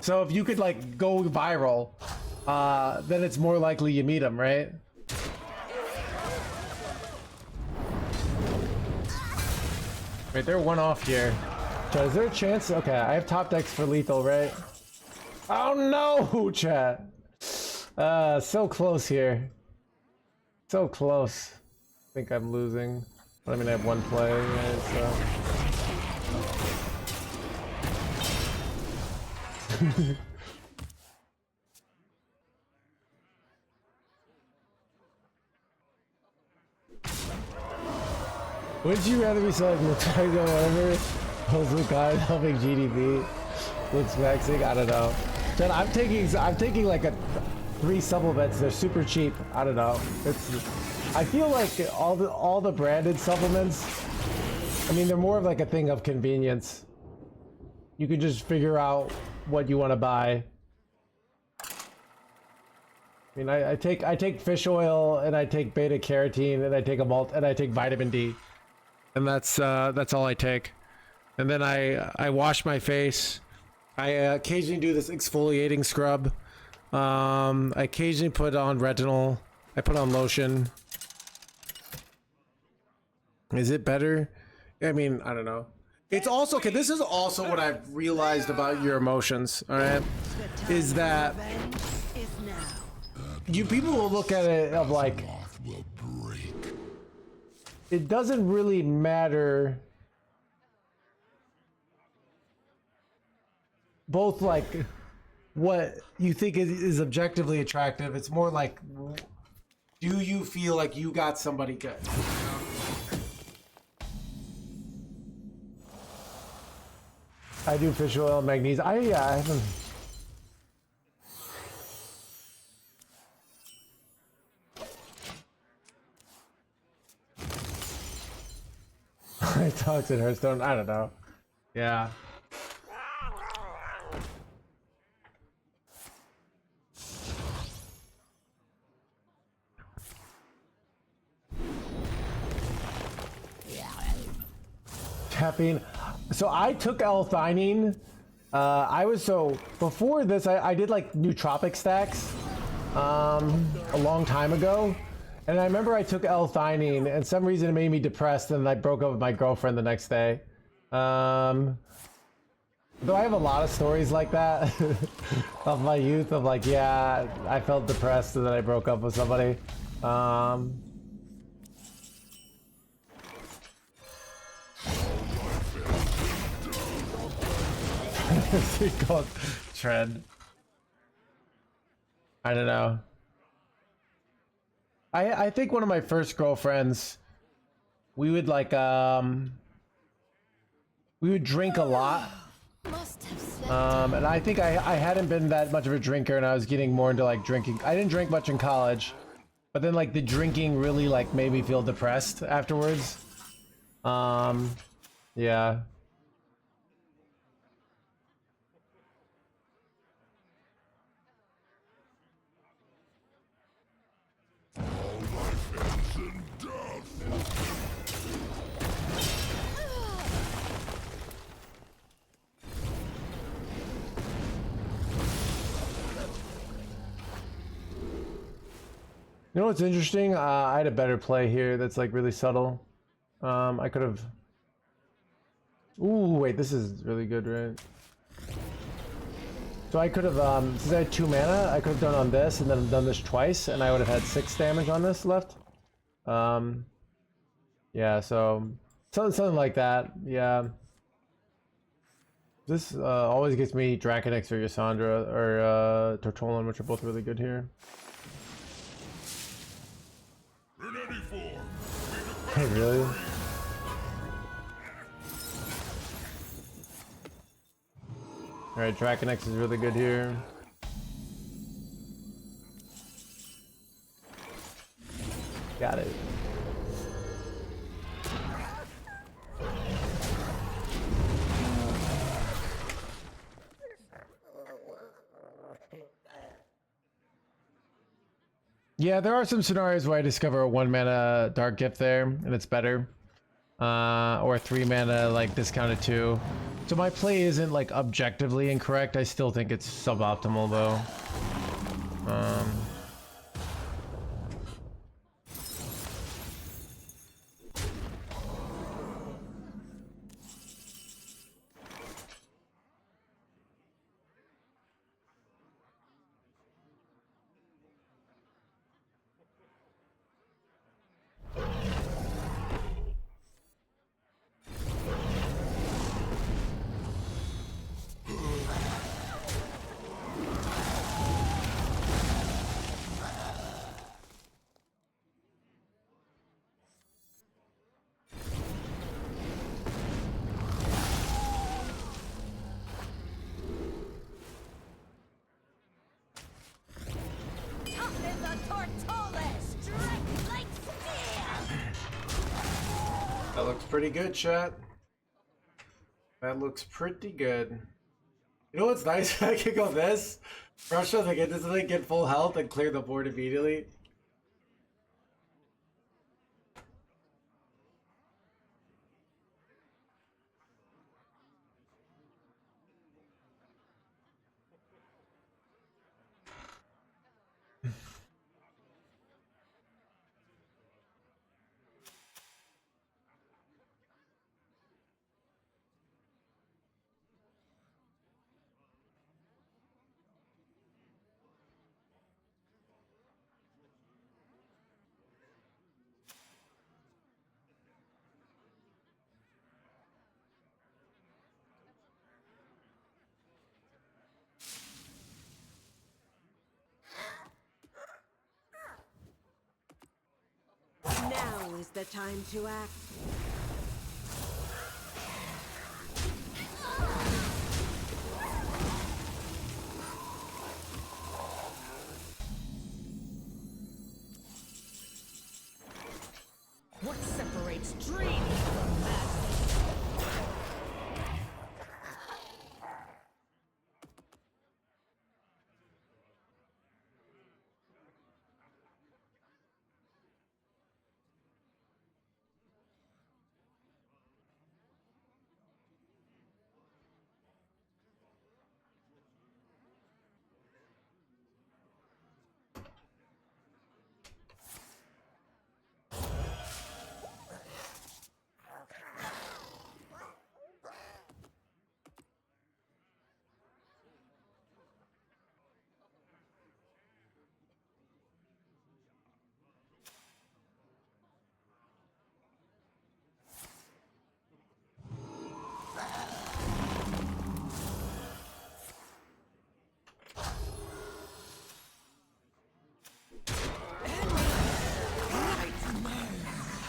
So if you could like go viral, then it's more likely you meet them, right? Wait, they're one off here. Chat, is there a chance? Okay, I have top decks for lethal, right? Oh no, chat. So close here. So close. I think I'm losing. I mean, I have one play, so. Would you rather be selling Lotego or whatever? Those with God helping GDP? Looks maxing? I don't know. Then I'm taking like 3 supplements. They're super cheap. I don't know. I feel like all the branded supplements, I mean, they're more of like a thing of convenience. You can just figure out what you want to buy. I mean, I take fish oil and I take beta carotene and I take a malt and I take vitamin D, and that's all I take. And then I wash my face. I occasionally do this exfoliating scrub. I occasionally put on retinol. I put on lotion. Is it better? I mean, I don't know. It's also okay. This is also what I've realized about your emotions. All right, is that you people will look at it of like it doesn't really matter. Both like what you think is objectively attractive. It's more like, do you feel like you got somebody good? I do fish oil, magnesium. I haven't. I talked in Hearthstone. I don't know. Yeah. Caffeine. So I took L-theanine. Before this, I did like nootropic stacks a long time ago. And I remember I took L-theanine and some reason it made me depressed and I broke up with my girlfriend the next day. Though I have a lot of stories like that of my youth of like, yeah, I felt depressed and then I broke up with somebody. It's called trend. I don't know. I think one of my first girlfriends, we would like we would drink a lot. And I think I hadn't been that much of a drinker and I was getting more into like drinking. I didn't drink much in college, but then like the drinking really like made me feel depressed afterwards. Yeah. You know what's interesting? I had a better play here that's like really subtle. I could have... Ooh, wait, this is really good, right? So I could have, since I had 2 mana, I could have done on this and then done this twice and I would have had 6 damage on this left. Yeah, so something like that, yeah. This always gets me Draconix or Ysondre or Tortolan, which are both really good here. Hey, really? Alright, Draconix is really good here. Got it. Yeah, there are some scenarios where I discover a 1 mana Dark Gift there, and it's better. Or a 3 mana, like, discounted 2. So my play isn't, like, objectively incorrect. I still think it's suboptimal, though. That looks pretty good, chat. That looks pretty good. You know what's nice? I can go this. Russia, they get this, they get full health and clear the board immediately. Now is the time to act. What separates dreams from madness?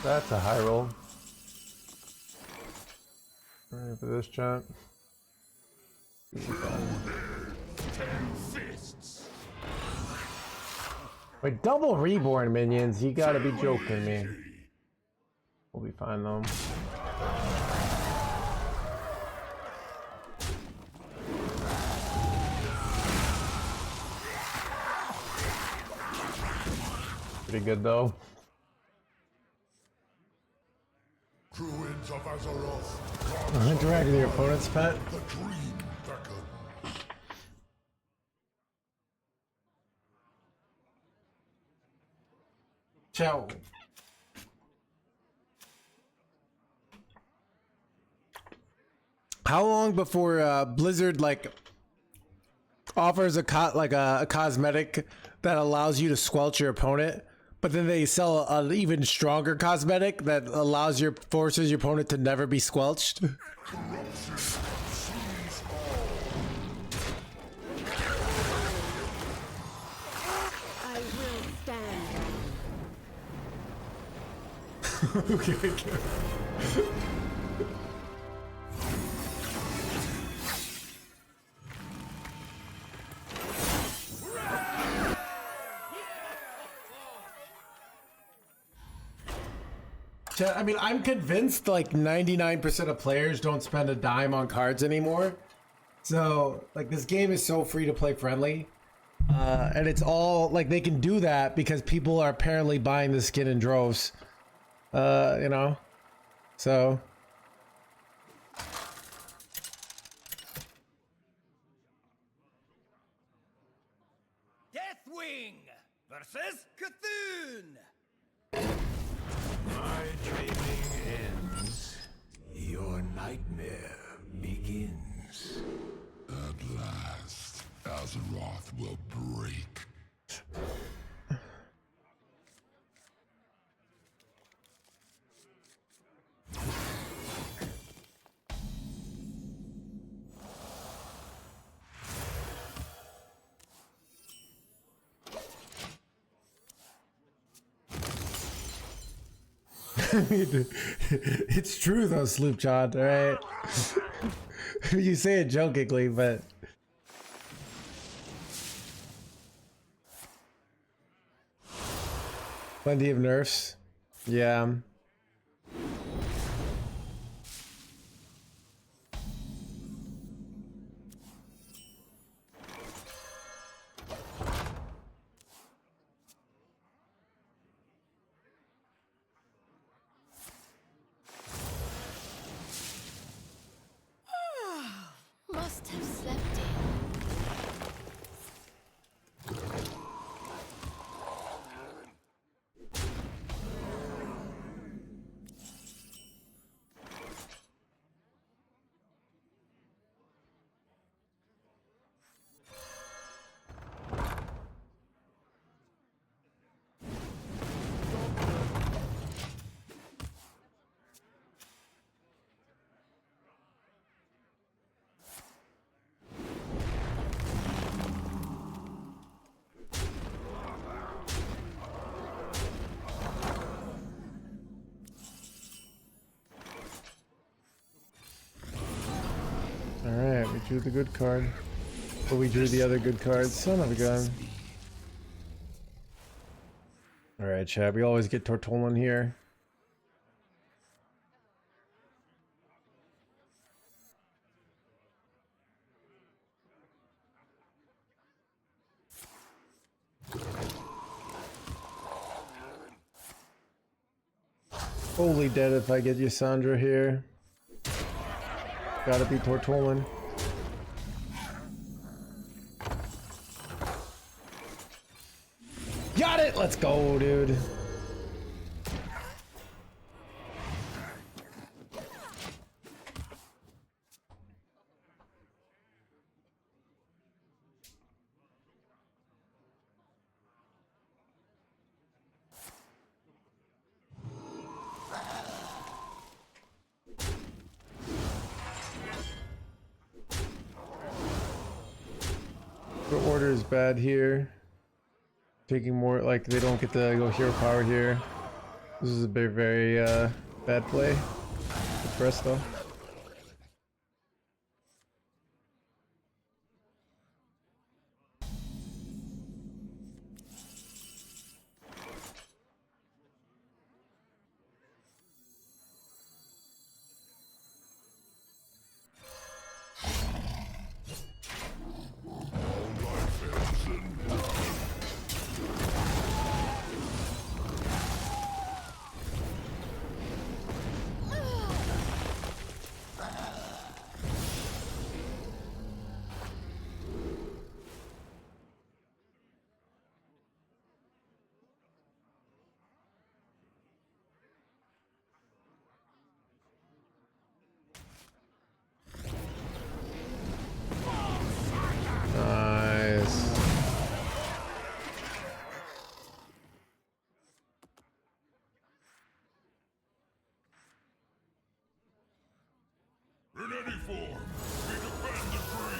That's a high roll. Ready for this chat. 10 fists. Wait, double reborn minions? You gotta be joking me. We'll be fine though. Pretty good though. Druids of Azeroth. Interact with your opponent's pet. The dream beckons. Ciao. How long before Blizzard like offers a cosmetic that allows you to squelch your opponent, but then they sell an even stronger cosmetic that forces your opponent to never be squelched? I will stand. Okay. I mean, I'm convinced like 99% of players don't spend a dime on cards anymore. So, like, this game is so free to play friendly. And it's all, like, they can do that because people are apparently buying the skin in droves. You know? So... Deathwing versus Cthulhu. My dreaming ends. Your nightmare begins. At last, Azeroth will break. It's true though, Sloop John, alright? You say it jokingly, but... Plenty of nerfs. Yeah. must have slept in. Alright, we drew the good card. But we drew the other good cards. Son of a gun. Alright, Chad, we always get Tortolan here. Totally dead if I get Ysondre here. Gotta be Tortolan. Got it! Let's go, dude. The order is bad here. Taking more, like, they don't get to go hero power here. This is a very bad play. Good for us, though. Nice. In any form, we defend the dream.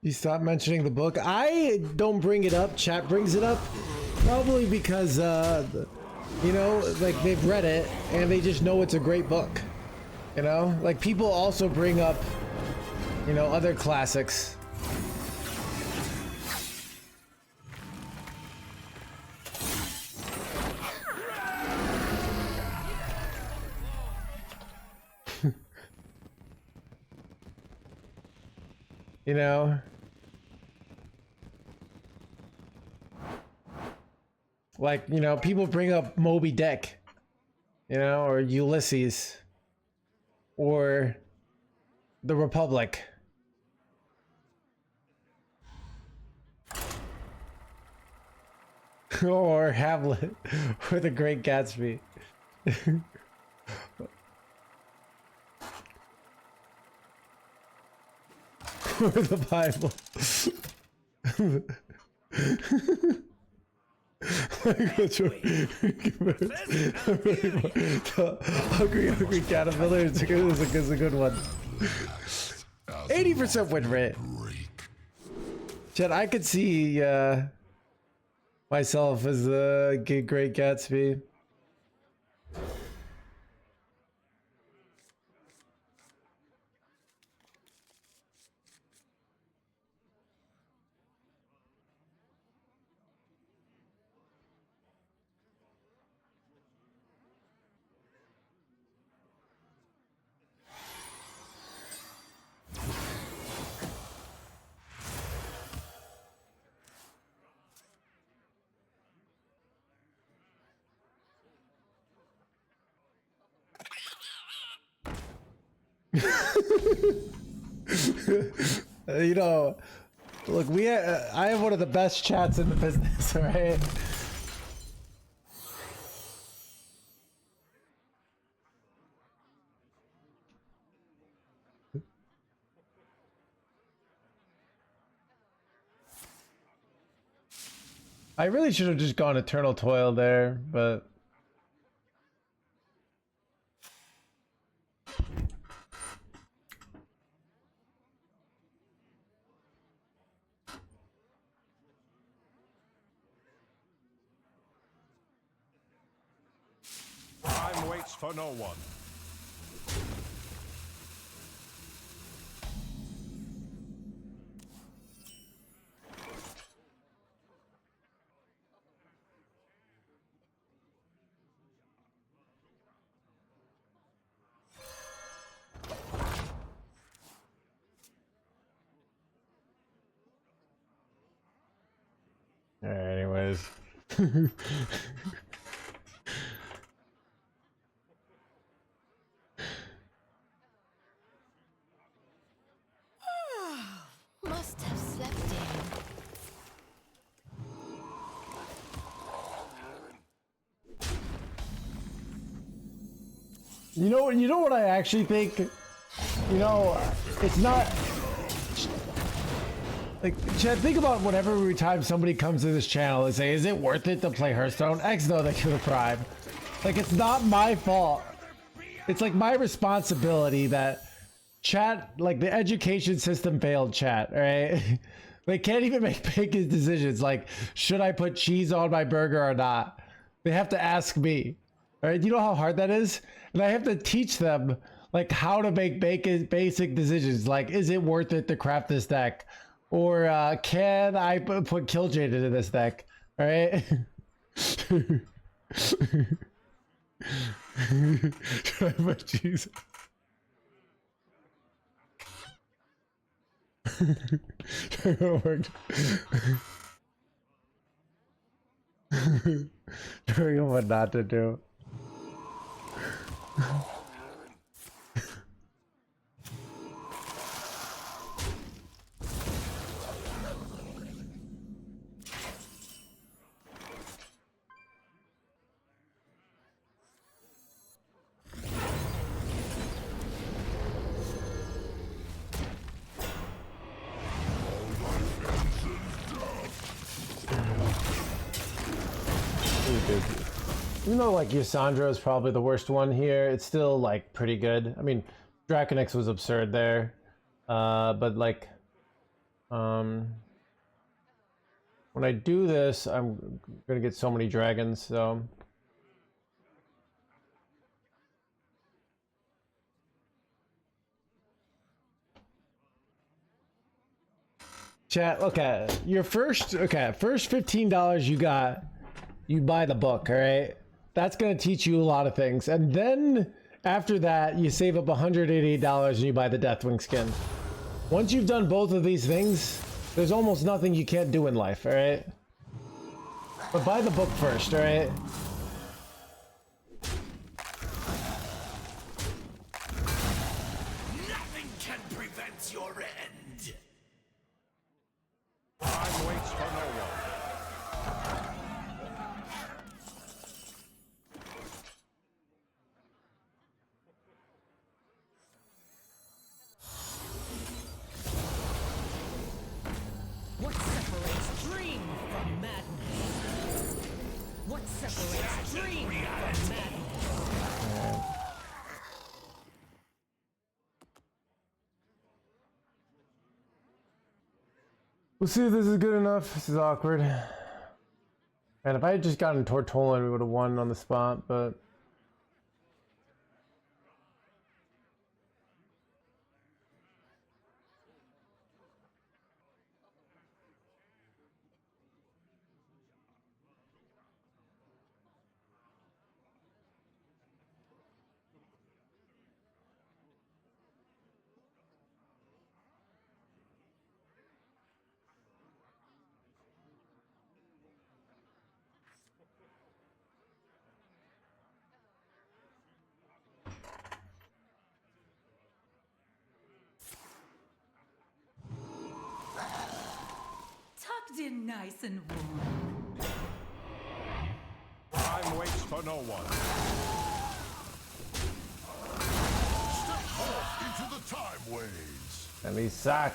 You stop mentioning the book. I don't bring it up. Chat brings it up. Probably because, you know, like they've read it and they just know it's a great book. You know, like people also bring up, you know, other classics. You know? Like, you know, people bring up Moby Dick, you know, or Ulysses, or the Republic. Or Hamlet, or the Great Gatsby. Or the Bible. Hungry Caterpillar is a good one. 80% win rate. Chad, I could see myself as the Great Gatsby. You know, look, I have one of the best chats in the business, right? I really should have just gone Eternal Toil there, but Time waits for no one. anyways. Must have slept in. You know what I actually think? You know, it's not like, Chad, think about whenever every time somebody comes to this channel and say, is it worth it to play Hearthstone? X no, they could have Prime. Like, it's not my fault. It's like my responsibility that chat, like the education system failed chat, right? They can't even make big decisions like, should I put cheese on my burger or not? They have to ask me. All right, you know how hard that is? And I have to teach them like how to make basic decisions. Like, is it worth it to craft this deck? Or can I put Killjade into this deck? All right. Should I put cheese? Doing what not to do. Even though like Ysondre is probably the worst one here, it's still like pretty good. I mean, Draconix was absurd there, but like, when I do this, I'm gonna get so many dragons. So chat, okay, first $15 you buy the book, all right? That's gonna teach you a lot of things, and then after that, you save up $188 and you buy the Deathwing skin. Once you've done both of these things, there's almost nothing you can't do in life, all right? But buy the book first, all right? Nothing can prevent your end. Time waits for no one. What separates dream from madness? What separates dream from madness? We'll see if this is good enough. This is awkward. And if I had just gotten Tortolan, we would have won on the spot, but... Tucked in nice and warm. Time waits for no one. Step forth into the time waves. Let me suck.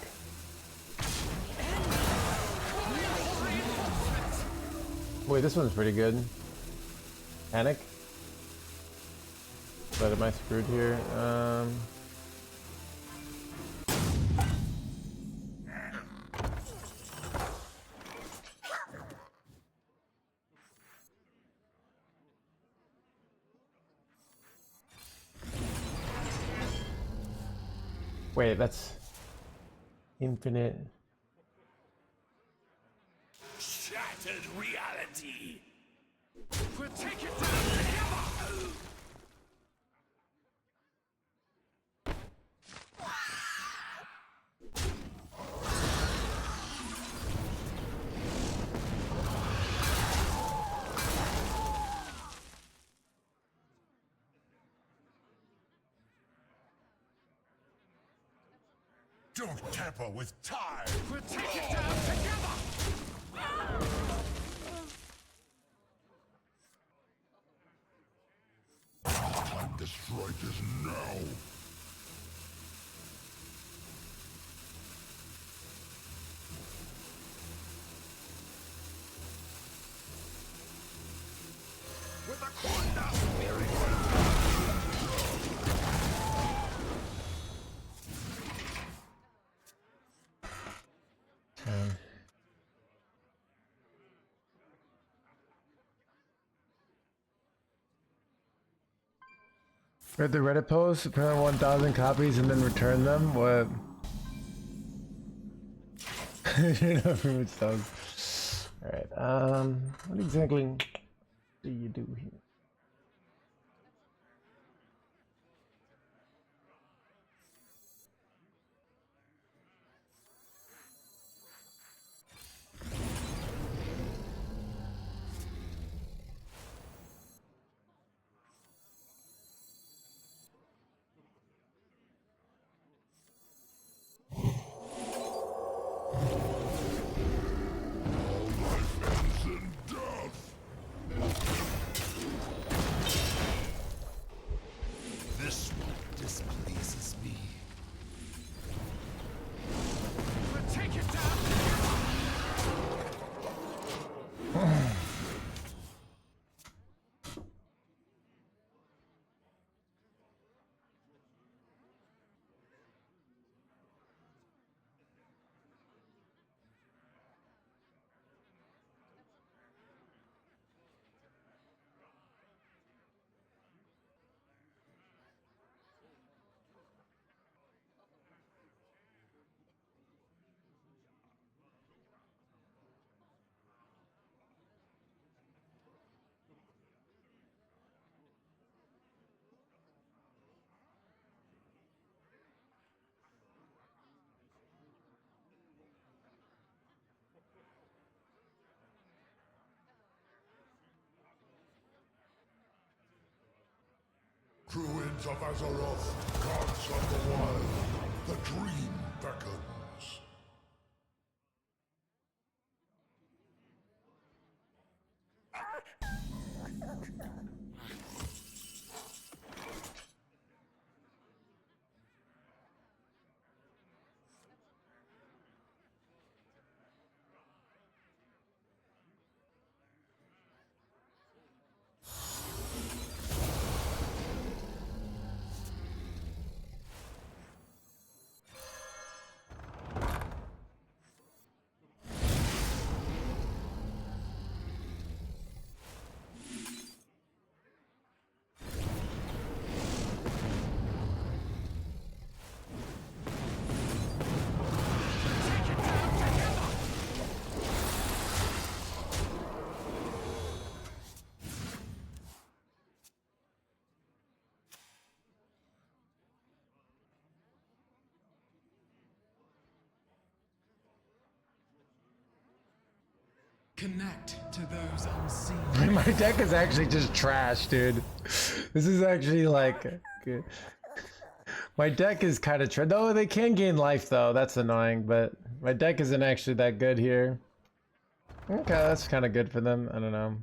Wait, this one's pretty good. Panic? But am I screwed here? Wait, that's infinite. Shattered reality. We'll take it down together. Don't tamper with time. We'll take it down together. Time to strike is now. With a quantum spirit. Read the Reddit post, print 1,000 copies and then return them? What? You know, pretty much does. Alright, what exactly do you do here? This one displeases me. We'll take it down together. Druids of Azeroth, gods of the wild, the dream beckons. Connect to those unseen. My deck is actually just trash, dude. This is actually like good. My deck is kind of trash. No, they can gain life though. That's annoying, but my deck isn't actually that good here. Okay, that's kind of good for them. I don't know.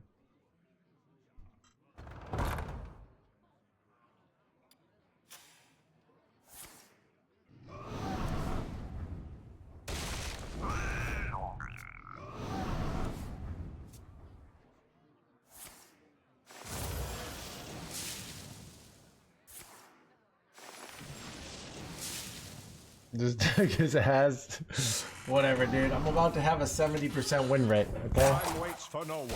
This deck is has whatever, dude. I'm about to have a 70% win rate. Okay. Time waits for no one.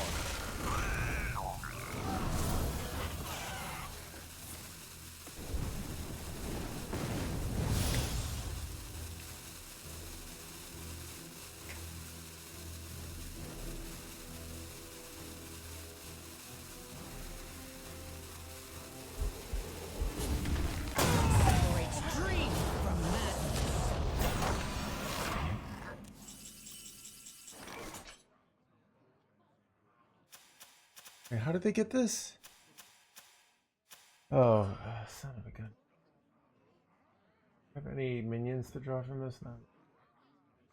Separates dream from madness. Wait, how did they get this? Oh, son of a gun. Have any minions to draw from this? No.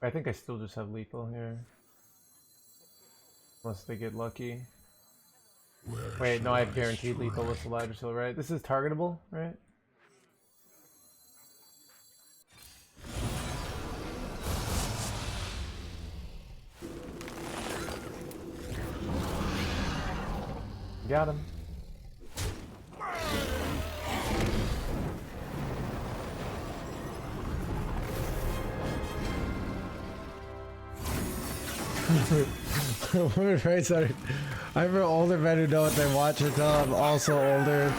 I think I still just have lethal here. Unless they get lucky. Wait, no, I have guaranteed lethal with the ladder seal, right? This is targetable, right? Got him. Right, sorry. I'm for older men who know what they watch until I'm also older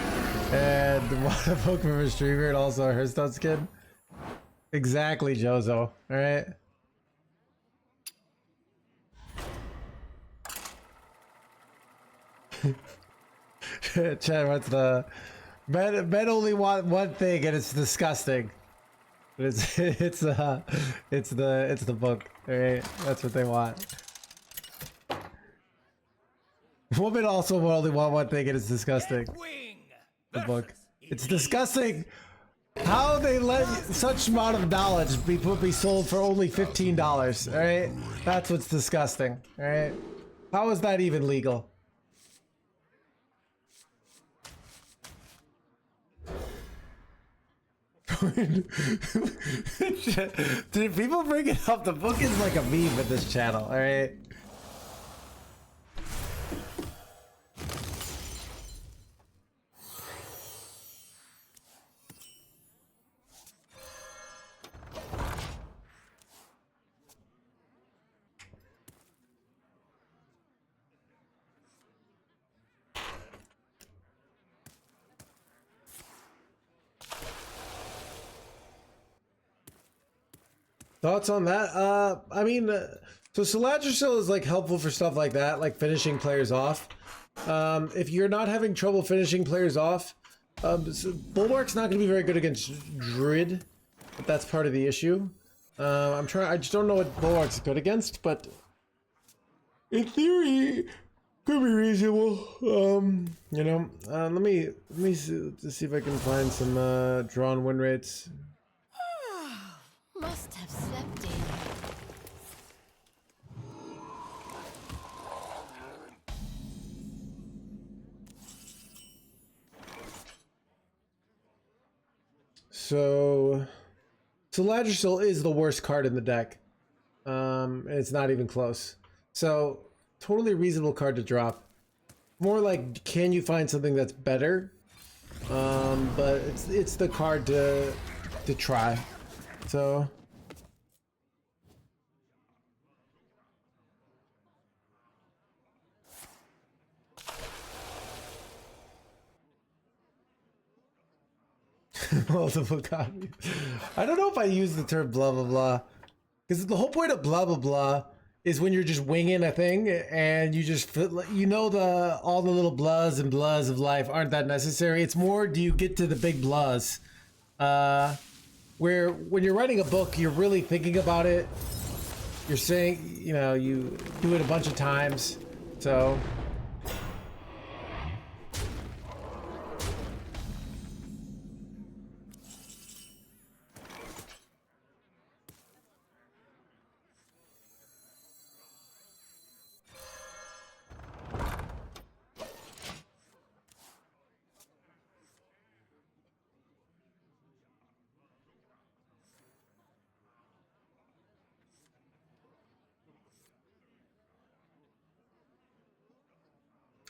and want a book from a streamer and also a Hearthstone skin. Exactly, Jozo. Alright? Chad, what's the... Men only want one thing and it's disgusting. But it's the book. Alright? That's what they want. Women also only want one thing and it's disgusting. The book. It's disgusting how they let such amount of knowledge be sold for only $15. Alright? That's what's disgusting. Alright? How is that even legal? Dude, people bring it up. The book is like a meme at this channel, alright? Thoughts on that? I mean, so Saladrasil is like helpful for stuff like that, like finishing players off. If you're not having trouble finishing players off, so Bulwark's not going to be very good against Druid, but that's part of the issue. I just don't know what Bulwark's good against, but in theory, could be reasonable. You know, let me see if I can find some drawn win rates. Must have slept in. So Ladrisil is the worst card in the deck. It's not even close. So totally reasonable card to drop. More like, can you find something that's better? But it's the card to try. So multiple copies. I don't know if I use the term blah blah blah, because the whole point of blah blah blah is when you're just winging a thing and you just all the little blahs and blahs of life aren't that necessary. It's more, do you get to the big blahs? Where when you're writing a book, you're really thinking about it. You're saying, you know, you do it a bunch of times. So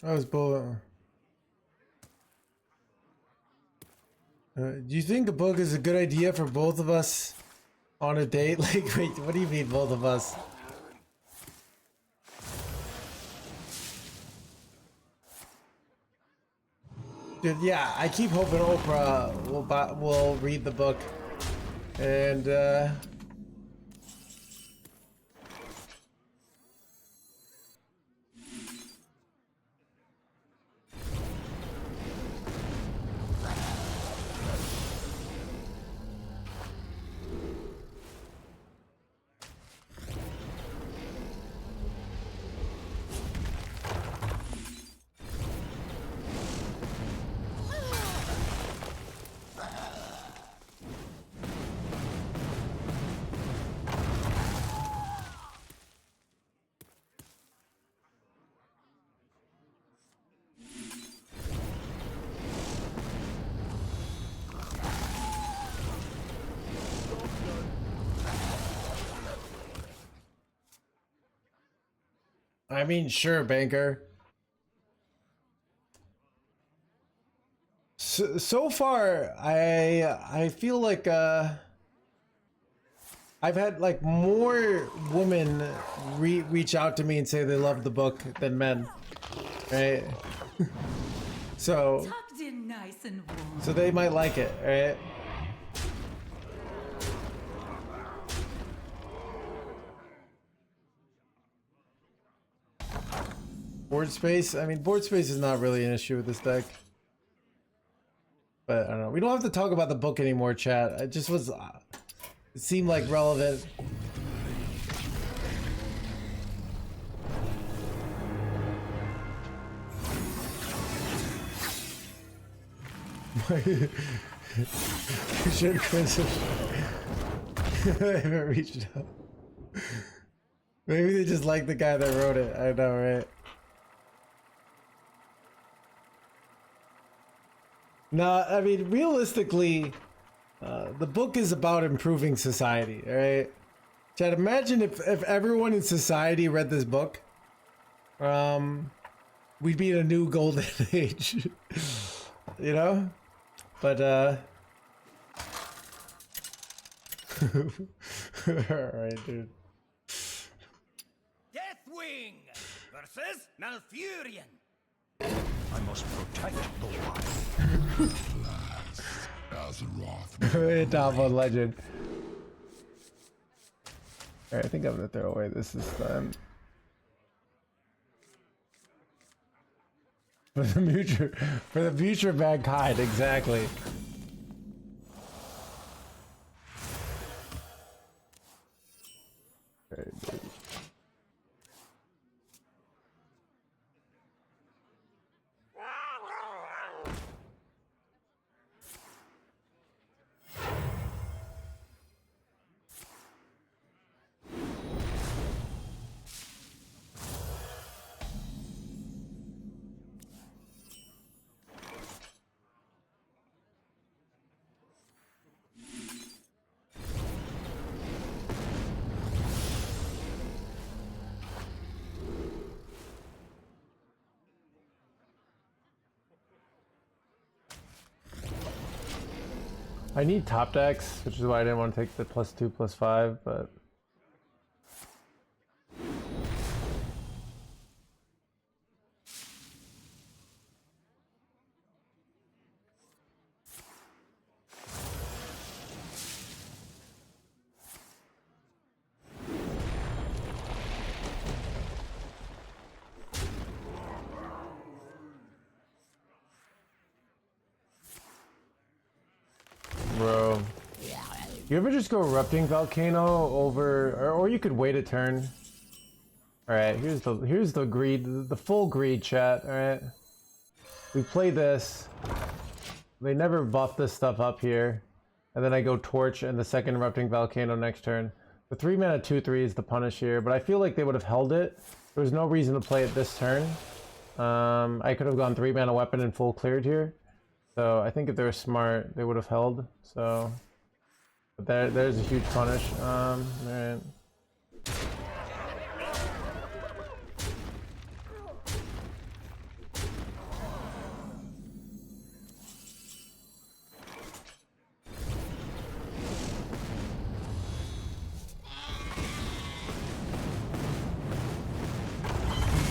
I was both. Do you think a book is a good idea for both of us on a date? Like, wait, what do you mean both of us? Dude, yeah, I keep hoping Oprah will read the book, and I mean, sure, banker. So far, I feel like I've had like more women reach out to me and say they love the book than men, right? So Tucked in nice and warm. so they might like it, right? Board space? I mean, board space is not really an issue with this deck. But I don't know. We don't have to talk about the book anymore, chat. It just was... it seemed like relevant. You should quiz I haven't reached out. Maybe they just like the guy that wrote it. I know, right? No, I mean, realistically, the book is about improving society, alright? Chad, imagine if everyone in society read this book. We'd be in a new golden age. You know? But, alright, dude. Deathwing versus Malfurion. I must protect the wild. Azeroth. Top one legend. Alright, I think I'm gonna throw away this time. For the future of mankind, exactly. Alright, dude. I need top decks, which is why I didn't want to take the +2/+5, but... Bro, you ever just go erupting volcano over, or you could wait a turn. All right, here's the greed, the full greed, chat. All right, we play this. They never buff this stuff up here, and then I go torch and the second erupting volcano next turn. The 3-mana 2/3 is the punish here, but I feel like they would have held it. There was no reason to play it this turn. I could have gone 3-mana weapon and full cleared here. So I think if they were smart, they would have held. So, but there's a huge punish. Alright.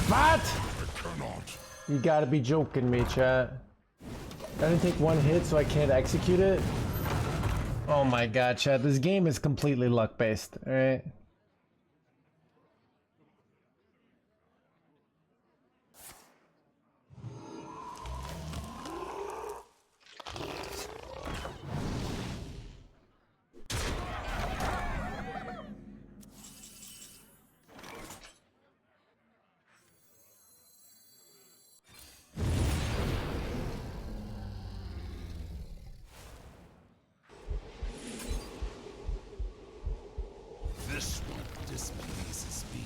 What? I cannot. You gotta be joking me, chat. I didn't take one hit, so I can't execute it. Oh my god, chat. This game is completely luck-based, alright? This one displeases me.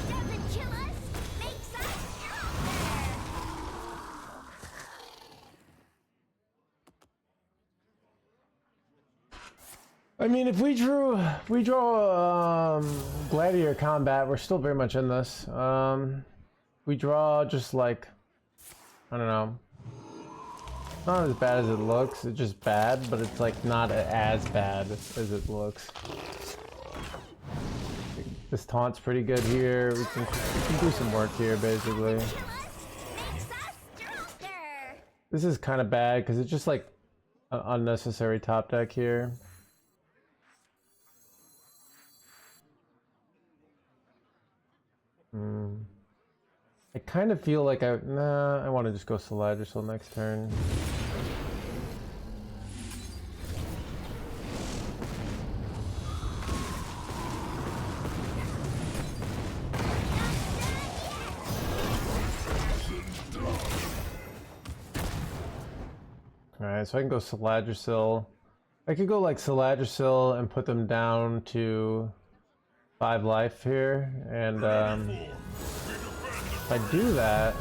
Doesn't kill us, makes us stronger. I mean, if we draw gladiator combat, we're still very much in this. We draw just like, I don't know. It's not as bad as it looks. It's just bad, but it's like not as bad as it looks. This taunt's pretty good here. We can do some work here, basically. Makes us stronger. This is kind of bad because it's just like an unnecessary top deck here. I kind of feel like I want to just go Stabilization next turn. Alright, so I can go Stabilization. I could go like Stabilization and put them down to 5 life here, and if I do that,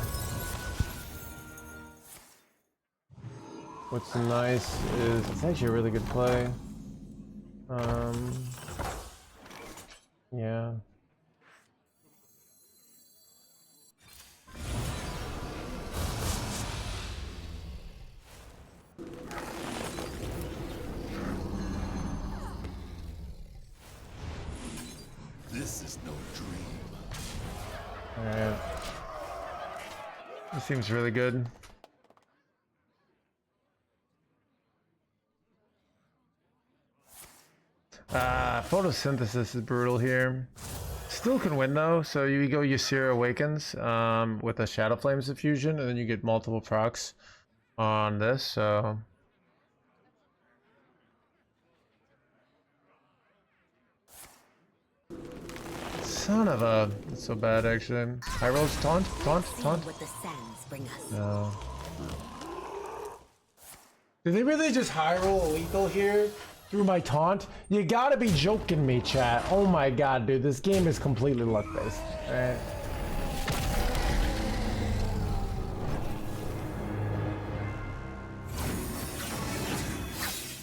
what's nice is it's actually a really good play. Yeah. This is no dream. Alright. This seems really good. Photosynthesis is brutal here. Still can win though, so you go Ysondre Awakens with a Shadow Flames Diffusion, and then you get multiple procs on this, so... Son of a... That's so bad, actually. High rolls, taunt. What the sands bring us. No. Did they really just high roll a lethal here through my taunt? You gotta be joking me, chat. Oh my god, dude. This game is completely luck-based. Alright.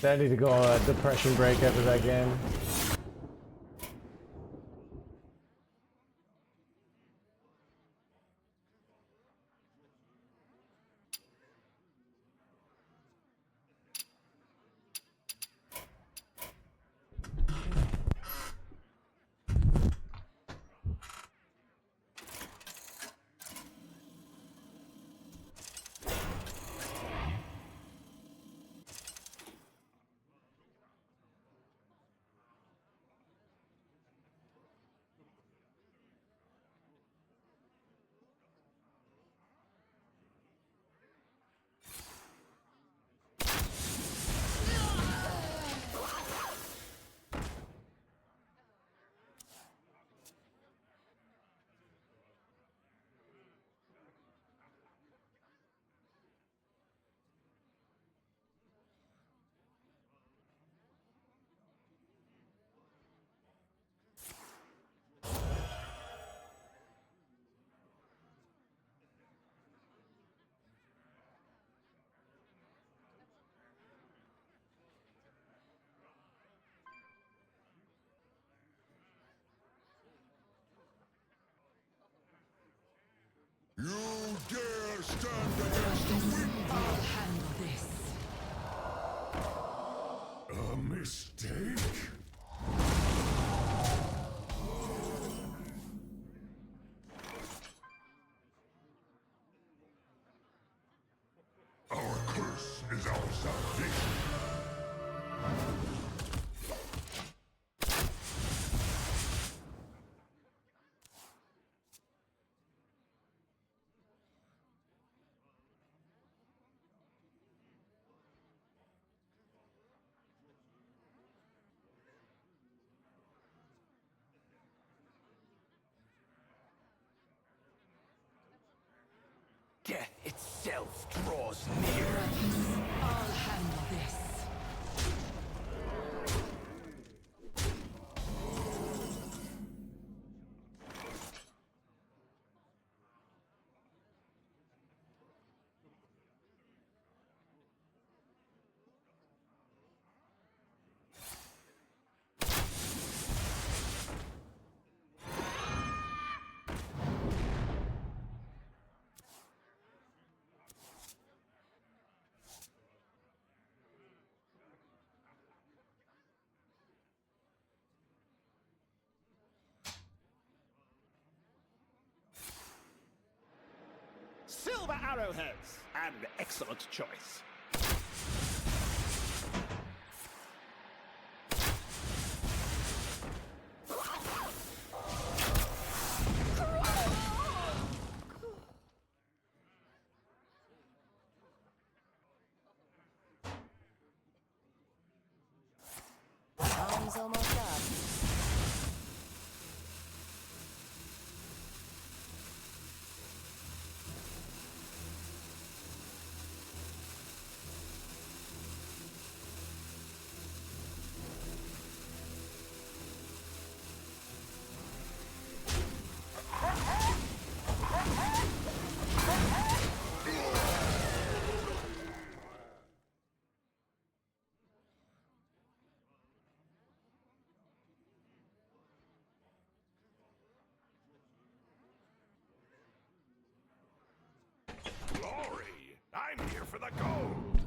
I need to go on a depression break after that game. mistake? Our curse is our salvation. Death itself draws near. I'll handle this. Silver arrowheads! An excellent choice. Time's almost up. Glory! I'm here for the gold!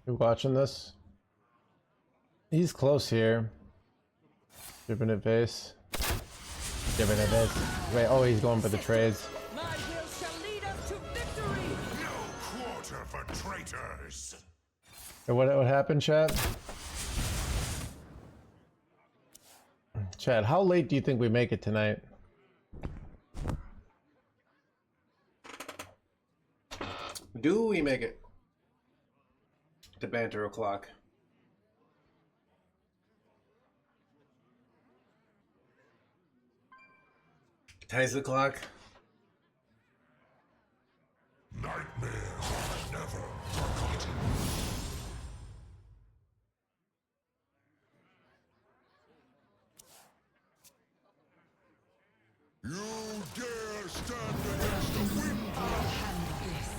You watching this? He's close here. Dripping at base. Dripping at base. Wait, oh, he's going for the trades. My will shall lead us to victory. No quarter for traitors! Hey, what happened, chat? Chat, how late do you think we make it tonight? Do we make it to banter o'clock? Ties the clock. Nightmares are never forgotten. You dare stand against the wind? I'll handle this.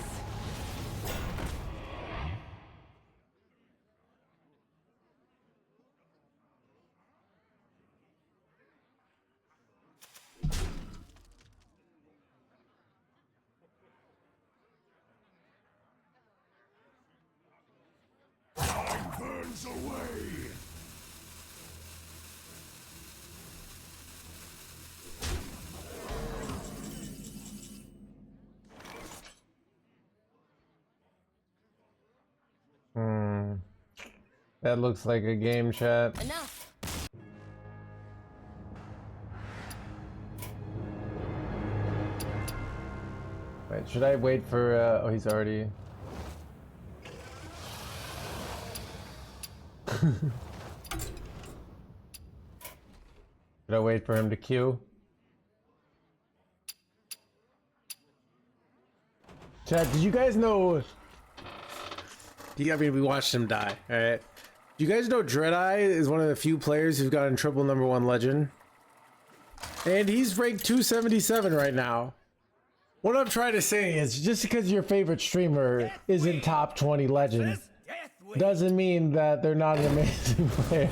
Time burns away. That looks like a game, chat. Enough. Wait, should I wait for, oh, he's already... Should I wait for him to queue? Chat, did you guys know... I mean, we watched him die, alright? Do you guys know Dreadeye is one of the few players who's gotten triple #1 legend? And he's ranked 277 right now. What I'm trying to say is, just because your favorite streamer isn't top 20 legend, doesn't mean that they're not an amazing player.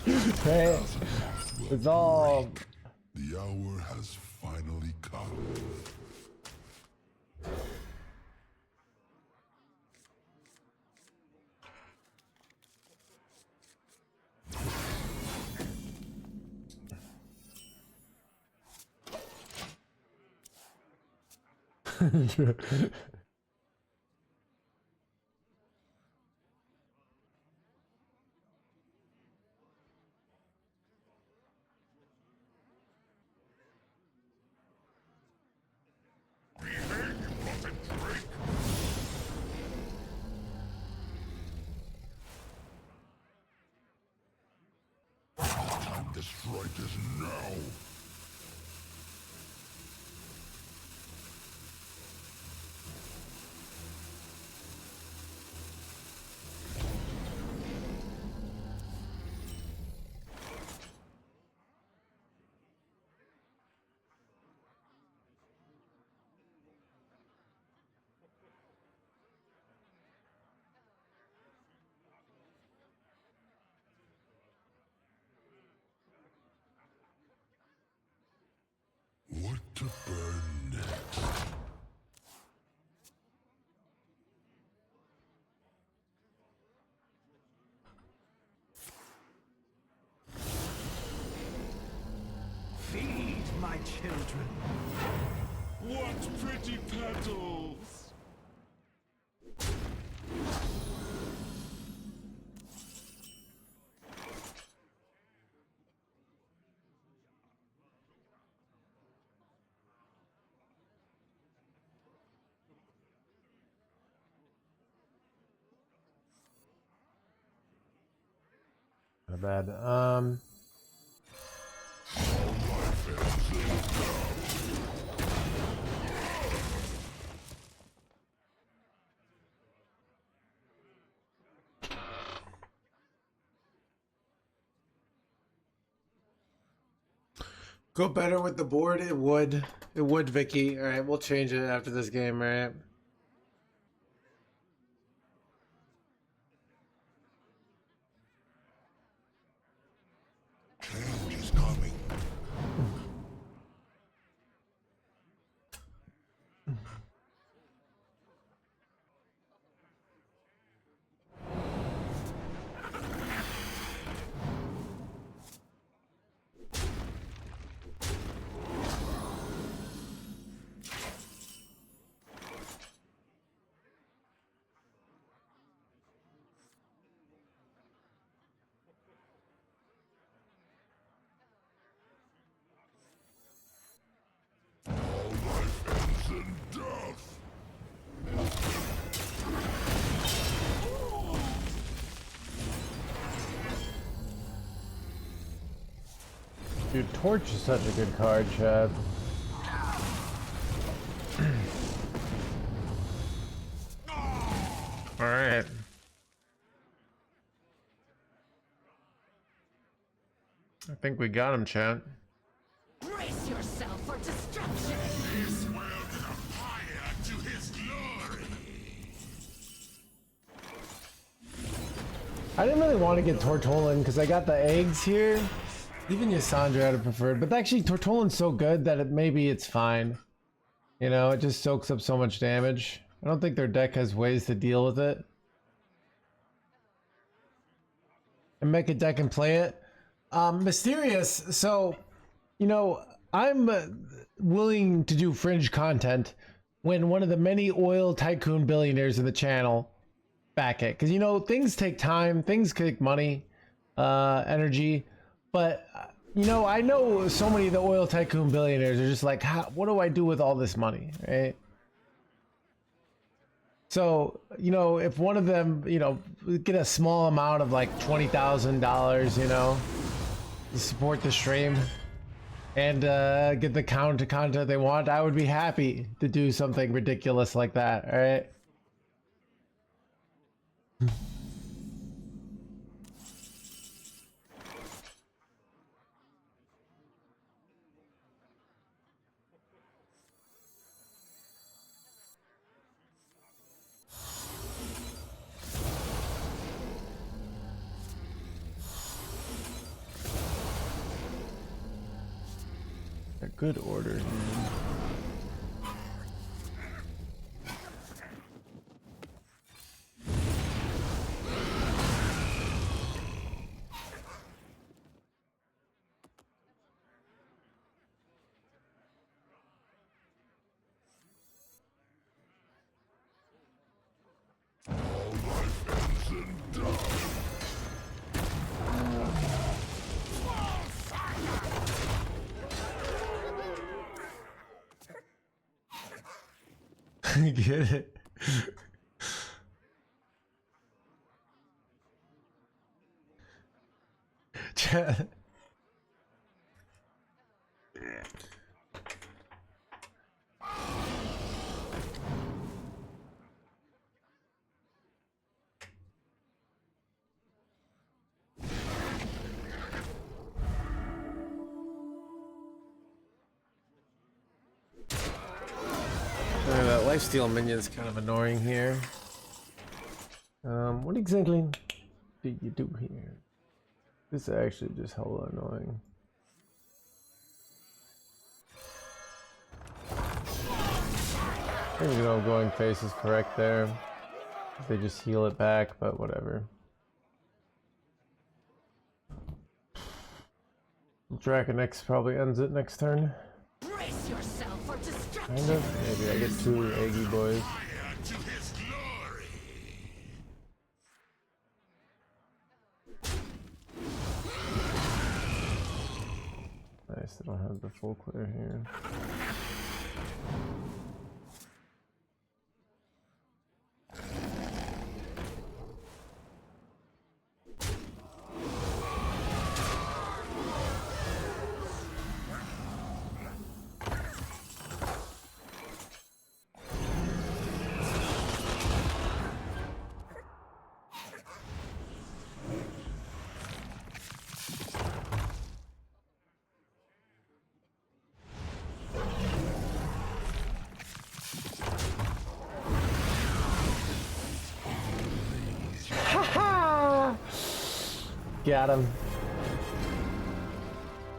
Right? It's all. The hour has finally come. The strike is now. What to burn next? Feed my children. What pretty petals! Not bad. Go better with the board. It would. It would, Vicky. All right, we'll change it after this game, all right? Change is coming. All life ends in death. Dude, Torch is such a good card, Chad. All right. I think we got him, Chad. Brace yourself for destruction. This world is a fire to his glory. I didn't really want to get Tortolan because I got the eggs here. Even Ysondre I'd have preferred, but actually Tortolan's so good that maybe it's fine. You know, it just soaks up so much damage. I don't think their deck has ways to deal with it. And make a deck and play it. Mysterious, so, you know, I'm willing to do fringe content when one of the many oil tycoon billionaires in the channel back it. Because, you know, things take time, things take money, energy. But, you know, I know so many of the oil tycoon billionaires are just like, what do I do with all this money, right? So, you know, if one of them, you know, get a small amount of like $20,000, you know, to support the stream and get the content they want, I would be happy to do something ridiculous like that, all right? Good order. Get it? Chat. That lifesteal minion is kind of annoying here. What exactly do you do here? This is actually just hella annoying. I think going face is correct there. They just heal it back, but whatever. Dragon X probably ends it next turn. Brace yourself for destruction. Kind of. Maybe I get 2 eggy boys. Nice, I don't have the full clear here. Got him.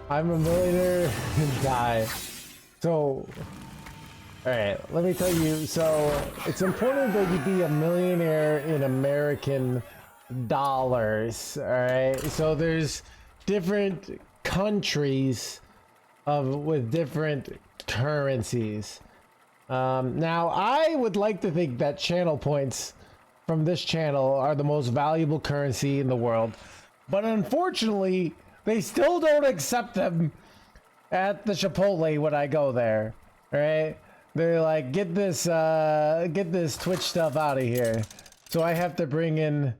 I'm a millionaire and die. So, alright, let me tell you. So, it's important that you be a millionaire in American dollars. Alright, so there's different countries with different currencies. Now, I would like to think that channel points from this channel are the most valuable currency in the world. But unfortunately, they still don't accept them at the Chipotle when I go there. Right? They're like, get this Twitch stuff out of here. So I have to bring in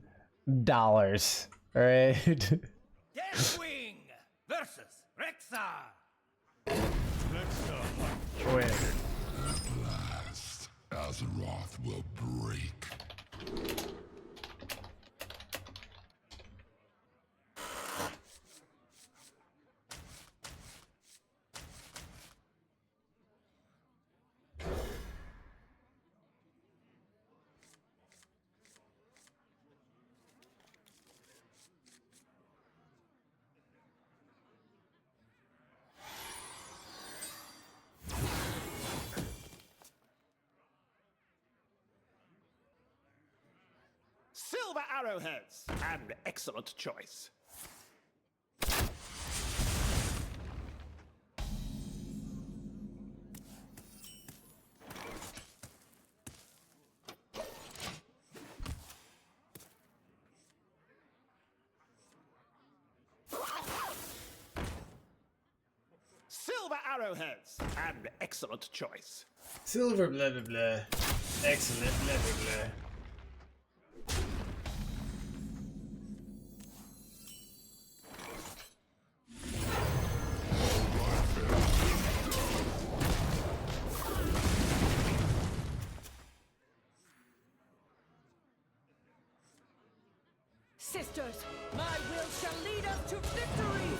dollars. Alright? Deathwing versus Rexar. Wait. At last, Azeroth will break. Silver arrowheads. An excellent choice. Silver arrowheads. An excellent choice. Silver blah blah blah. Excellent blah blah blah. Sisters, my will shall lead us to victory!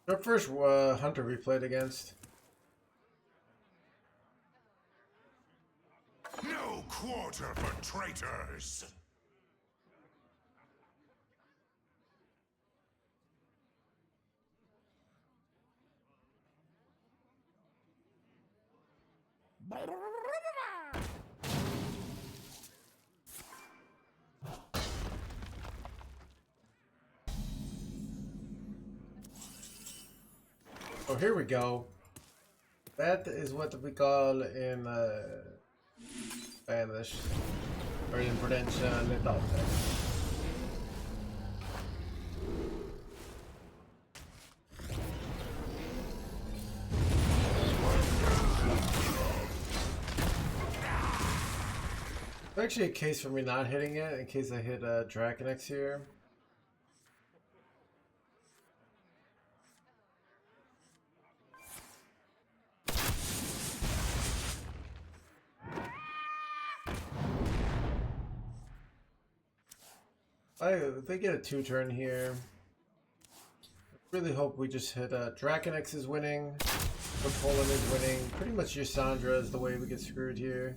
Our first hunter we played against. No quarter for traitors! Oh, here we go. That is what we call in Spanish, or in French, lethal. There's actually a case for me not hitting it, in case I hit Draconex here. They get a 2-turn here. Really hope we just hit Draconex is winning. Poland is winning. Pretty much Ysondre is the way we get screwed here.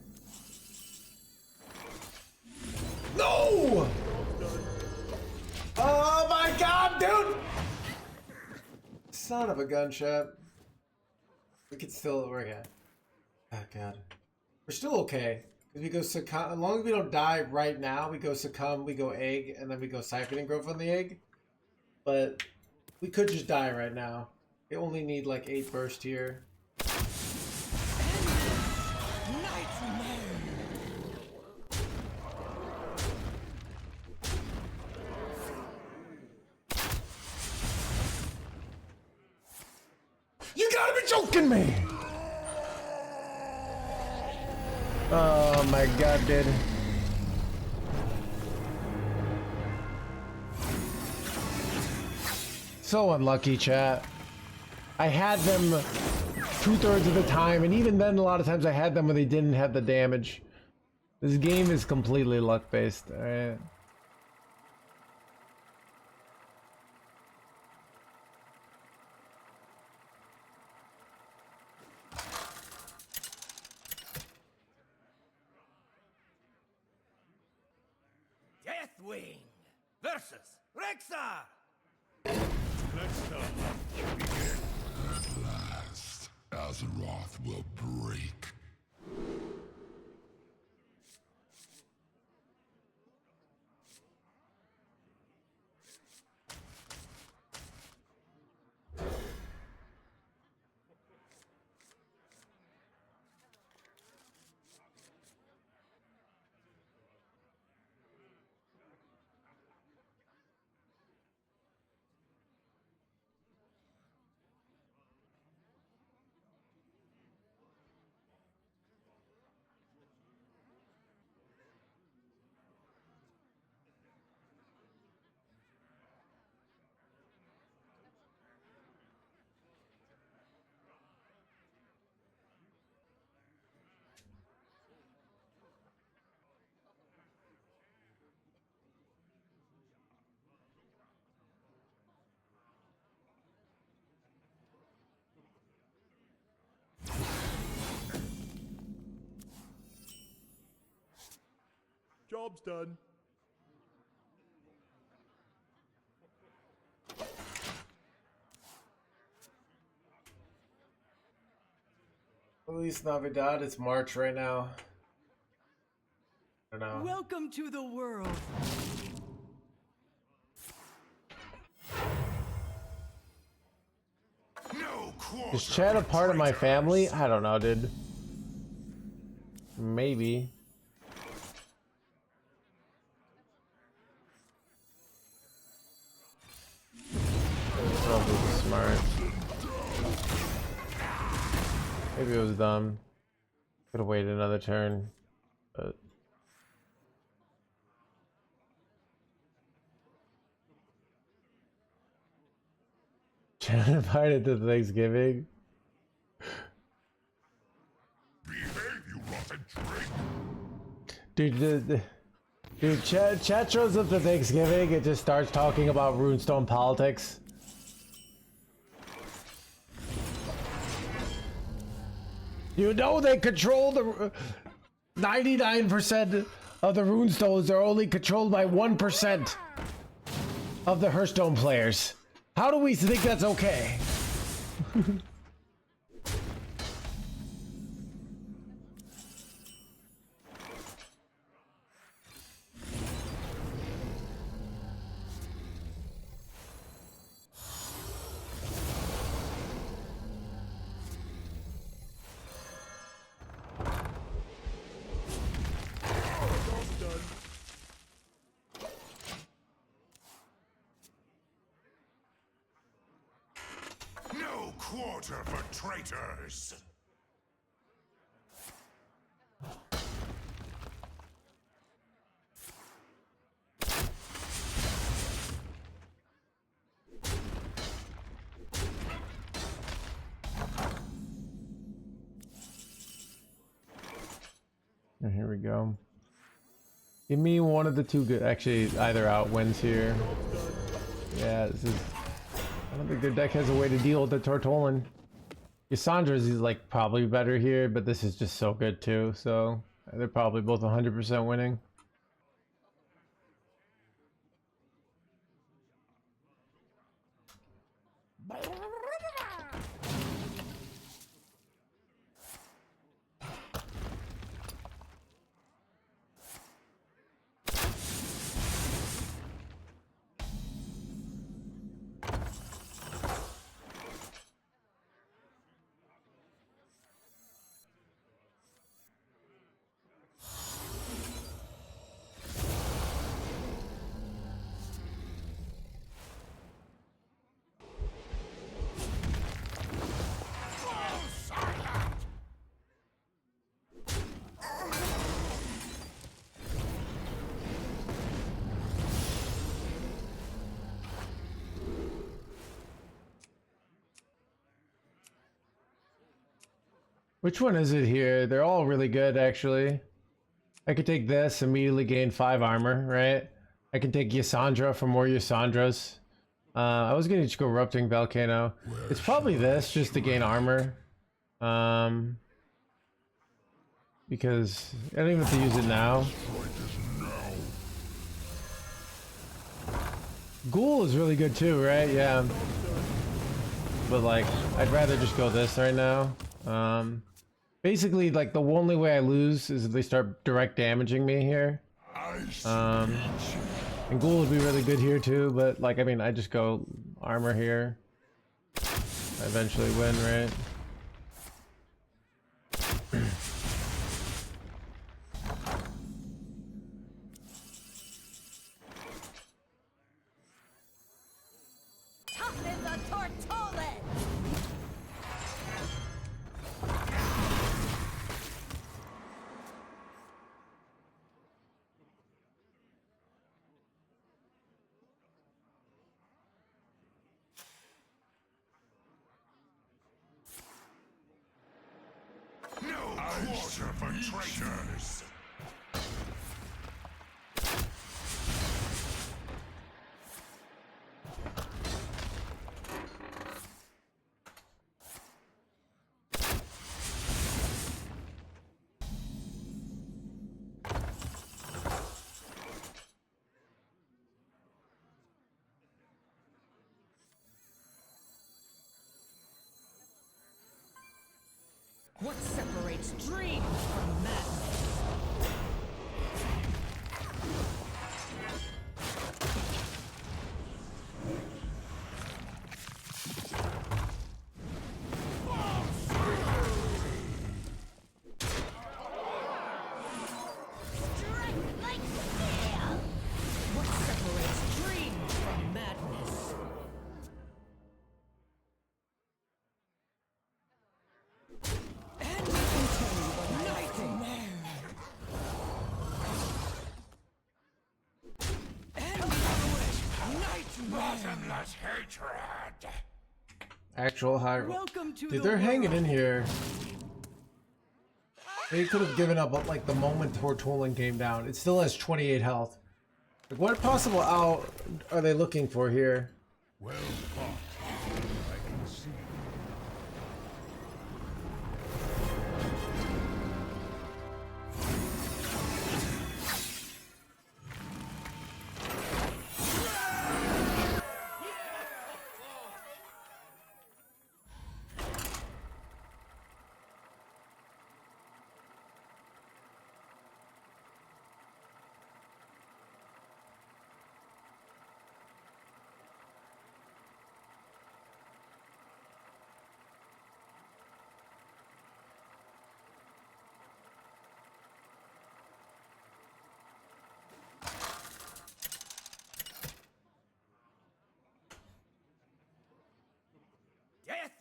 No! Oh my god, dude! Son of a gunshot. We could still, we're good. Oh god. We're still okay. Because we go succumb, as long as we don't die right now, we go succumb, we go egg, and then we go siphoning growth on the egg. But we could just die right now. We only need like 8 burst here. You gotta be joking me! Oh my god, dude. So unlucky, chat. I had them 2/3 of the time, and even then a lot of times I had them when they didn't have the damage. This game is completely luck-based, alright? Deathwing versus Rexar! At last, Azeroth will break. Job's done. Feliz Navidad, it's March right now. I don't know. Welcome to the world. No quarter Is Chad a for part of my traitors. family? I don't know, dude. Maybe. I don't think it's smart. Maybe it was dumb. Could have waited another turn, but Chad invited to Thanksgiving. Behave, you rotten drink! Dude, Chad shows up to Thanksgiving and just starts talking about Runestone politics. You know they control the 99% of the runestones are only controlled by 1% of the Hearthstone players. How do we think that's okay? No quarter for traitors! And here we go. Give me one of the two good. Actually, either out wins here. Yeah, this is. I don't think their deck has a way to deal with the Tortolan. Ysondre's is like probably better here, but this is just so good too. So they're probably both 100% winning. Which one is it here? They're all really good, actually. I could take this, immediately gain 5 armor, right? I can take Ysondre for more Ysondres. I was gonna just go Erupting Volcano. It's probably this, just to gain armor. Because I don't even have to use it now. Ghoul is really good too, right? Yeah. But like, I'd rather just go this right now. Basically, like, the only way I lose is if they start direct damaging me here. And Ghoul would be really good here too, but like, I mean, I just go armor here. I eventually win, right? Toughen the Tortolan! No quarter for traitors! What separates dream from madness? Strike like steel! What separates dream from madness? And we can tell you what I think. And Bottomless hatred! Actual high roll. welcome to Dude, the they're hanging world. in here. They could have given up like the moment Tortolan came down. It still has 28 health. Like, what possible out are they looking for here? Well fought. I can see.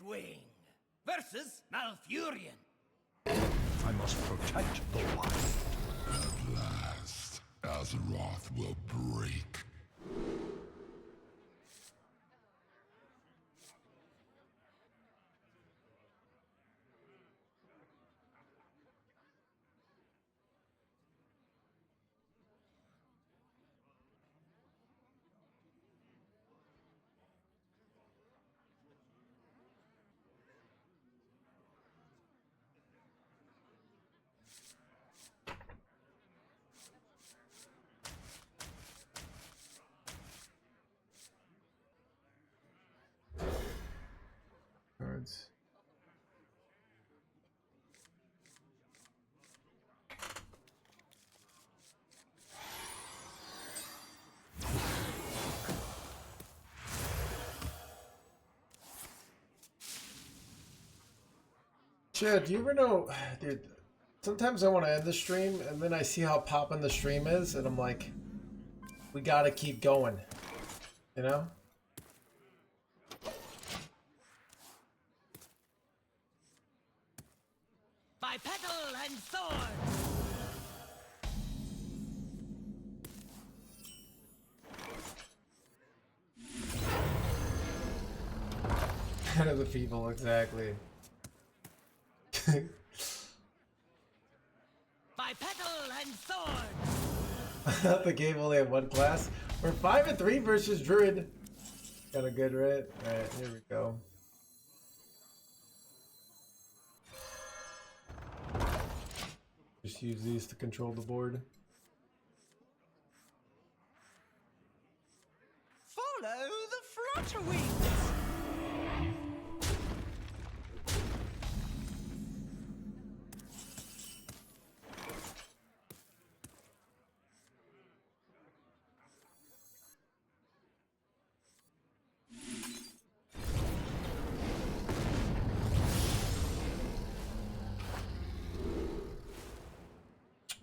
Wing versus Malfurion. I must protect the wild. At last, Azeroth will break. Cards. Chad, do you ever know, dude, sometimes I want to end the stream and then I see how poppin' the stream is and I'm like, we gotta keep going, you know? By petal and sword. Kind of the people, exactly. By petal and sword. I thought the game only had one class. We're 5-3 versus Druid. Kind of good, right? Alright, here we go. Just use these to control the board. Follow the flutter wings.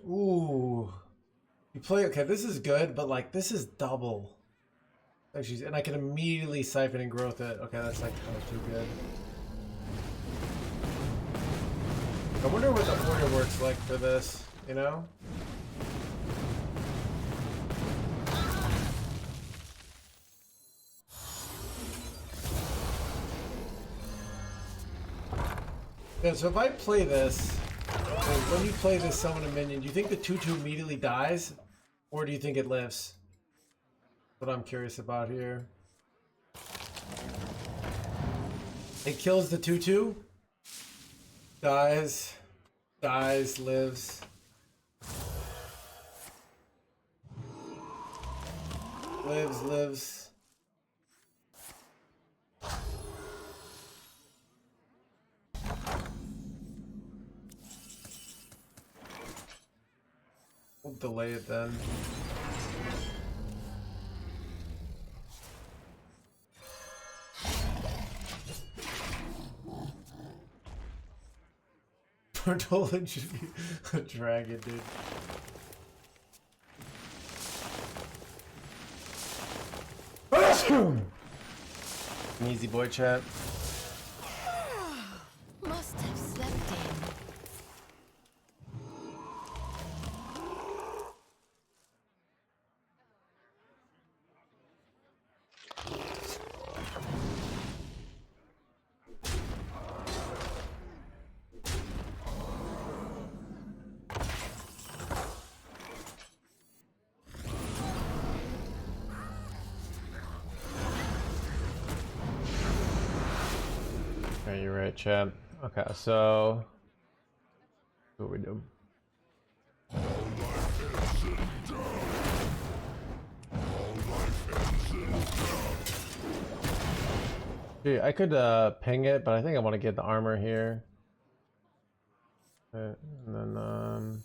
Ooh. You play, okay, this is good, but like, this is double. Actually, and I can immediately siphon and growth it. Okay, that's like kind of too good. I wonder what the order works like for this, you know? Yeah, so if I play this, when you play this summon a minion, do you think the 2/2 immediately dies? Or do you think it lives? What I'm curious about here. It kills the 2/2. Dies. Dies, lives. Lives, lives. We'll delay it then. Portolan should be a dragon, dude. Easy boy chat. Must have slept in. Okay, you're right, chat. Okay, so what we do? All life ends in death. All life ends in death. Dude, I could ping it, but I think I want to get the armor here. Okay, and then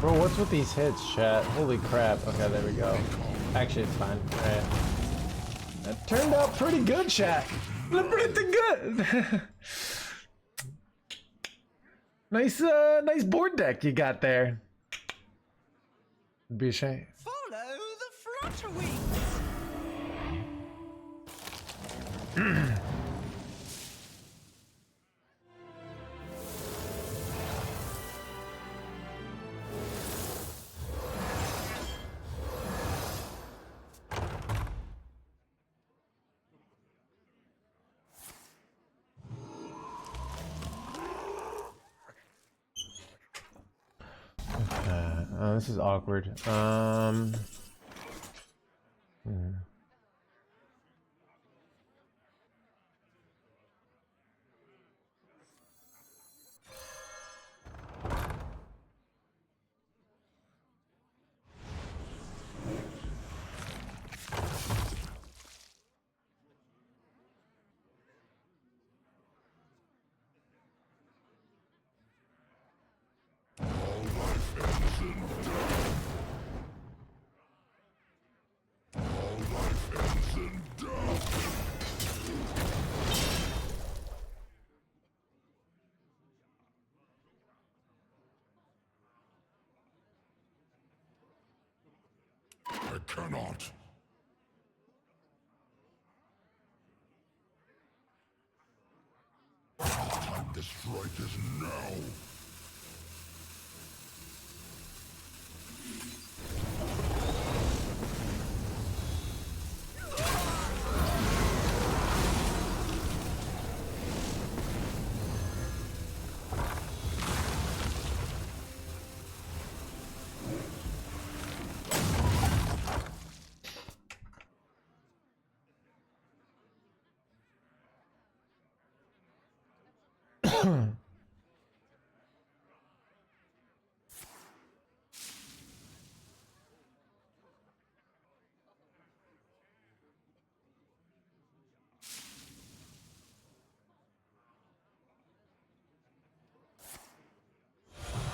bro, what's with these hits, chat? Holy crap. Okay, there we go. Actually, it's fine. Alright. That turned out pretty good, chat. Pretty good. Nice board deck you got there. Be a shame. Follow the flutter wings. Oh, this is awkward. I cannot. Time to strike is now.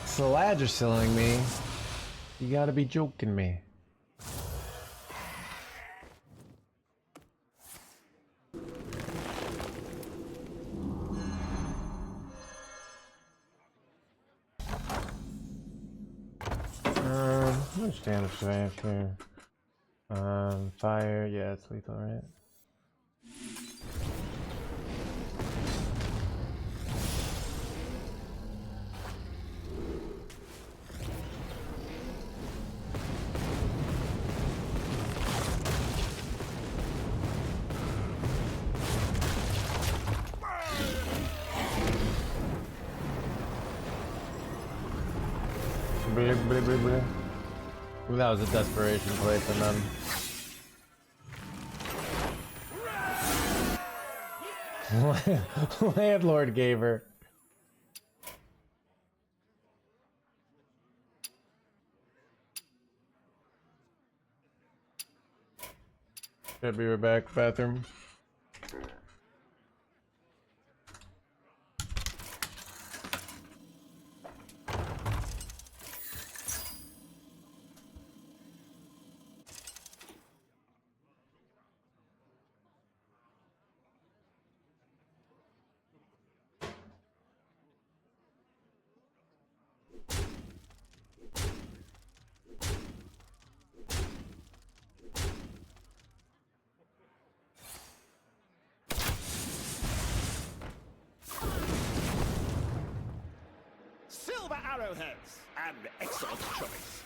It's the lads are selling me. You gotta be joking me. How much damage do I have here? Fire, yeah, it's lethal, right? That was a desperation play from them. Landlord gave her. Should be right back. Bathroom. Silver arrowheads, an excellent choice.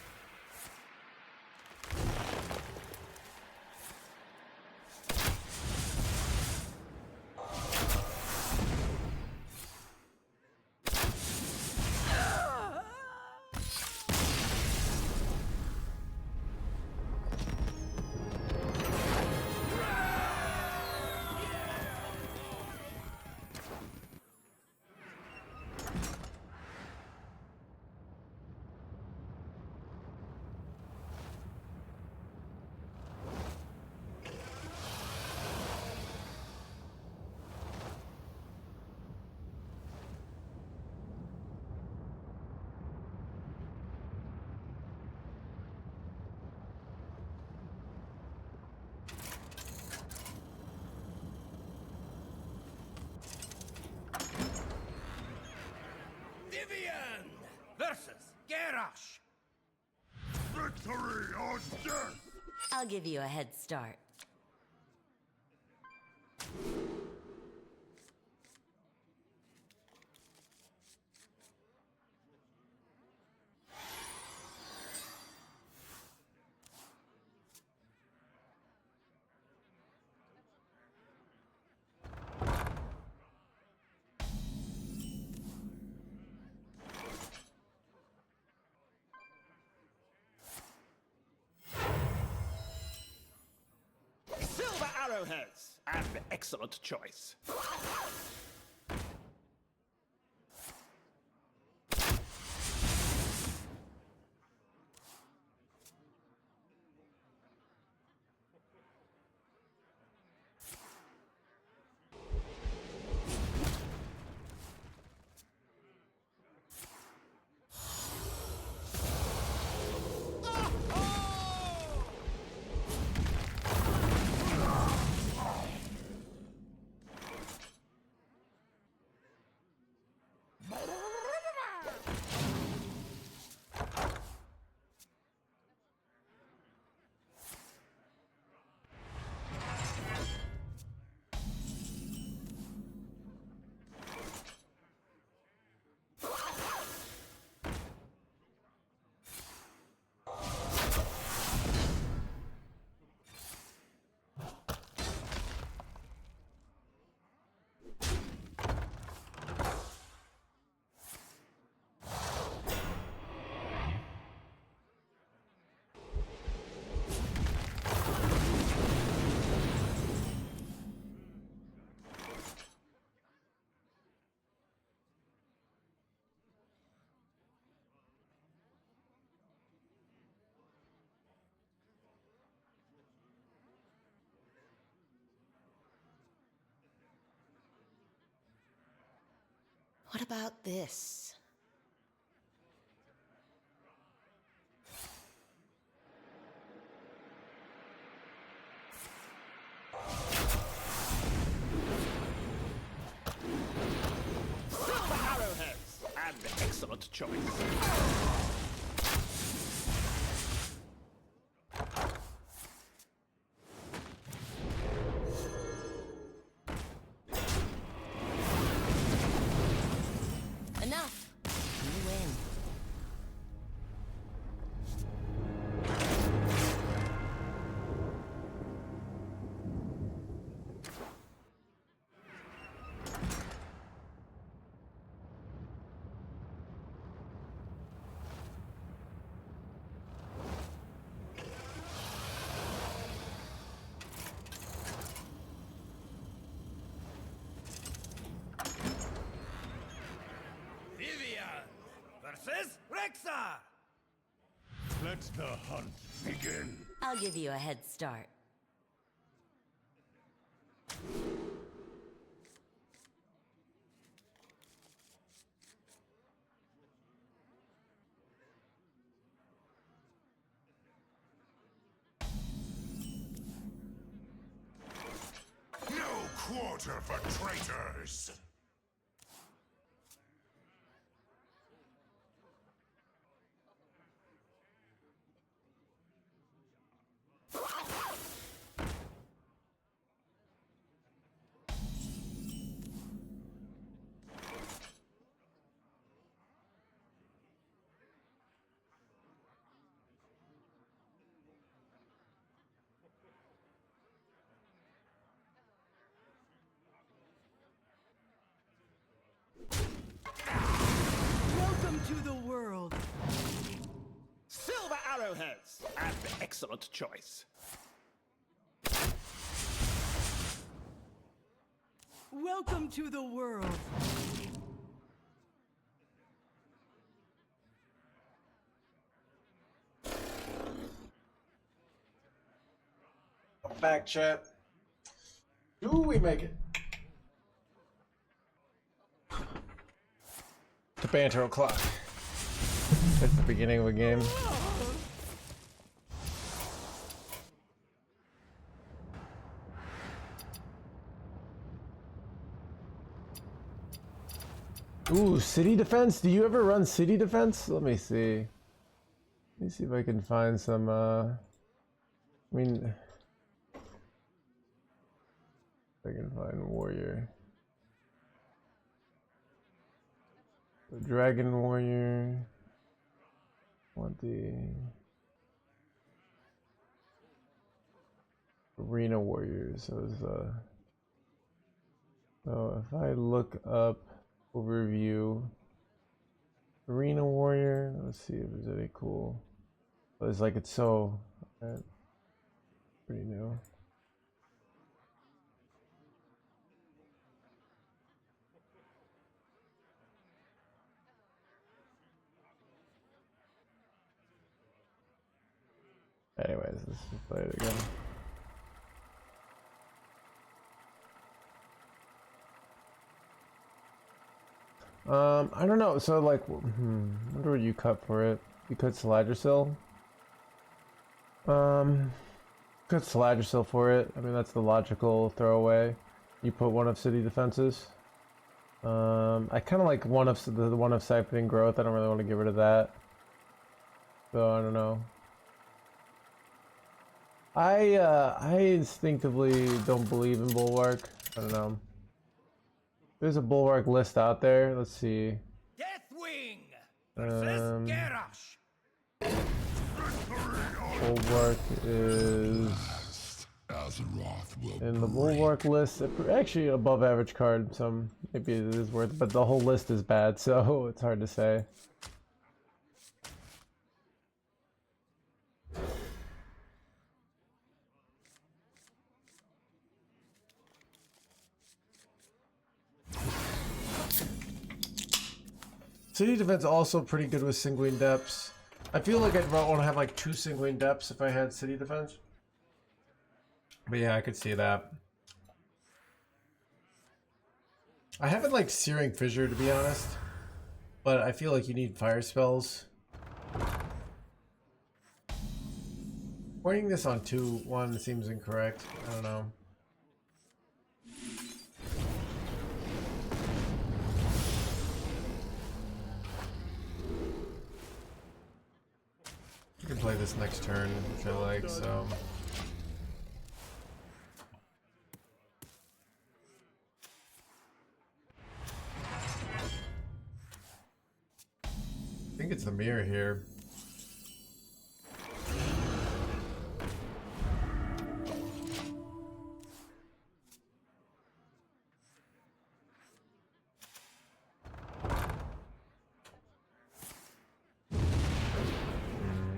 versus Garrosh. Victory or death! I'll give you a head start. Silver arrowheads. An excellent choice. What about this? Silver arrowheads. An excellent choice. Enough! You win. Versus Rexar! Let the hunt begin. I'll give you a head start. No quarter for traitors! Welcome to the world. Silver arrowheads. An excellent choice. Welcome to the world. Back chat. Do we make it? The banter o'clock. It's the beginning of a game. Ooh, city defense? Do you ever run city defense? Let me see. Let me see if I can find some, I mean... if I can find warrior. The dragon warrior. Want the... arena warriors. So if I look up overview arena warrior, let's see if there's any cool. It's like it's so pretty new. Anyways, let's just play it again. I don't know. So like, wonder what you cut for it. You cut Saladrasil. Cut Saladrasil for it. I mean, that's the logical throwaway. You put one of city defenses. I kind of like one of the one of siphoning growth. I don't really want to get rid of that. So I don't know. I instinctively don't believe in Bulwark. I don't know. There's a Bulwark list out there. Let's see. Deathwing versus Garrosh. Bulwark is in the Bulwark list. Actually, above average card. So maybe it is worth it, but the whole list is bad, so it's hard to say. City defense also pretty good with Sanguine Depths. I feel like I'd want to have like 2 Sanguine Depths if I had city defense. But yeah, I could see that. I haven't like Searing Fissure to be honest, but I feel like you need fire spells. Pointing this on 2-1 seems incorrect. I don't know. I can play this next turn, which I like, so... I think it's the mirror here.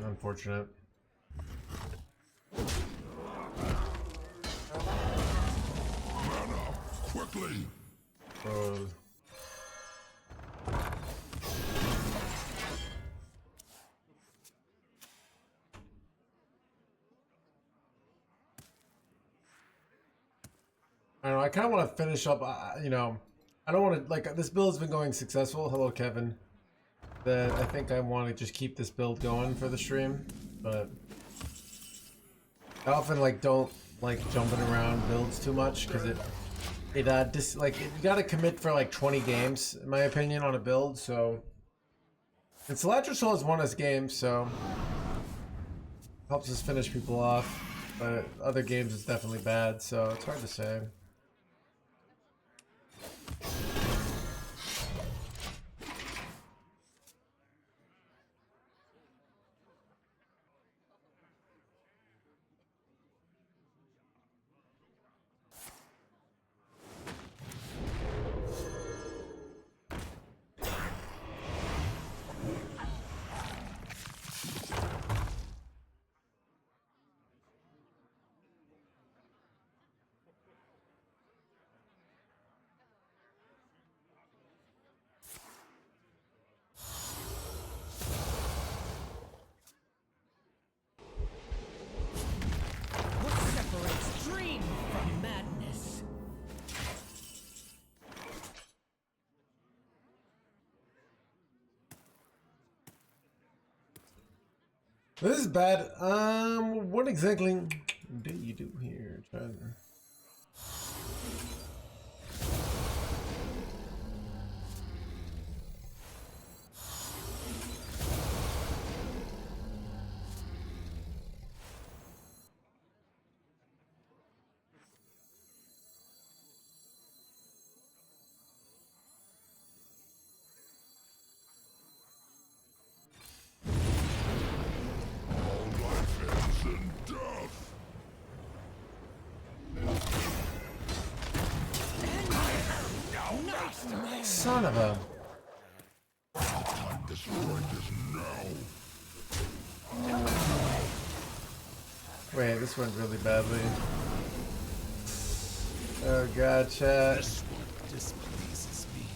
Unfortunate. Quickly. I don't know, I kind of want to finish up, you know, I don't want to, like, this build's been going successful. Hello, Kevin. That I think I want to just keep this build going for the stream, but I often, like, don't like jumping around builds too much, because you gotta commit for, like, 20 games, in my opinion, on a build, so... And Saladrasil has won us games, so... helps us finish people off, but other games is definitely bad, so it's hard to say. This is bad. What exactly do you do here? Son of a... Time to strike is now. Wait, this went really badly. Oh god, chat. This one displeases me.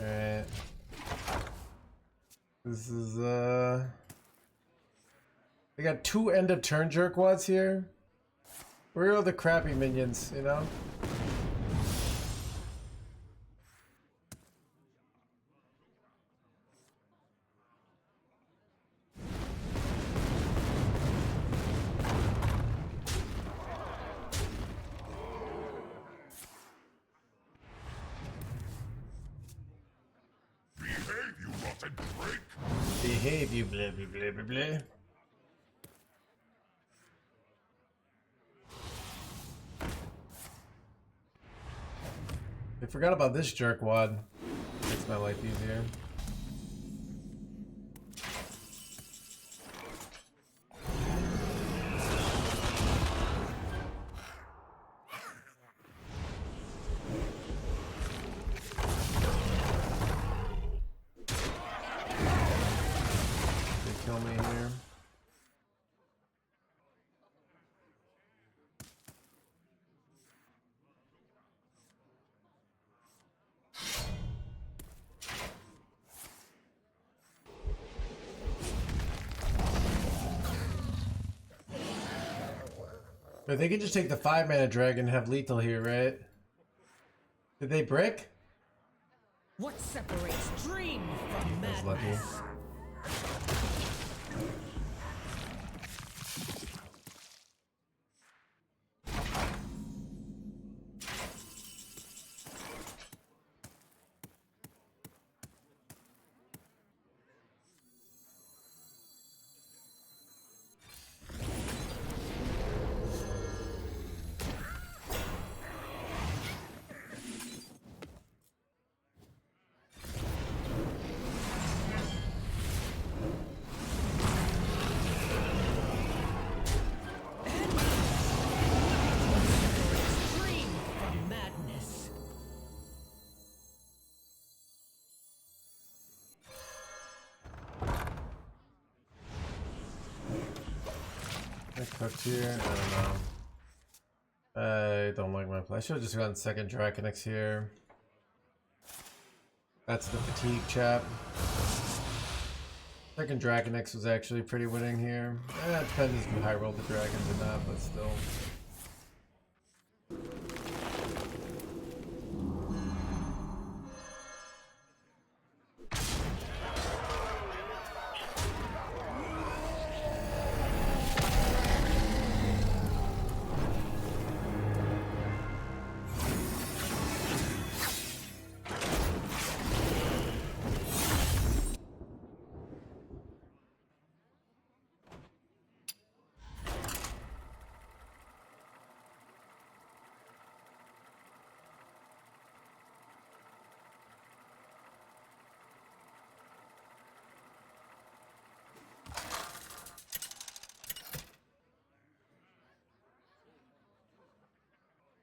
Alright. This is, we got 2 end of turn jerkwads here. Where are the crappy minions, you know? Behave, you rotten prick! Behave, you blah blah blah blah blah. I forgot about this jerkwad. Makes my life easier. They kill me here. But they can just take the 5-mana dragon and have lethal here, right? Did they brick? What separates dream from That's lucky. madness? Dream from madness. I cooked here. I don't know. I don't like my play. I should have just gone second Draconix here. That's the fatigue chap. Second Draconix was actually pretty winning here. It depends if you high roll the dragons or not, but still.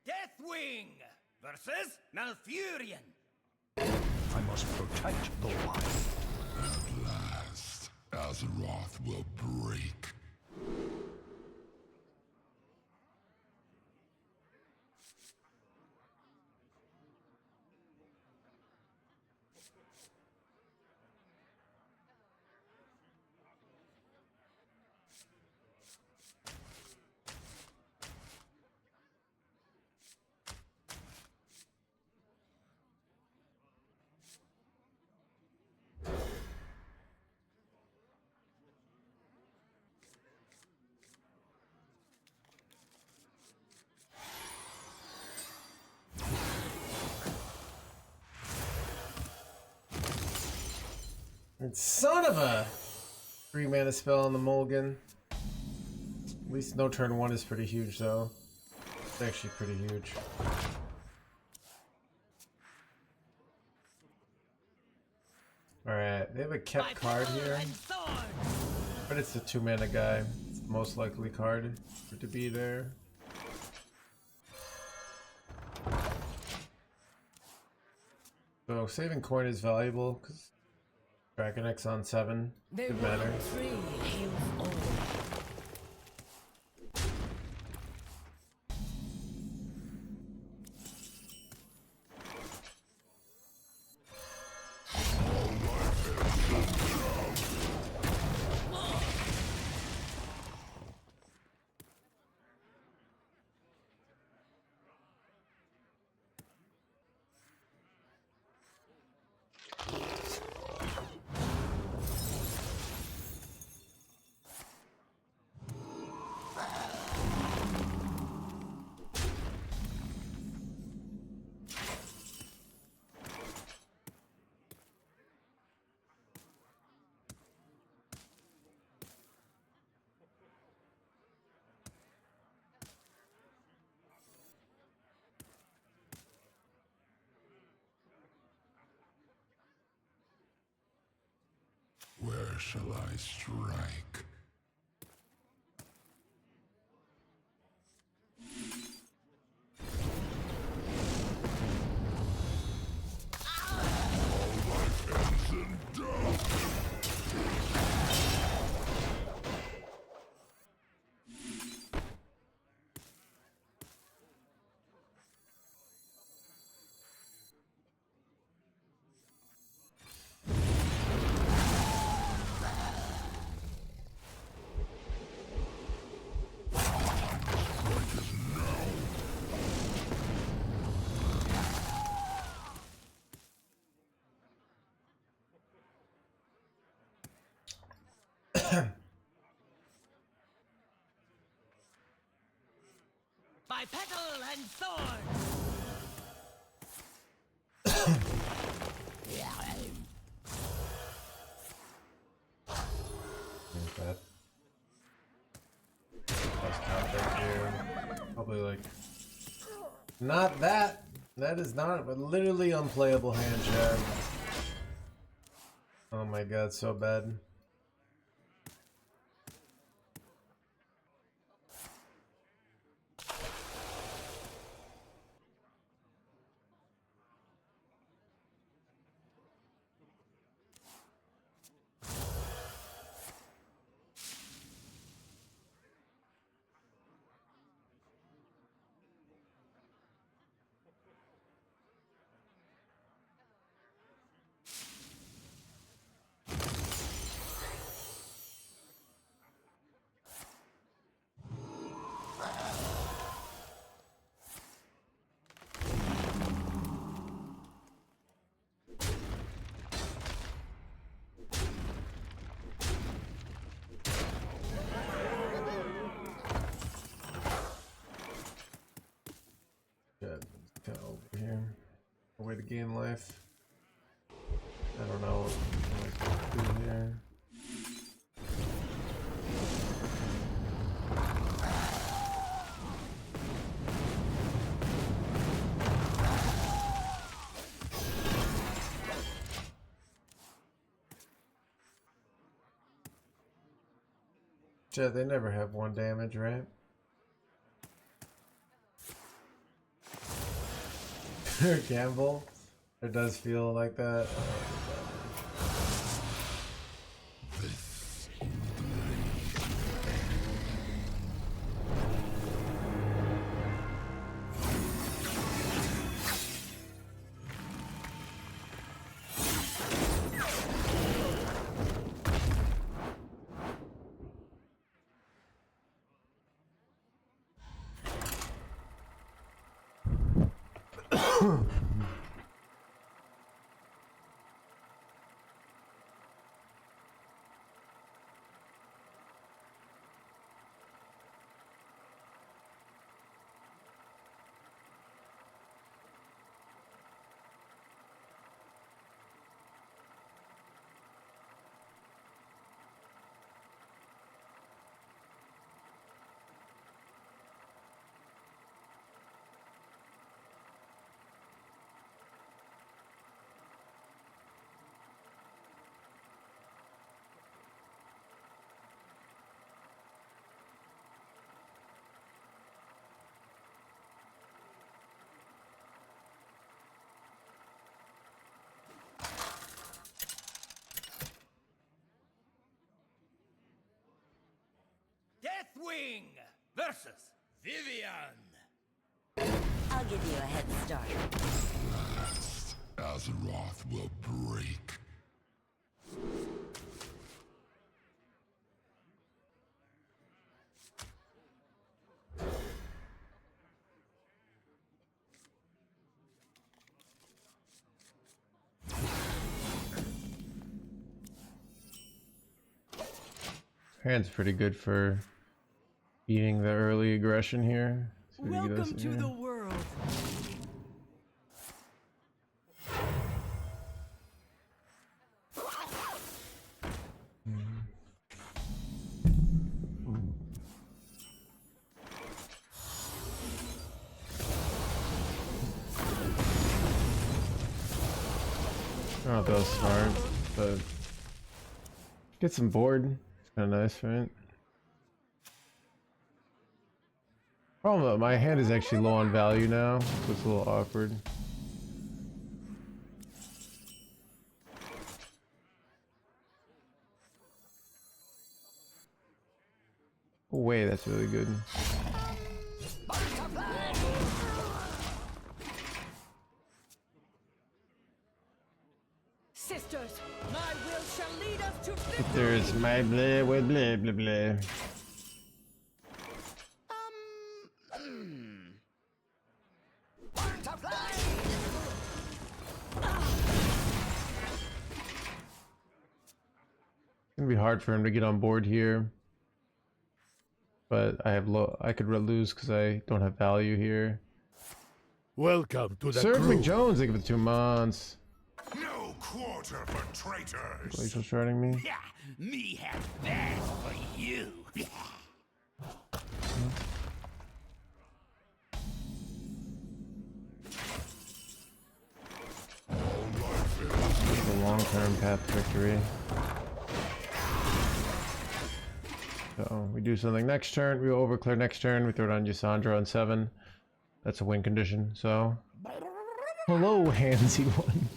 Deathwing versus Malfurion. I must protect the wild. At last, Azeroth will break. Son of a 3-mana spell on the mulligan. At least no turn 1 is pretty huge though. It's actually pretty huge. Alright, they have a kept card here. But it's a 2-mana guy. It's the most likely card for it to be there. So So saving coin is valuable because Dragon X on 7 could matter. Where shall I strike? By petal and sword. That. Plus counter here. Probably like not that. That is not, but literally unplayable hand chat. Oh my god, so bad. Good. Kind of over here. A way to gain life. I don't know what I can do here. Shit, they never have 1 damage, right? Gamble? It does feel like that. Deathwing versus Vivian. I'll give you a head start. Azeroth will break. Hand's pretty good for beating the early aggression here. See what he does Welcome to here. the world. I don't know if that was smart, but get some board. It's kind of nice, right? Problem though, my hand is actually low on value now, so it's a little awkward. Oh wait, that's really good. Sisters, my will shall lead us to victory. There's my blah blah blah blah blah. It's gonna be hard for him to get on board here, but I have low. I could lose because I don't have value here. Welcome to the Sir crew. McJones, thank you for the 2 months. No quarter for traitors. Glacial sharding me. Yeah, me have that for you. The long-term path to victory. So we do something next turn. We overclear next turn. We throw down Ysondre on 7. That's a win condition. So, hello, handsy one.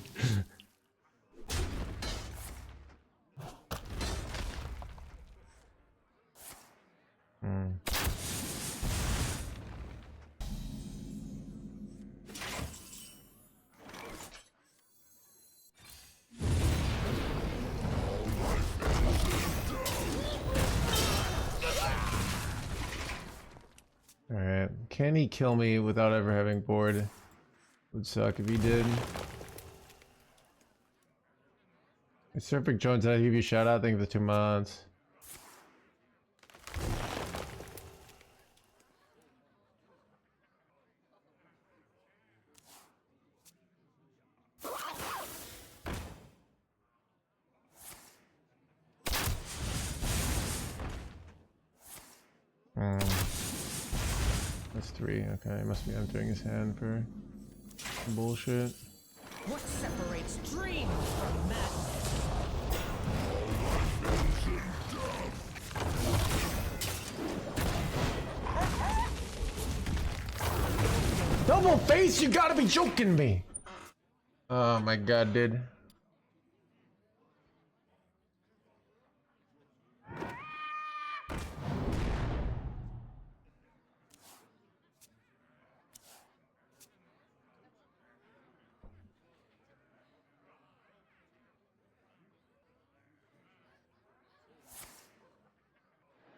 Alright, can he kill me without ever having board? Would suck if he did. Hey, Surfing Jones, did I give you a shout out? Thank you for the 2 months. That's 3, okay, must be emptying his hand for some bullshit. What separates dream from madness? Double face, you gotta be joking me! Oh my god, dude.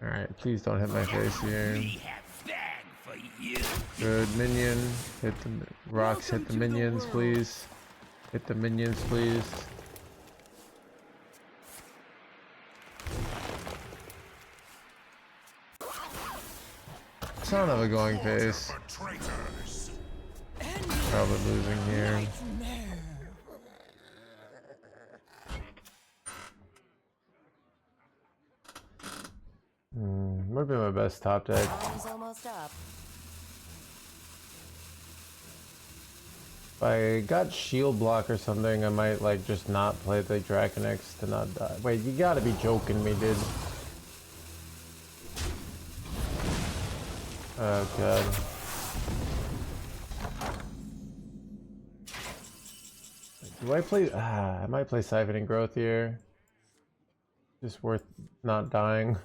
Alright, please don't hit my face here. Me have bag for you. Good minion. Hit the rocks, hit the minions, please. Hit the minions, please. Son of a going face. Probably losing here. Might be my best top deck. Time's almost up. If I got shield block or something, I might like just not play the Draconix to not die. Wait, you gotta be joking me, dude. Oh god. Do I play? I might play Siphoning Growth here. Just worth not dying.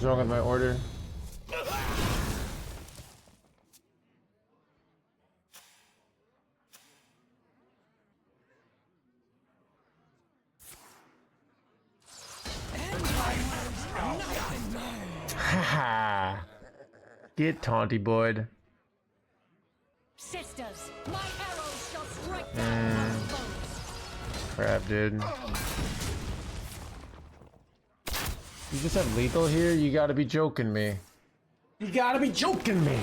What's wrong with my order? Haha. Get taunty boyed. Sisters, my arrows shall strike down foes. Crap, dude. You just have lethal here? You gotta be joking me. You gotta be joking me.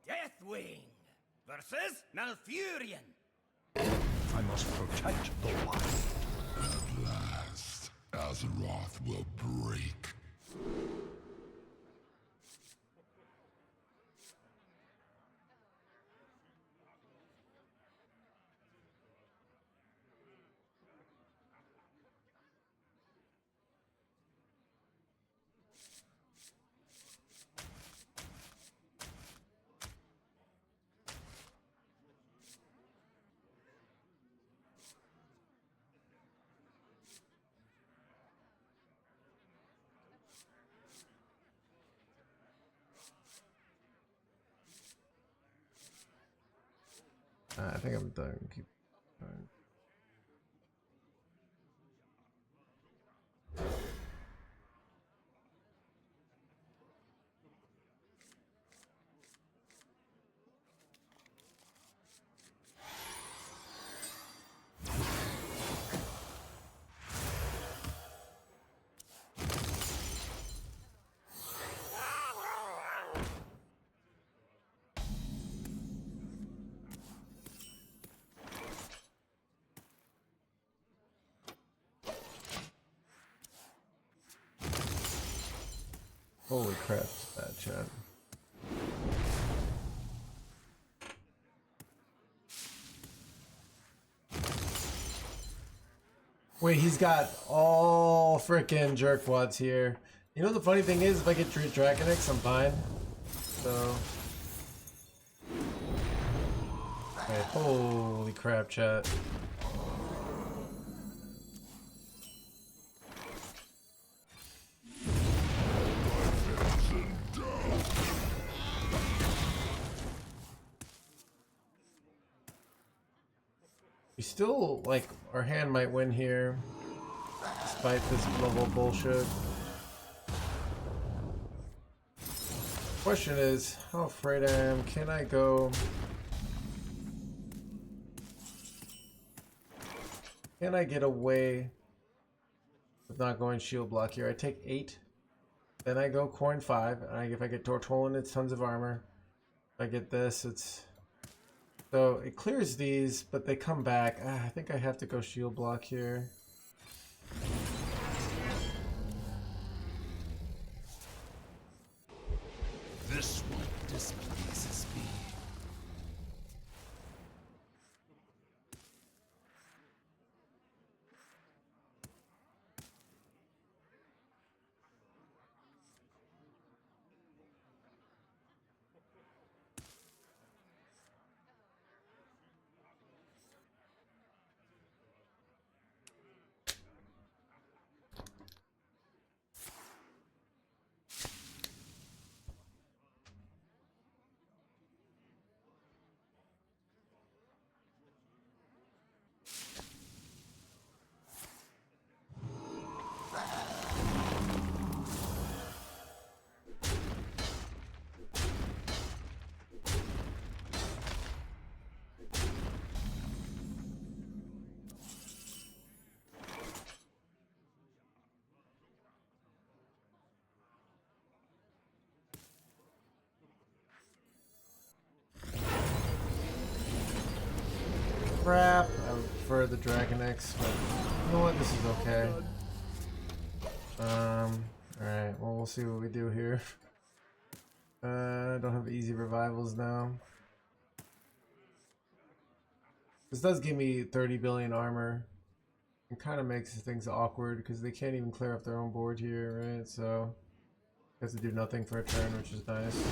Deathwing versus Malfurion. I must protect the wild. At last, Azeroth will break. I think I'm done. Keep going. Holy crap, it's bad chat. Wait, he's got all freaking jerkwads here. You know the funny thing is, if I get Dragonix, I'm fine. So. Okay, holy crap, chat. We still, like, our hand might win here, despite this level of bullshit. Question is, how afraid I am. Can I go? Can I get away with not going shield block here? I take 8, then I go coin 5. If I get Tortolin, it's tons of armor. If I get this, it's... So it clears these, but they come back. I think I have to go shield block here. This one displeases me. Crap. I would prefer the Dragon X, but you know what? This is okay. Alright, well, we'll see what we do here. I don't have easy revivals now. This does give me 30 billion armor. It kind of makes things awkward because they can't even clear up their own board here, right? So, they have to do nothing for a turn, which is nice.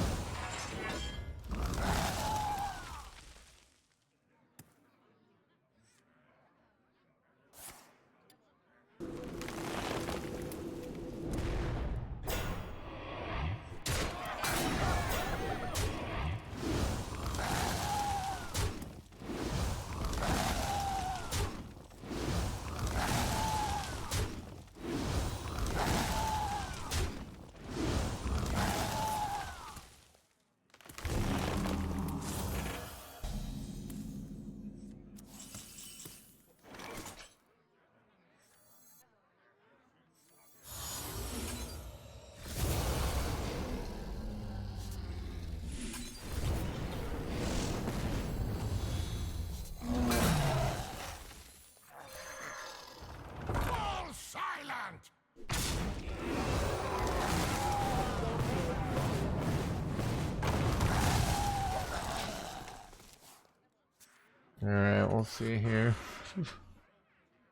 Alright, we'll see here.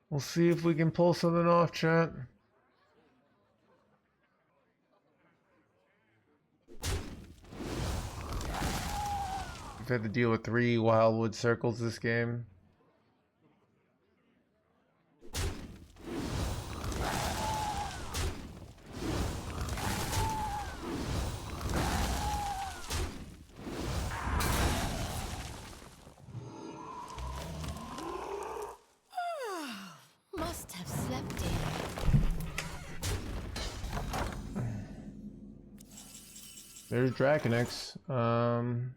We'll see if we can pull something off, chat. We've had to deal with 3 Wildwood Circles this game. Must have slept in. There's Dragon X. Alright.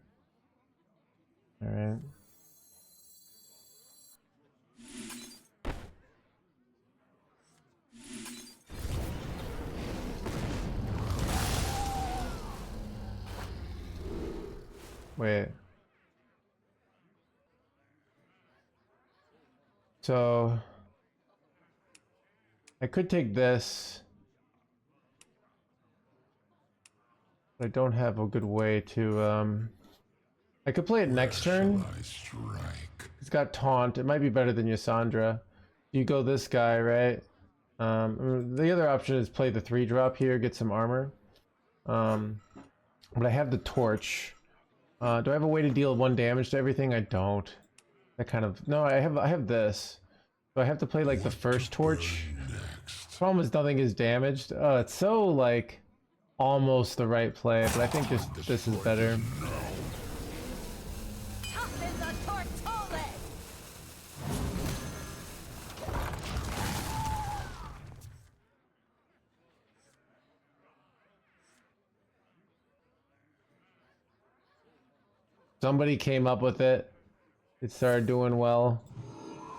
Wait. So I could take this. But I don't have a good way to I could play it next turn. It's got taunt. It might be better than Ysondre. You go this guy, right? The other option is play the 3-drop here, get some armor. But I have the torch. Do I have a way to deal 1 damage to everything? I don't. That kind of no. I have this. So I have to play like the first torch. Problem is nothing is damaged. It's so like almost the right play, but I think this is better. Tough as a tortole. Somebody came up with it. It started doing well.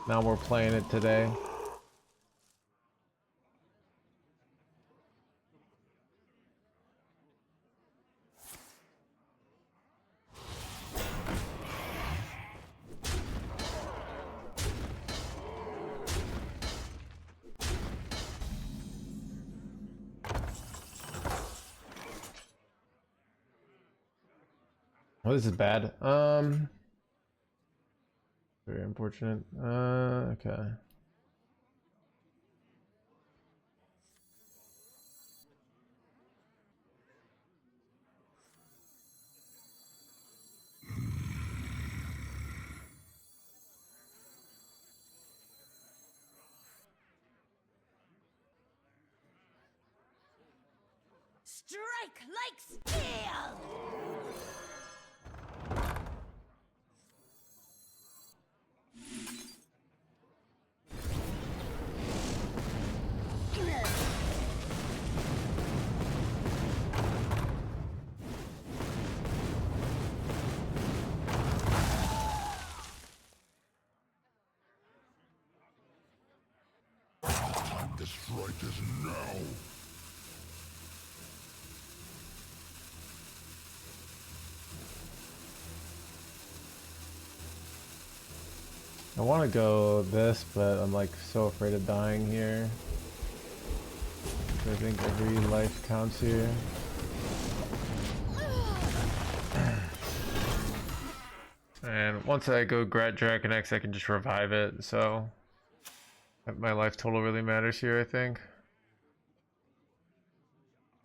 Now we're playing it today. Oh, this is bad. Very unfortunate. Okay. Strike like steel! Time to strike is now. I want to go this, but I'm like so afraid of dying here. I think every life counts here. And once I go Dragon X, I can just revive it, so my life total really matters here, I think.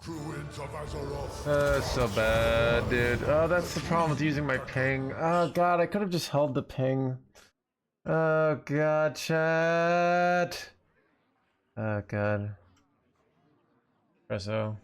Druids of Azeroth. That's so bad, dude. Oh, that's the problem with using my ping. Oh god, I could have just held the ping. Oh god, chat. Oh god. Presso.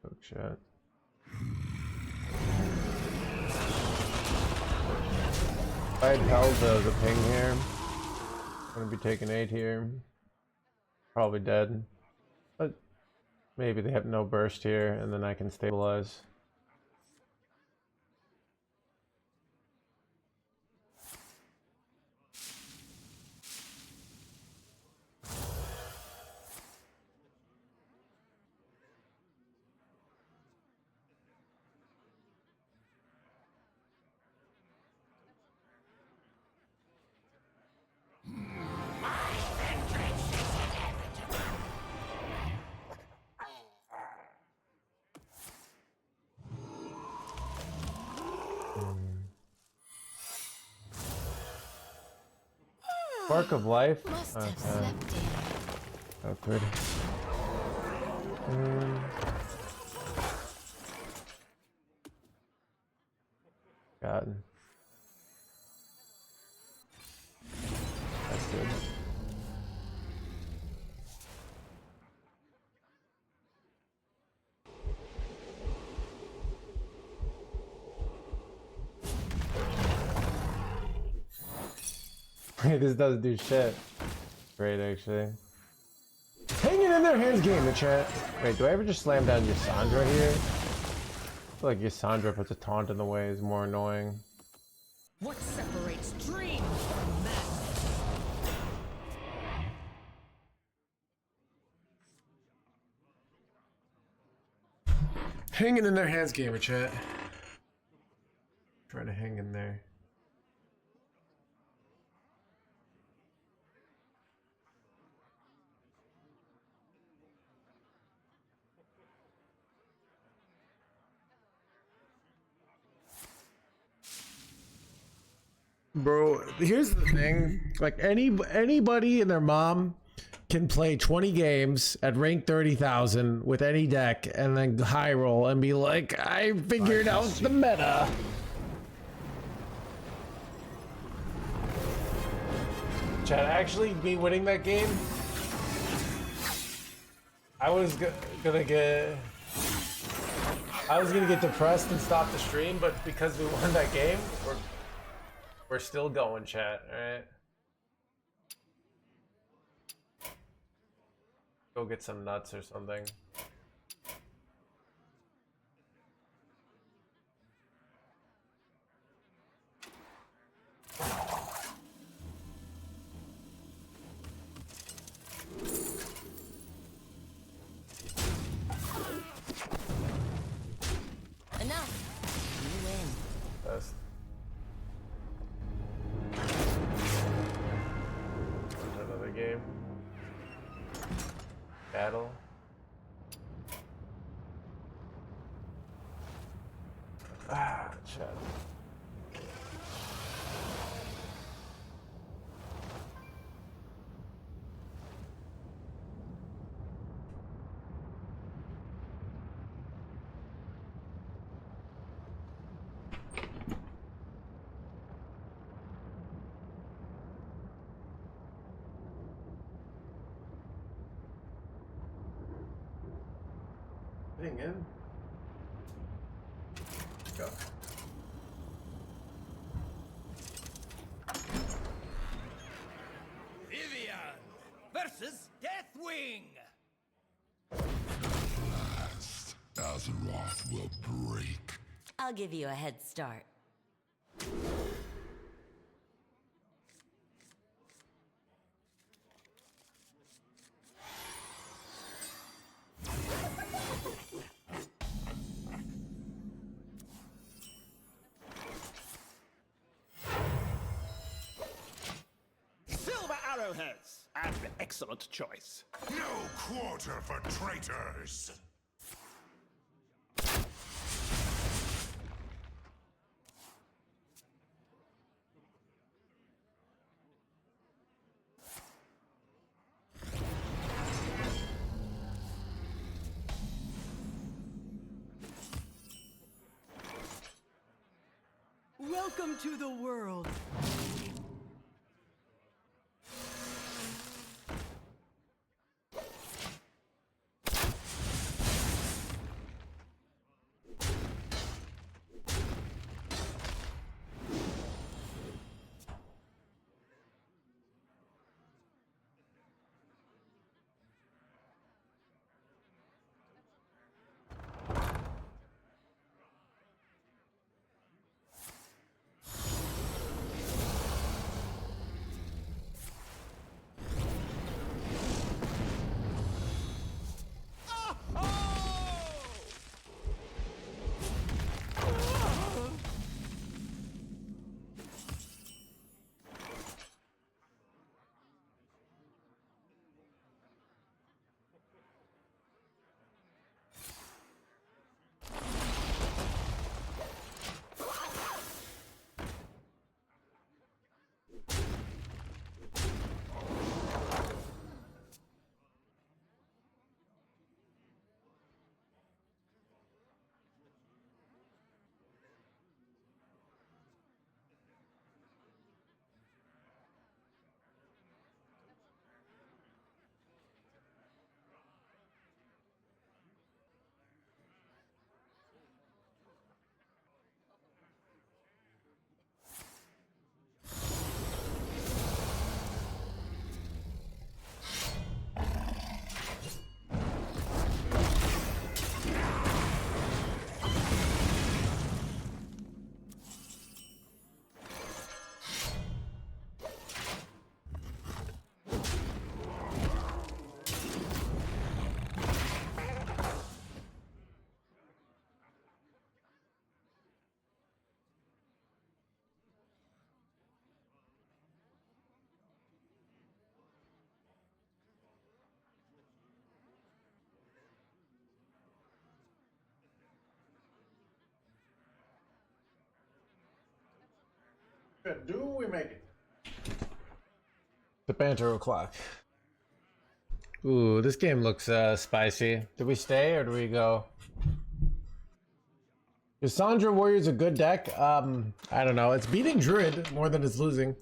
Oh shit. If I had held the ping here, I'm gonna be taking 8 here. Probably dead. But maybe they have no burst here, and then I can stabilize. Spark of life? Okay. Awkward. God. That's good. This doesn't do shit. Great, actually. Hanging in their hands game, the chat. Wait, do I ever just slam down Ysondre here? I feel like Ysondre puts a taunt in the way is more annoying. What separates dream from madness? Hanging in their hands, gamer chat. Trying to hang in there. Bro, here's the thing. Like anybody and their mom can play 20 games at rank 30,000 with any deck and then high roll and be like, I figured out the meta. Chad, actually me winning that game, I was gonna get depressed and stop the stream, but because we won that game, we're still going, chat, alright? Go get some nuts or something. Enough. You win. Best. Another game. Battle. Ah, chat. getting in. Go. Vivian versus Deathwing. Last, Azeroth will break. I'll give you a head start. Silver arrowheads. An excellent choice. No quarter for traitors! Welcome to the world. Do we make it? The banter o'clock. Ooh, this game looks spicy. Do we stay or do we go? Ysondre Warrior's a good deck. I don't know. It's beating Druid more than it's losing.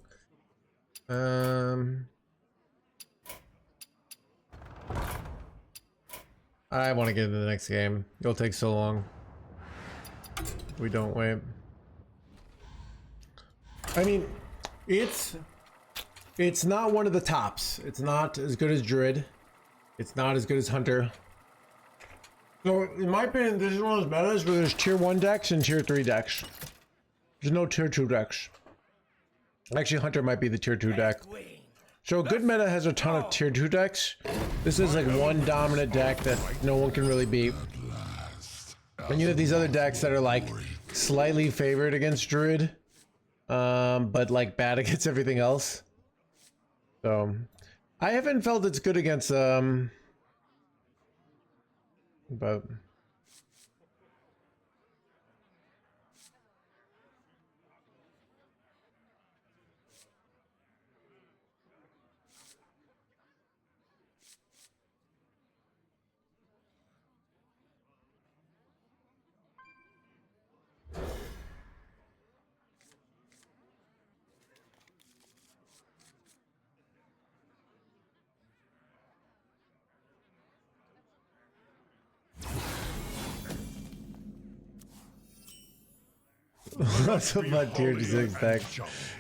I want to get into the next game. It'll take so long. We don't wait. I mean, it's not one of the tops. It's not as good as Druid. It's not as good as Hunter. So, in my opinion, this is one of those metas where there's tier 1 decks and tier 3 decks. There's no tier 2 decks. Actually, Hunter might be the tier 2 deck. So, good meta has a ton of tier 2 decks. This is like one dominant deck that no one can really beat. And you have these other decks that are like slightly favored against Druid. But like bad against everything else. So, I haven't felt it's good against, but... That's a fun tier 6 deck.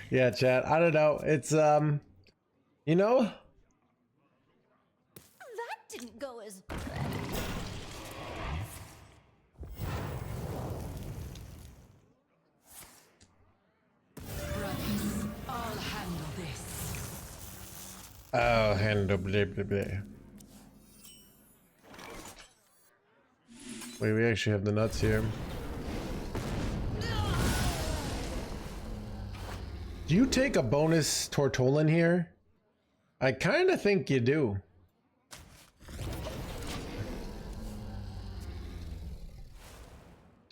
Yeah, chat. I don't know. It's you know, That didn't go as Brothers, I'll handle this. oh, handle blah blah blah. Wait, we actually have the nuts here. Do you take a bonus Tortolin here? I kind of think you do.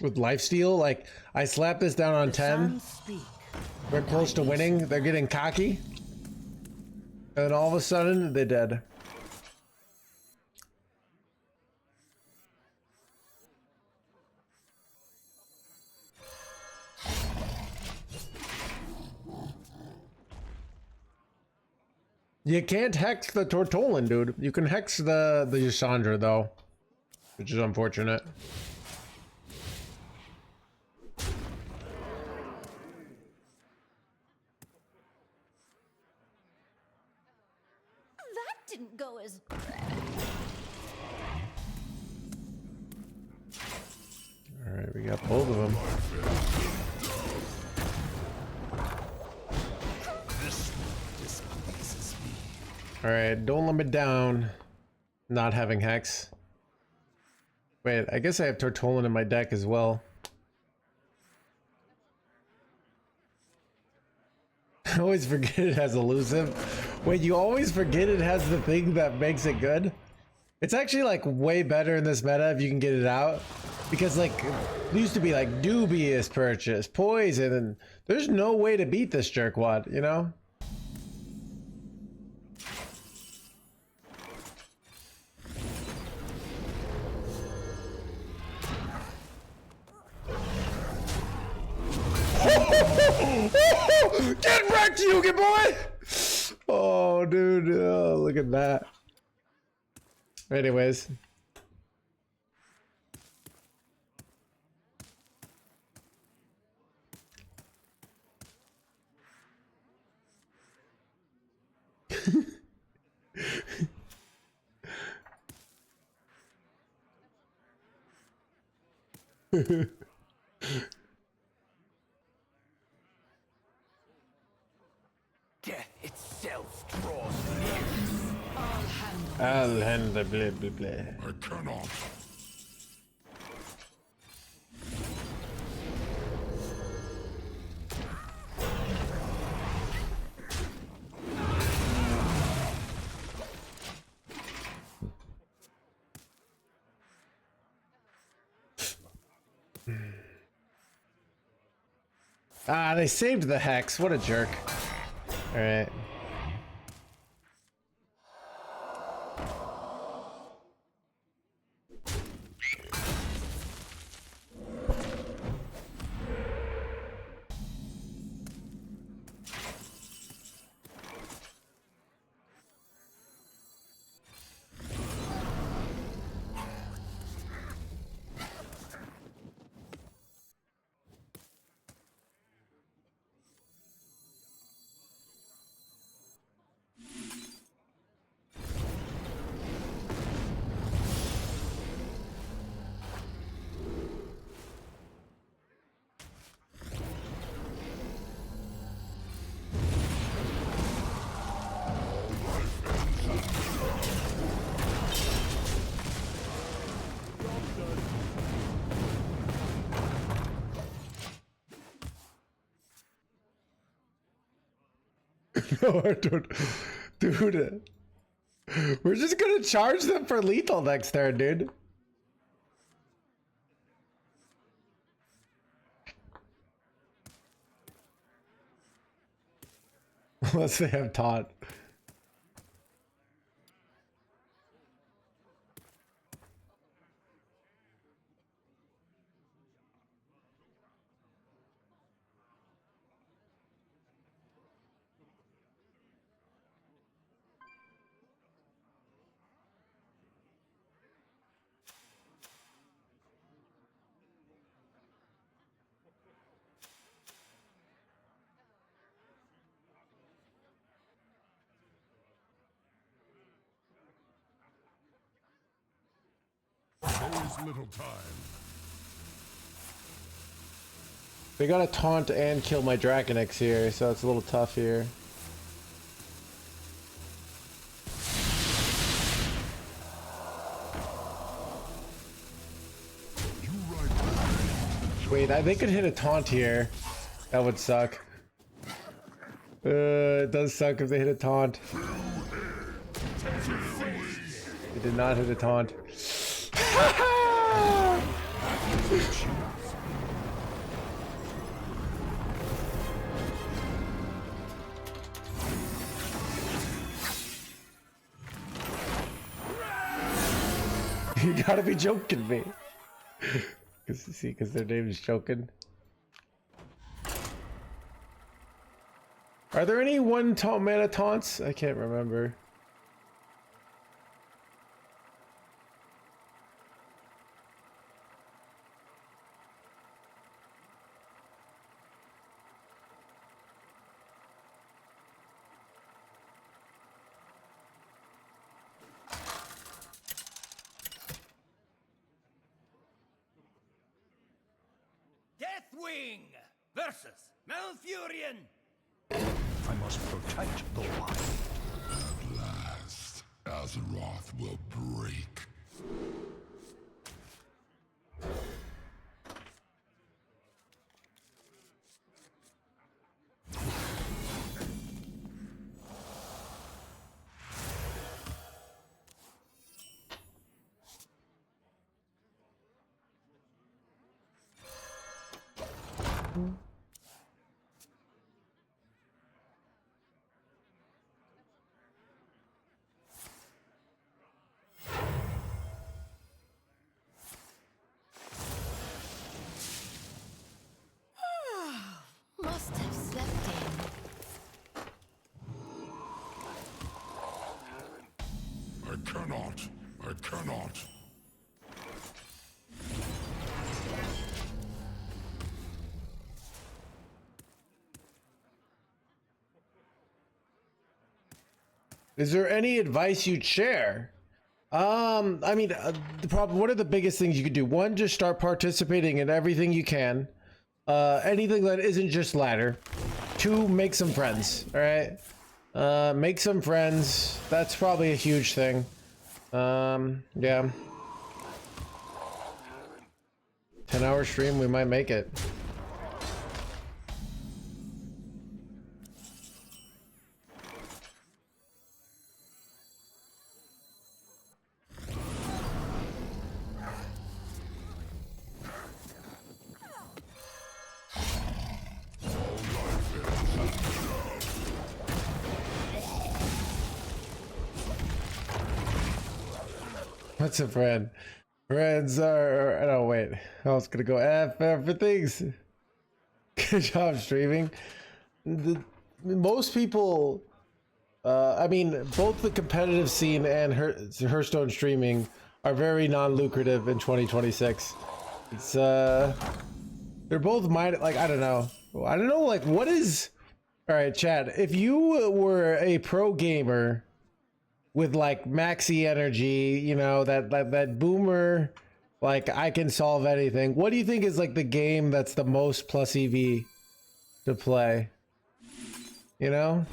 With lifesteal, like I slap this down on 10. We're close to winning. They're getting cocky. And then all of a sudden, they're dead. You can't hex the Tortolin, dude. You can hex the Ysondre, though. Which is unfortunate. that didn't go as Alright, we got both of them. Alright, don't limit down. Not having hex. Wait, I guess I have Tortolin in my deck as well. I always forget it has elusive. Wait, you always forget it has the thing that makes it good? It's actually like way better in this meta if you can get it out. Because like, it used to be like dubious purchase, poison, and there's no way to beat this jerkwad, you know? Get wrecked, Yugi boy! Oh, dude, oh, look at that. Anyways. Death itself draws near. I'll handle blah blah blah. I cannot. Ah, they saved the hex. What a jerk. Alright. No, dude, we're just gonna charge them for lethal next turn, dude. Unless they have taunt. little time. They gotta taunt and kill my Dragonix here, so it's a little tough here. Wait, they could hit a taunt here. That would suck. It does suck if they hit a taunt. They did not hit a taunt. You gotta be joking me. Because their name is joking. Are there any one mana taunts? I can't remember. Deathwing versus Malfurion. I must protect the wild. At last, Azeroth will break. Must have slept in. I cannot. Is there any advice you'd share? I mean, the problem. What are the biggest things you could do? One, just start participating in everything you can. Anything that isn't just ladder. Two, make some friends. All right, make some friends. That's probably a huge thing. Yeah. 10-hour stream, we might make it. What's a friend? Friends are... No, wait. I was gonna go F for things. Good job streaming. Most people... I mean, both the competitive scene and Hearthstone streaming are very non-lucrative in 2026. It's, they're both minded... Like, I don't know. Like, what is... Alright, Chad. If you were a pro gamer... with like maxi energy, you know, that boomer, like I can solve anything. What do you think is like the game that's the most plus EV to play? You know?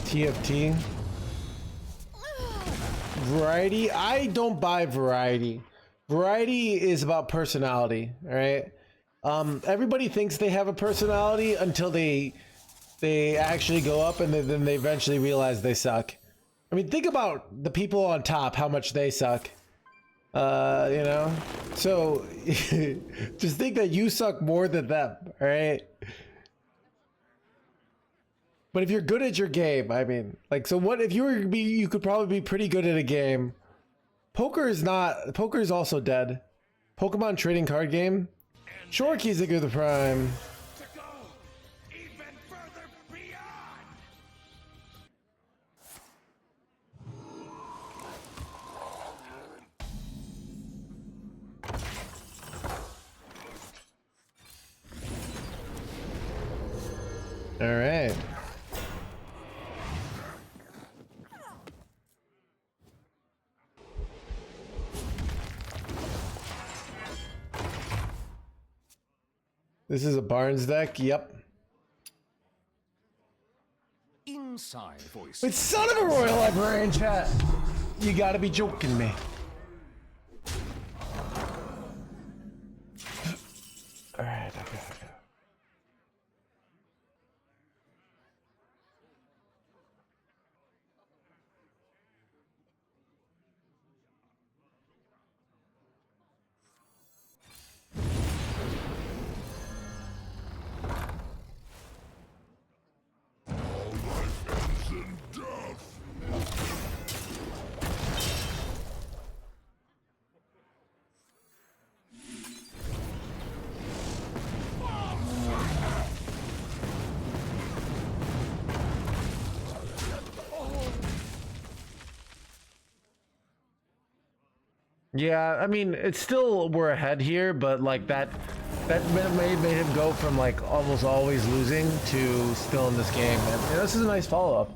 TFT. Variety. I don't buy variety. Variety is about personality, all right? Everybody thinks they have a personality until they actually go up and then they eventually realize they suck. I mean, think about the people on top, how much they suck. You know? So, just think that you suck more than them, all right? But if you're good at your game, I mean, like, so what if you could probably be pretty good at a game. Poker is also dead. Pokemon trading card game. Sure, keys are good the prime. To go even further beyond. This is a Barnes deck. Yep. Inside voice. It's son of a Royal Librarian, chat. You gotta be joking me. Alright, okay. Yeah, I mean, it's still, we're ahead here, but like that made him go from like almost always losing to still in this game. And this is a nice follow-up.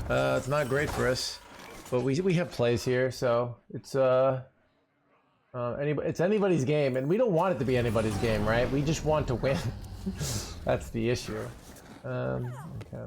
It's not great for us, but we have plays here, so it's it's anybody's game, and we don't want it to be anybody's game, right? We just want to win. That's the issue. Okay.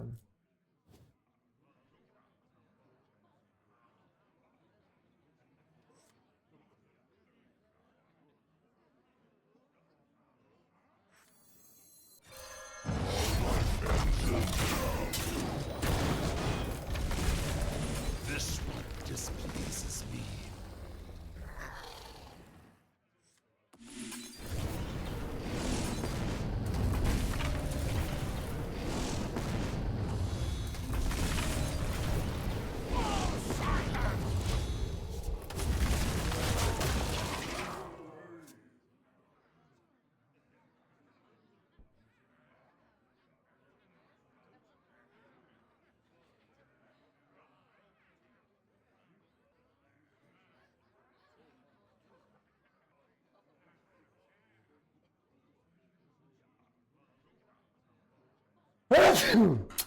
This one displeases me.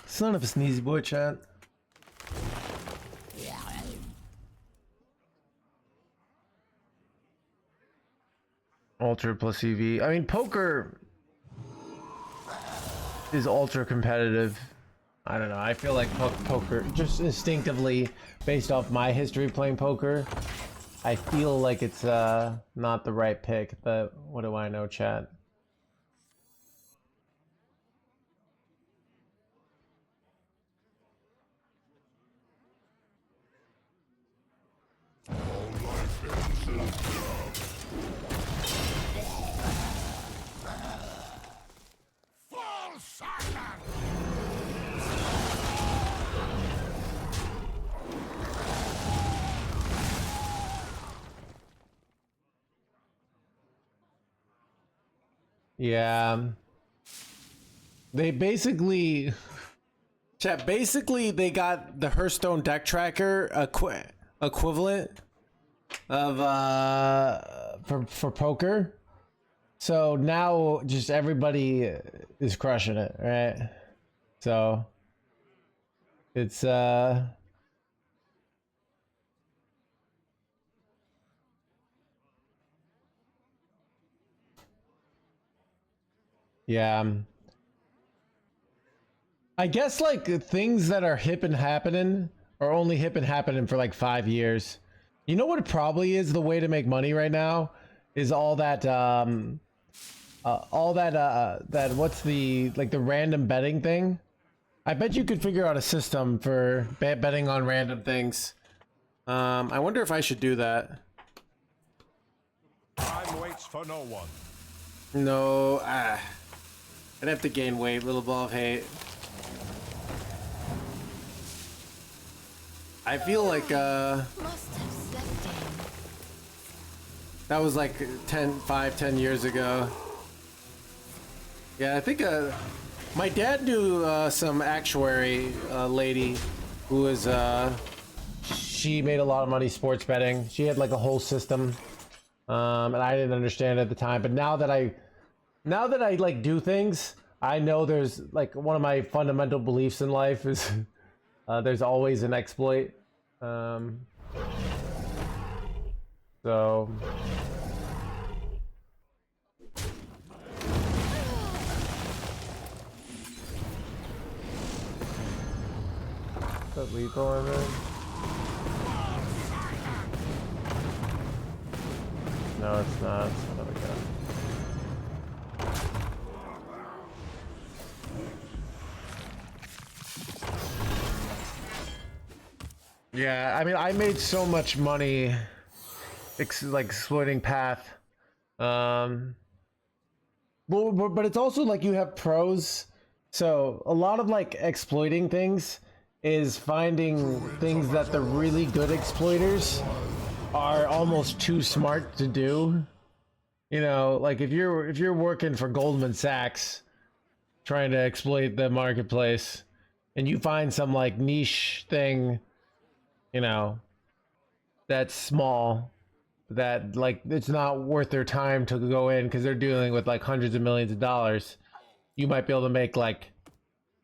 Son of a sneezy boy, chat. Ultra plus EV. I mean, poker is ultra competitive. I don't know. I feel like poker, just instinctively, based off my history playing poker, I feel like it's not the right pick. But what do I know, chat? Yeah. They basically... Chat, basically they got the Hearthstone deck tracker equivalent of for poker. So now just everybody is crushing it, right? So it's yeah. I guess like things that are hip and happening are only hip and happening for like 5 years. You know what it probably is the way to make money right now is all that that what's the like the random betting thing. I bet you could figure out a system for betting on random things. I wonder if I should do that. Time waits for no one. No, I'd have to gain weight, little ball of hate. I feel like that was like 5-10 years ago. Yeah, I think my dad knew some actuary lady who was she made a lot of money sports betting. She had like a whole system, and I didn't understand it at the time. But now that I like do things, I know there's like one of my fundamental beliefs in life is there's always an exploit. So that lethal on there? No, it's not. It's another gun. Yeah, I mean, I made so much money, like exploiting path. But it's also like you have pros. So a lot of like exploiting things is finding things that the really good exploiters are almost too smart to do. You know, like if you're working for Goldman Sachs trying to exploit the marketplace and you find some like niche thing, you know, that's small, that like it's not worth their time to go in because they're dealing with like hundreds of millions of dollars, you might be able to make like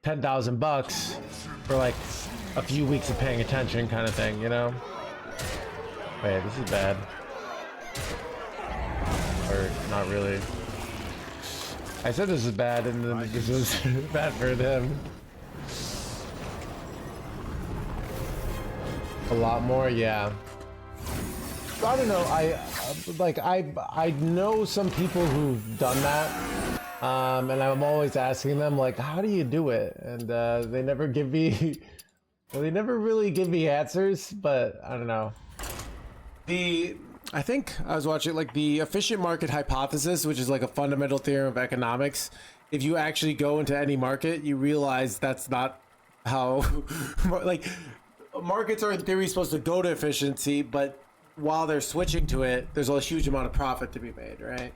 $10,000 for like a few weeks of paying attention kind of thing, you know? Wait, this is bad. Or not really. I said this is bad and then this was bad for them. A lot more, yeah. I don't know. I know some people who've done that, and I'm always asking them like, how do you do it? And they never give me, they never really give me answers. But I don't know. I think I was watching like the efficient market hypothesis, which is like a fundamental theorem of economics. If you actually go into any market, you realize that's not how like. Markets are in theory supposed to go to efficiency, but while they're switching to it, there's a huge amount of profit to be made, right?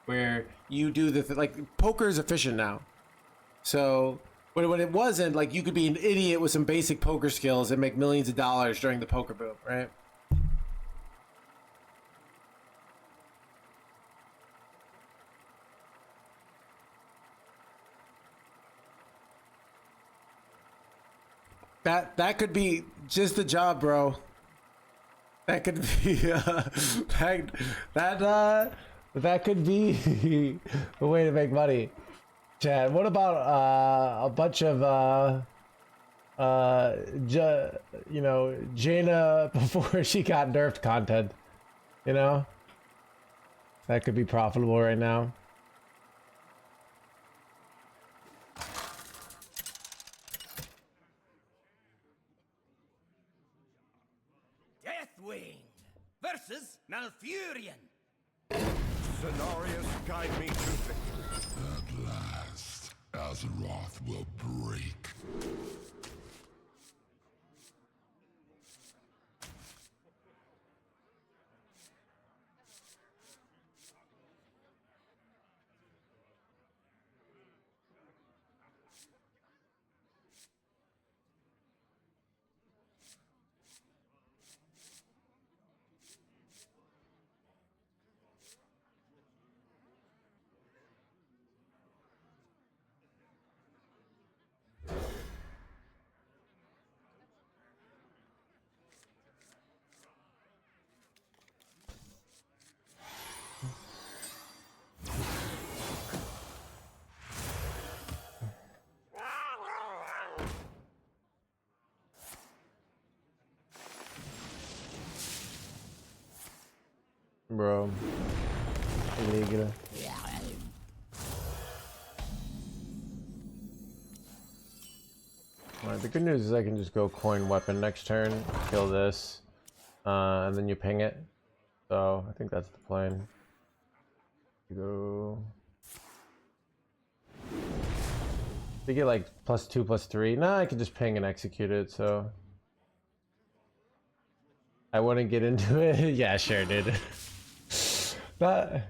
Where you do like poker is efficient now. So when it wasn't, like you could be an idiot with some basic poker skills and make millions of dollars during the poker boom, right? That could be just the job, bro. That could be that could be the way to make money. Chad, what about a bunch of you know, Jaina before she got nerfed content? You know, that could be profitable right now. Deathwing versus Malfurion. Scenarios guide me to victory. At last, Azeroth will break. Bro. Illegal. Alright, the good news is I can just go coin weapon next turn, kill this, and then you ping it. So I think that's the plan. You go. You get like +2, +3. Nah, I can just ping and execute it, so. I wouldn't get into it. Yeah, sure, dude. But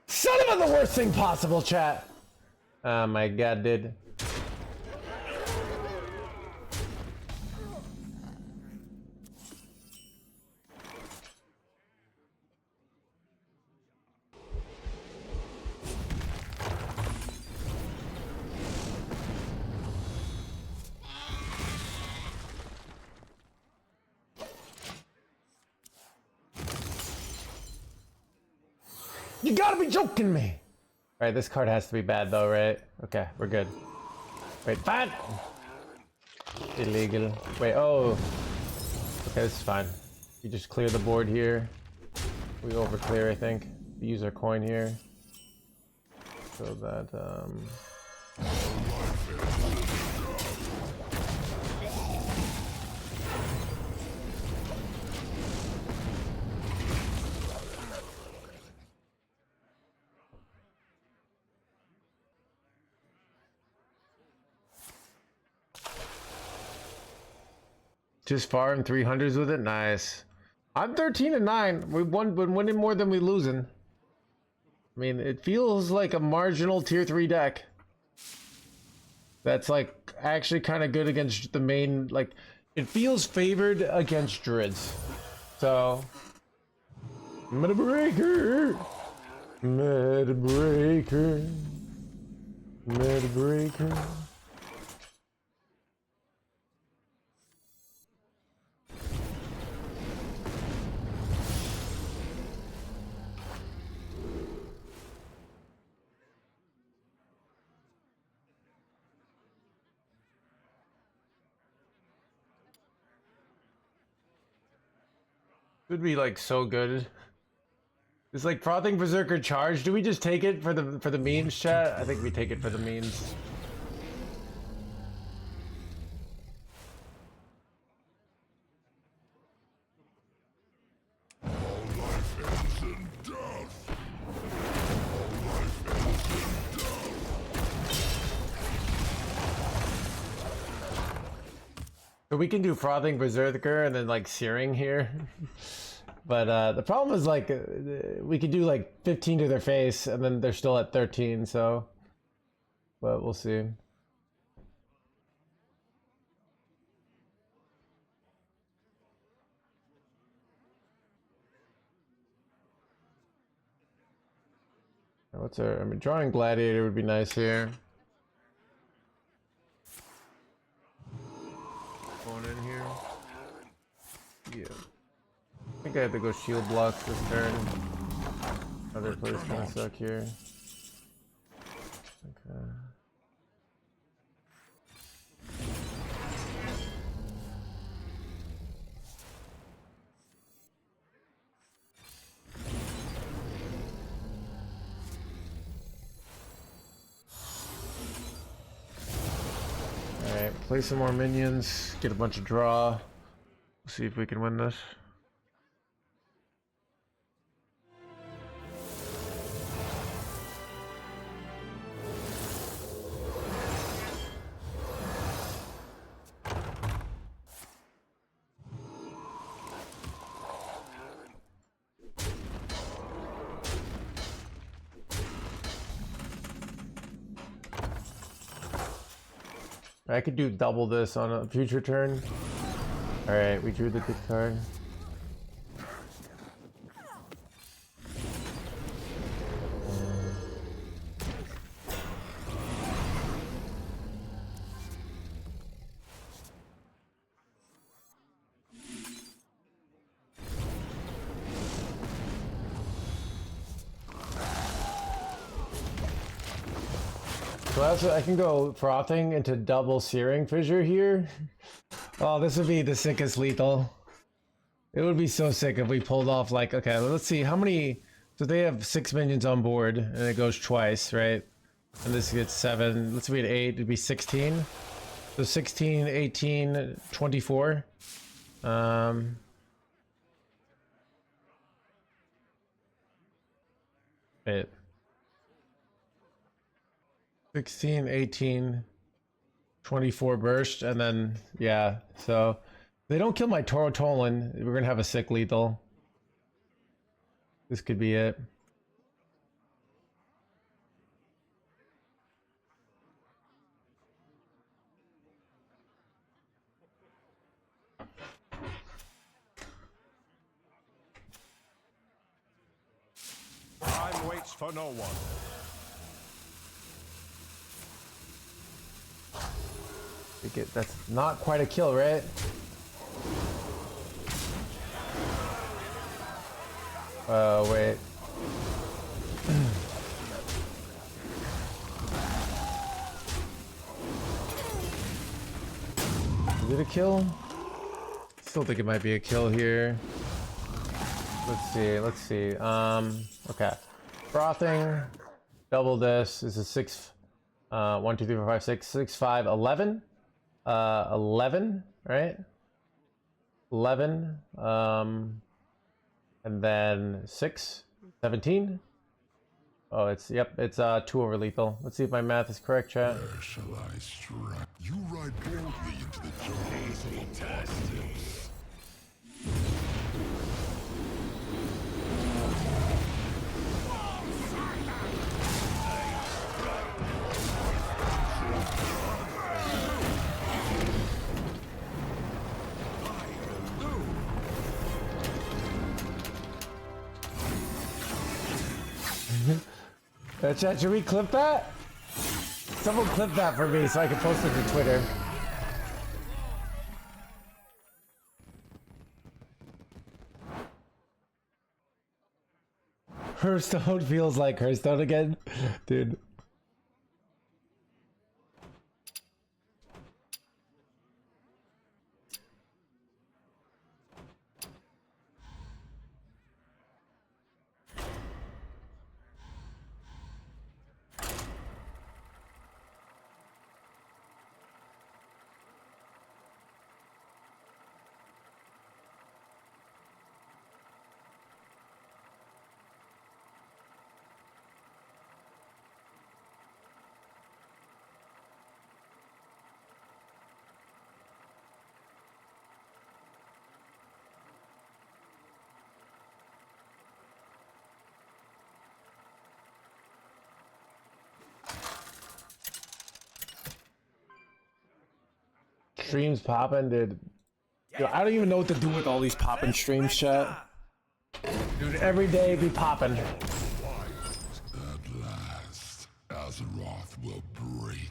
son of the worst thing possible, chat. Oh my god, dude. You gotta be joking me! Alright, this card has to be bad though, right? Okay, we're good. Wait, bad! illegal. Wait, oh. Okay, this is fine. We just clear the board here. We over clear, I think. We use our coin here. So that, just farm 300s with it? Nice. I'm 13-9. We've been winning more than we losing. I mean, it feels like a marginal tier 3 deck. That's like actually kind of good against the main, like, it feels favored against druids. So, meta breaker, meta breaker, meta breaker. Would be like so good. It's like Frothing Berserker charge. Do we just take it for the memes, chat? I think we take it for the memes. So we can do Frothing Berserker and then like Searing here. But the problem is like we could do like 15 to their face and then they're still at 13, so but we'll see. What's our, I mean, drawing Gladiator would be nice here. Going in here. Yeah. I think I have to go shield blocks this turn. Other place gonna suck here. Okay. Alright, play some more minions, get a bunch of draw. See if we can win this. I could do double this on a future turn. Alright, we drew the good card. So I can go Frothing into double Searing Fissure here. Oh, this would be the sickest lethal. It would be so sick if we pulled off like, okay, let's see how many, so they have 6 minions on board and it goes twice, right? And this gets 7, let's be at 8, it'd be 16. So 16, 18, 24. Wait. 16, 18, 24 burst, and then, yeah, so they don't kill my Toro Tolan, we're gonna have a sick lethal. This could be it. Time waits for no one. That's not quite a kill, right? Oh, wait. Is it a kill? Still think it might be a kill here. Let's see. Okay. Frothing. Double this. This is 6. 1, 2, 3, 4, 5, 6, 6, 5, 11. 11, right? 11. And then 6, 17. Oh, it's, yep, it's 2 over lethal. Let's see if my math is correct, chat. Where shall I strike? You ride boldly into the jaws of apocalypse. Chat, should we clip that? Someone clip that for me so I can post it to Twitter. Hearthstone feels like Hearthstone again. Dude. Streams popping, dude. Yo, I don't even know what to do with all these popping streams, chat. Dude, every day be popping. At last, Azeroth will break.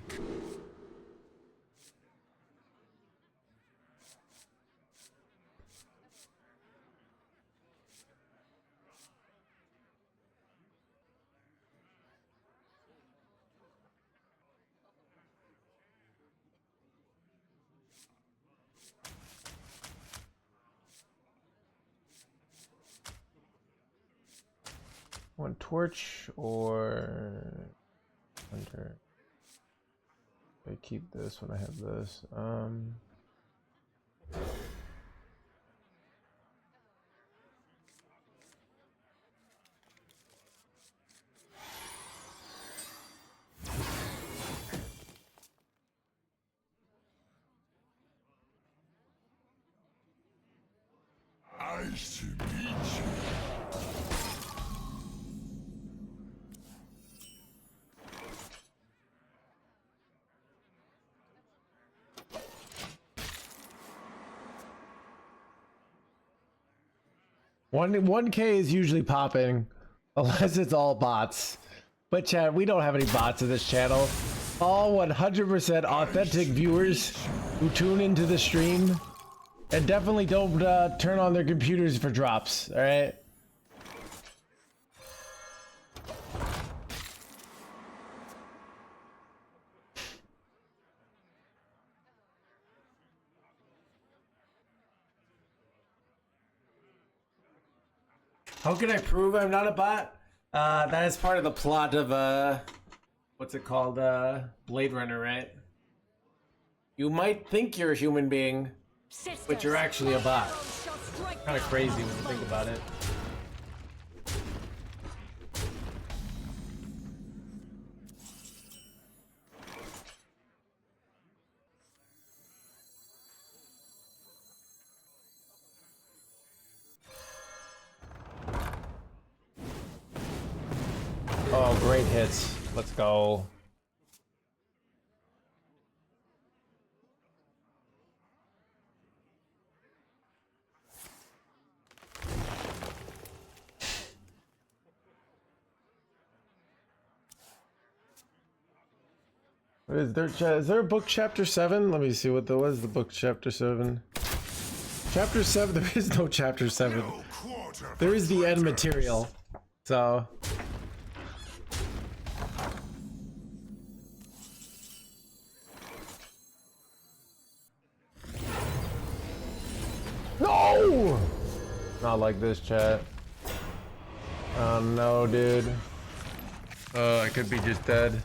One torch or hunter. I keep this when I have this. Nice to meet you. One K is usually popping, unless it's all bots. But chat, we don't have any bots in this channel. All 100% authentic viewers who tune into the stream, and definitely don't turn on their computers for drops. All right. How can I prove I'm not a bot? That is part of the plot of what's it called? Blade Runner, right? You might think you're a human being, but you're actually a bot. Kind of crazy when you think about it. Oh, great hits. Let's go. Is there a book chapter 7? Let me see what there was. The book chapter 7. Chapter 7, there is no chapter 7. There is the end material. So Not like this, chat. Oh no, dude. Oh, I could be just dead.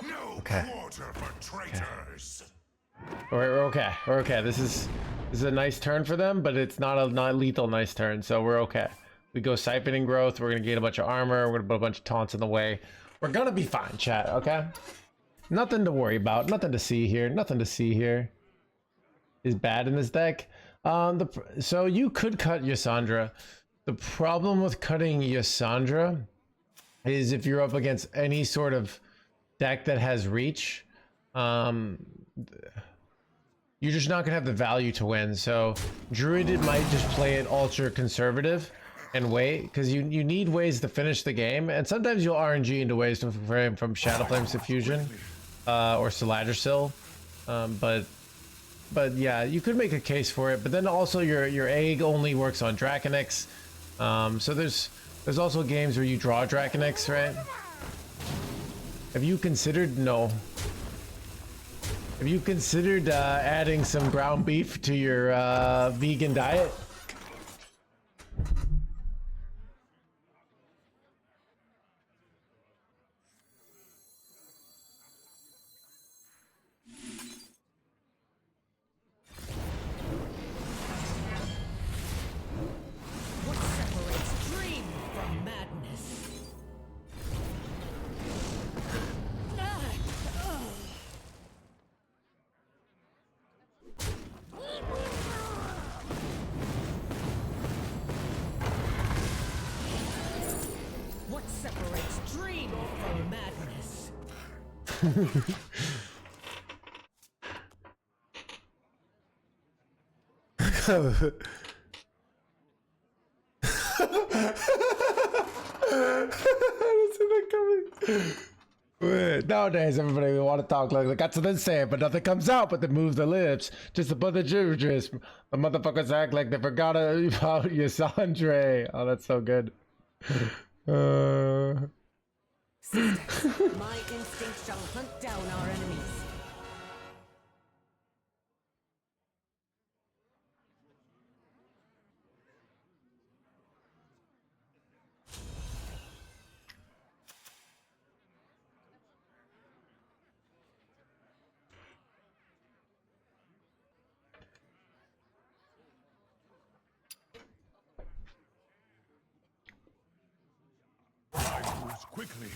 No Okay. quarter for traitors. We're okay. We're okay. This is a nice turn for them, but it's not a not lethal nice turn, so we're okay. We go siphoning growth. We're gonna gain a bunch of armor. We're gonna put a bunch of taunts in the way. We're gonna be fine, chat. Okay. Nothing to worry about. Nothing to see here. Nothing to see here. Is bad in this deck. So you could cut Ysondre. The problem with cutting Ysondre is if you're up against any sort of deck that has reach, you're just not gonna have the value to win. So Druid might just play it ultra conservative and wait, because you need ways to finish the game, and sometimes you'll RNG into ways to frame from Shadowflame Suffusion or Saladrisil, but yeah, you could make a case for it. But then also your egg only works on Draconix, so there's also games where you draw Draconix, right? Have you considered Have you considered adding some ground beef to your vegan diet? What separates dream from madness? What separates dream from madness? Nowadays, everybody want to talk like they got something to say, but nothing comes out but they move the lips. Just a bunch of gibberish. The motherfuckers act like they forgot about Ysondre. Oh, that's so good. Sisters, my instinct shall hunt down our enemies. Time moves quickly.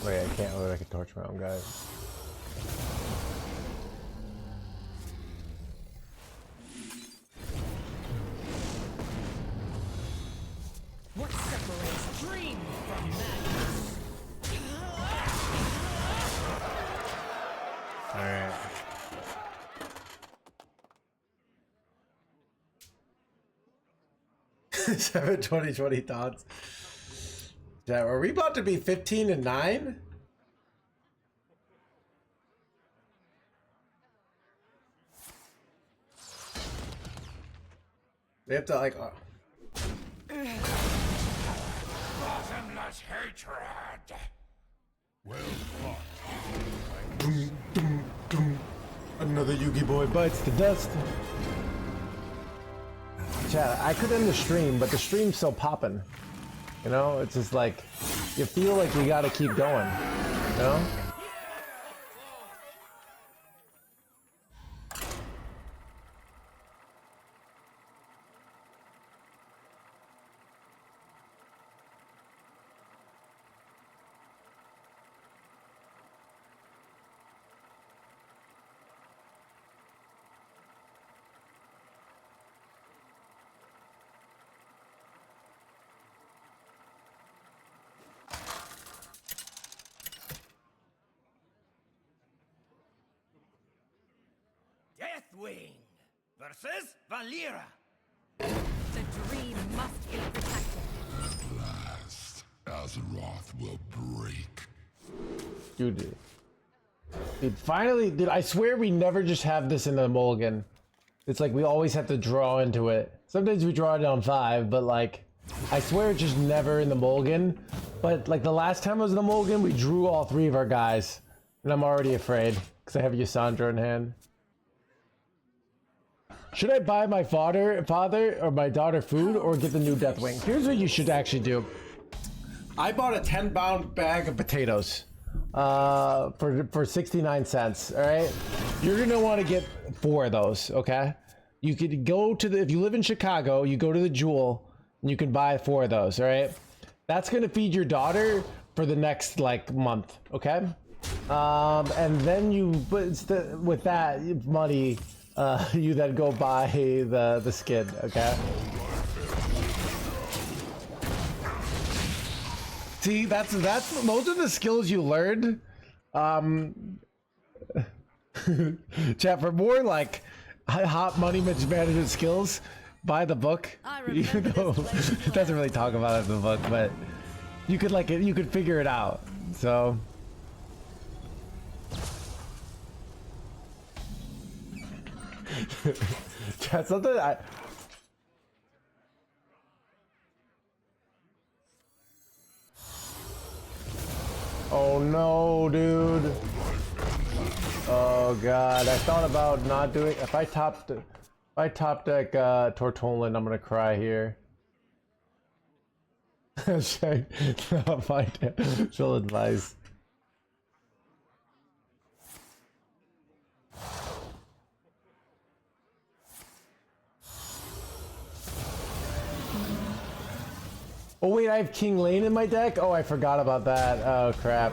Wait, I can't look like a torch my own guys. What separates dream from madness? Alright. Seven 2020 thoughts. Yeah, are we about to be 15-9? They have to like. Bottomless hatred. Well fought. Another Yugi boy bites the dust. Chat, I could end the stream, but the stream's still popping. You know, it's just like, you feel like you gotta keep going, you know? Swiftwing versus Valera. The dream must be protected. At last, Azeroth will break. Dude, finally, dude, I swear we never just have this in the mulligan. It's like we always have to draw into it. Sometimes we draw it on 5, but like, I swear it's just never in the mulligan. But like the last time I was in the mulligan, we drew all 3 of our guys. And I'm already afraid, because I have Ysondre in hand. Should I buy my father or my daughter food or get the new Deathwing? Here's what you should actually do. I bought a 10-pound bag of potatoes for 69 cents, all right? You're gonna want to get 4 of those, okay? You could go to the, if you live in Chicago, you go to the Jewel and you can buy 4 of those, all right? That's gonna feed your daughter for the next like month, okay? And then you, with that money, you then go buy the skin, okay? See, those are the skills you learned. Chat, for more like hot money management skills, buy the book. Even though it doesn't really talk about it in the book, but you could figure it out. So. Chat, something oh no, dude. Oh god, I thought about not doing. If I top deck Tortolan, I'm gonna cry here. No, chill advice. Oh wait, I have King Lane in my deck? Oh, I forgot about that. Oh crap.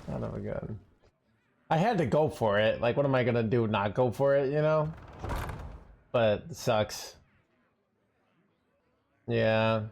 Son of a gun. I had to go for it. Like, what am I gonna do? Not go for it, you know? But it sucks. Yeah.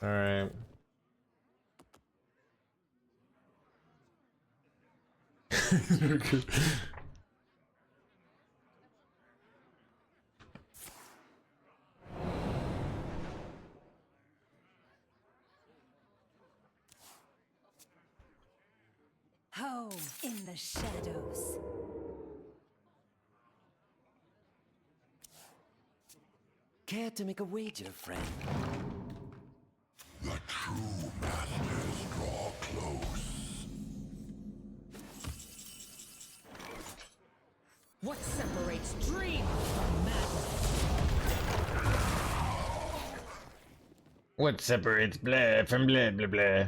All right. Home in the shadows. Care to make a wager, friend? The true masters draw close. What separates dream from madness? What separates blah from blah blah blah?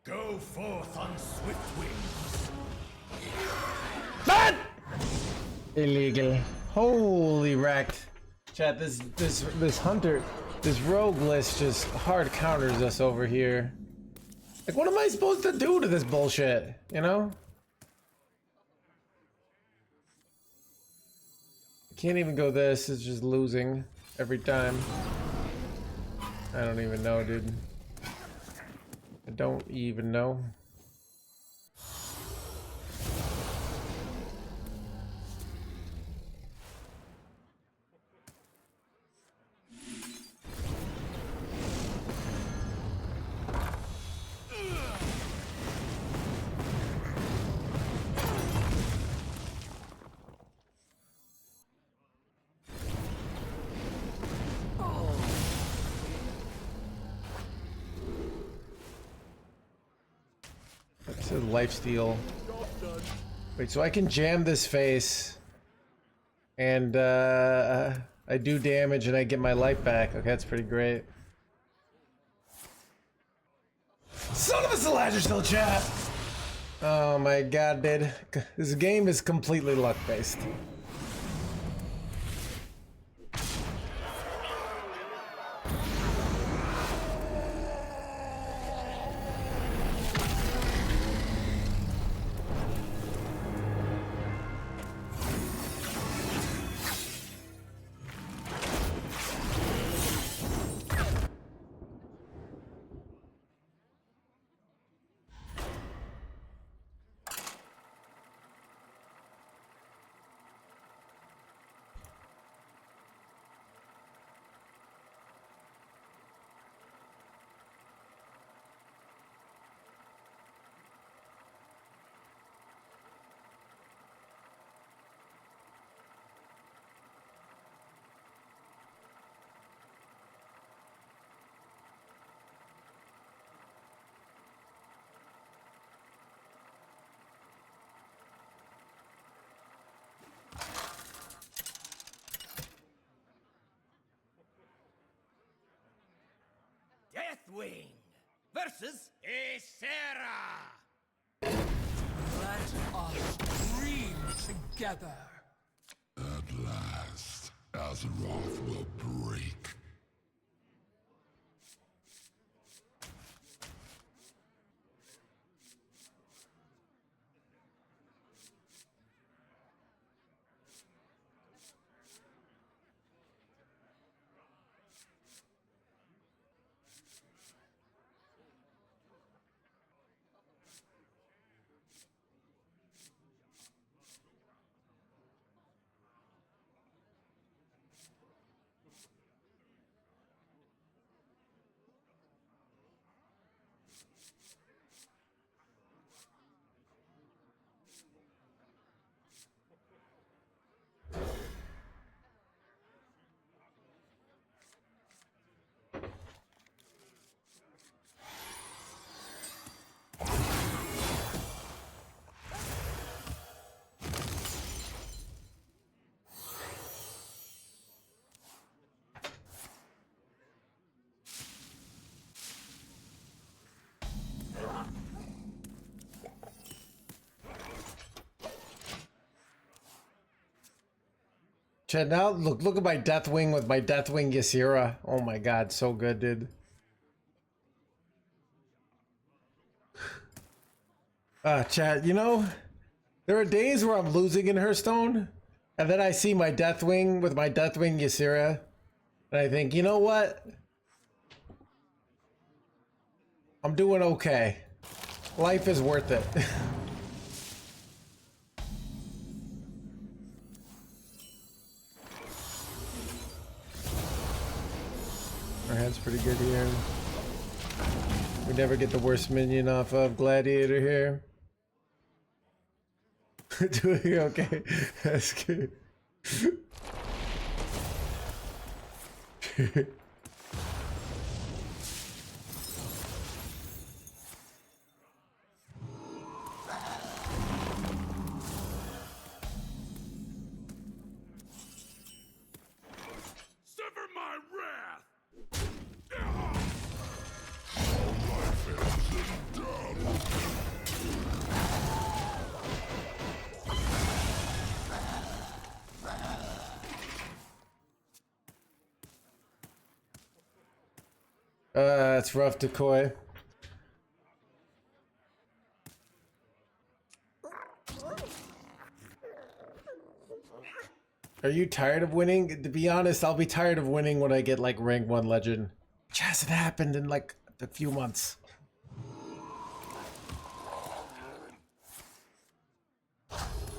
Go forth on swift wings. What? Illegal. Holy wrecked. Chat, this hunter, this rogue list just hard counters us over here. Like, what am I supposed to do to this bullshit? You know? Can't even go this, it's just losing every time. I don't even know, dude. I don't even know. Lifesteal. Wait, so I can jam this face, and I do damage and I get my life back. Okay, that's pretty great. Son of a Salager still chat. Oh my god, dude. This game is completely luck based. Deathwing versus Ysondre. Let us dream together. At last, Azeroth will break. Chad, now look at my Deathwing with my Deathwing Ysondre. Oh my god, so good, dude. Chad, you know, there are days where I'm losing in Hearthstone, and then I see my Deathwing with my Deathwing Ysondre, and I think, you know what? I'm doing okay. Life is worth it. Our hand's pretty good here. We never get the worst minion off of Gladiator here. Doing okay. That's good. Sever my wrath! It's rough, Decoy. Are you tired of winning? To be honest, I'll be tired of winning when I get like rank 1 legend. Which hasn't happened in like a few months.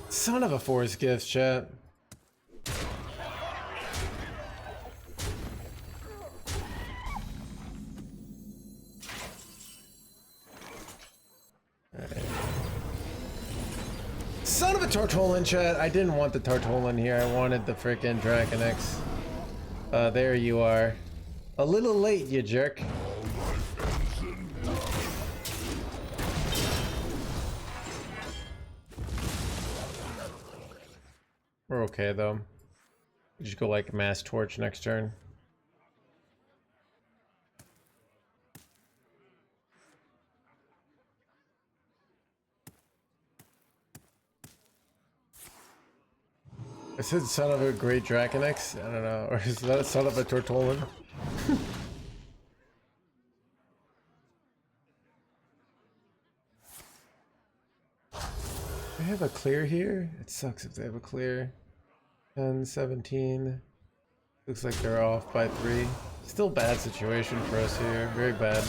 Son of a forest gift, chat. Son of a Tartolin, chat. I didn't want the Tartolin here. I wanted the frickin' Draconex. There you are. A little late, you jerk. We're okay though. We just go like mass torch next turn. I said son of a great Draconex? I don't know. Or is that a son of a Tortolan? They have a clear here? It sucks if they have a clear. 10, 17. Looks like they're off by 3. Still bad situation for us here. Very bad.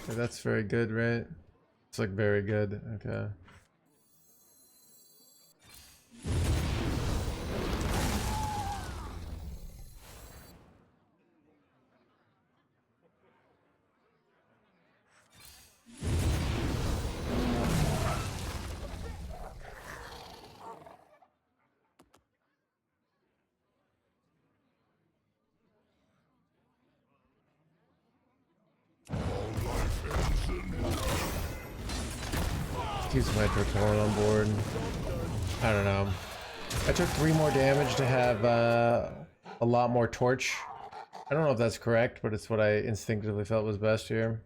Okay, that's very good, right? It's like very good. Okay. Use my Tortolan on board. I don't know. I took 3 more damage to have a lot more torch. I don't know if that's correct, but it's what I instinctively felt was best here.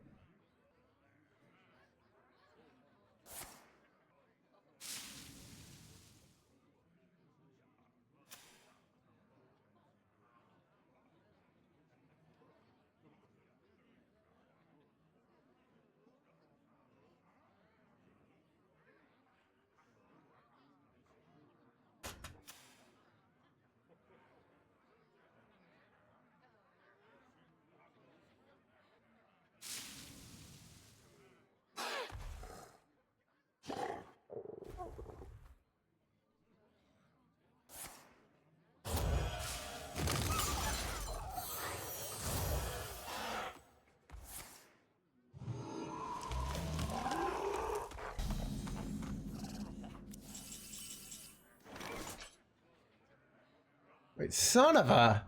Wait, son of a...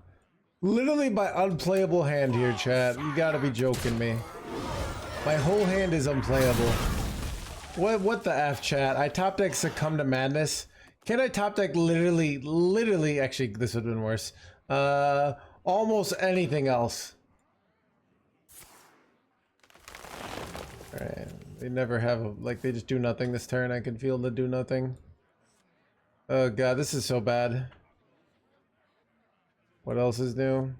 Literally my unplayable hand here, chat. You gotta be joking me. My whole hand is unplayable. What the F, chat? I top deck Succumb to Madness. Can I top deck literally, actually, this would have been worse. Almost anything else. Alright, they never have, like, they just do nothing this turn. I can feel the do nothing. Oh god, this is so bad. What else is new?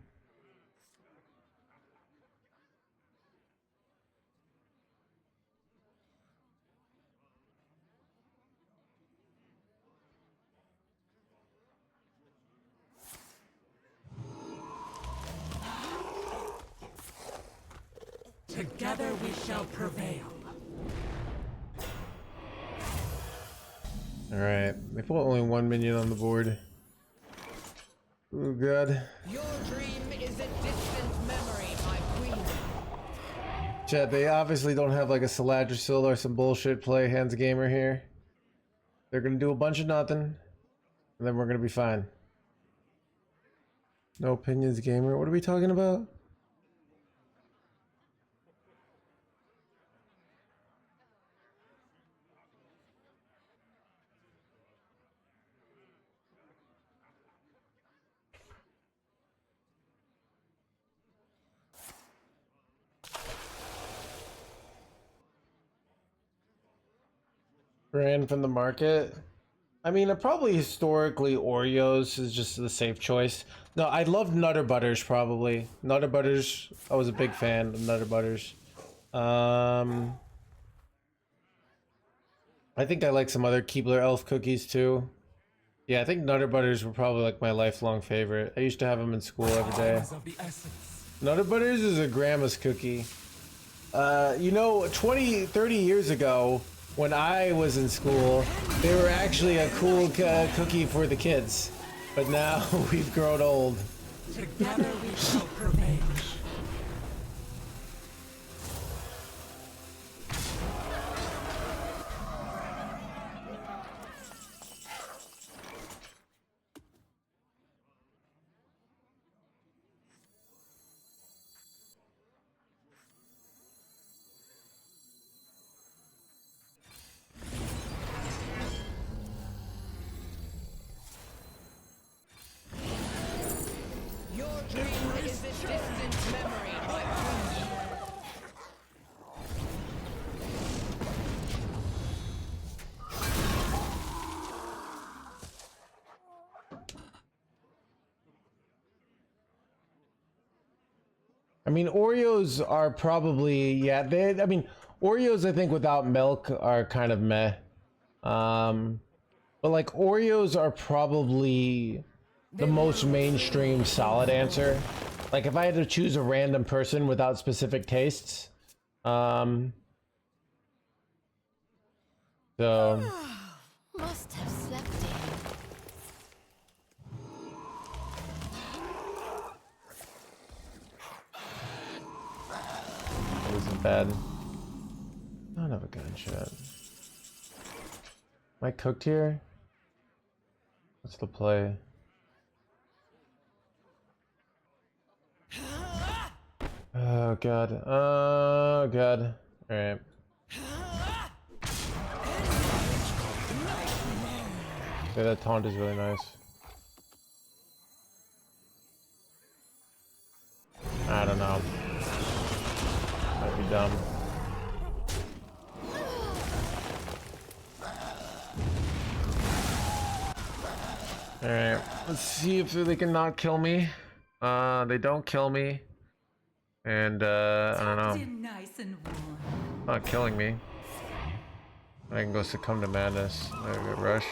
Together we shall prevail. Alright, they put only 1 minion on the board. Oh god. Your dream is a distant memory, my queen. Chat, they obviously don't have like a Saladrisil or some bullshit play NoHandsGamer here. They're gonna do a bunch of nothing, and then we're gonna be fine. No opinions gamer, what are we talking about? Ran from the market. I mean, probably historically Oreos is just the safe choice. No, I love Nutter Butters probably. Nutter Butters, I was a big fan of Nutter Butters. I think I like some other Keebler Elf cookies too. Yeah, I think Nutter Butters were probably like my lifelong favorite. I used to have them in school every day. Nutter Butters is a grandma's cookie. You know, 20, 30 years ago, when I was in school, they were actually a cool cookie for the kids. But now we've grown old. Together we shall prevail. I mean, Oreos are probably, yeah, I mean, Oreos, I think, without milk are kind of meh. But like, Oreos are probably the most mainstream solid answer. Like, if I had to choose a random person without specific tastes, so... Must have slept in. It wasn't bad. Son of a gunshot. Am I cooked here? What's the play? Oh god. Oh god. Alright. Yeah, that taunt is really nice. I don't know. Might be dumb. Alright, let's see if they can not kill me. They don't kill me. And, I don't know. Nice and warm. Not killing me. I can go succumb to madness. I get rush.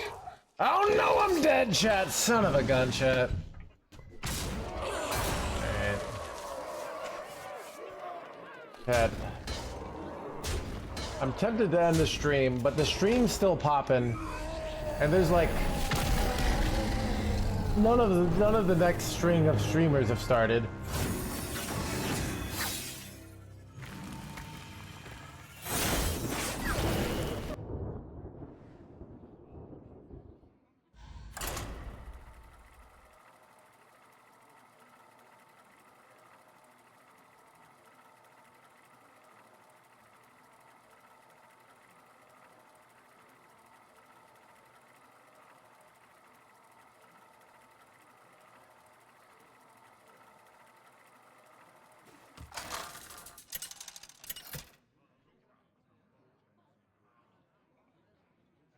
Oh no, I'm dead, chat! Son of a gun, chat. Alright. Chat. I'm tempted to end the stream, but the stream's still popping. And there's like... None of the next string of streamers have started.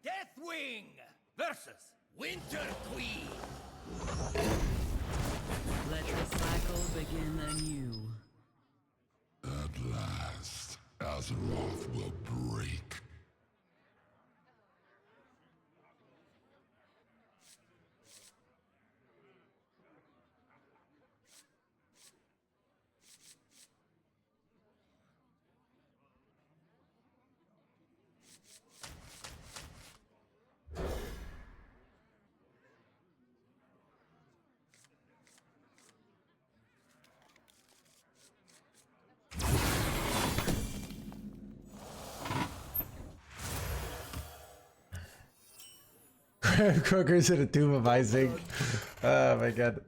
Deathwing versus Winter Queen. Let the cycle begin anew. At last, Azeroth will break. Cookers in a tube of icing. Oh my god.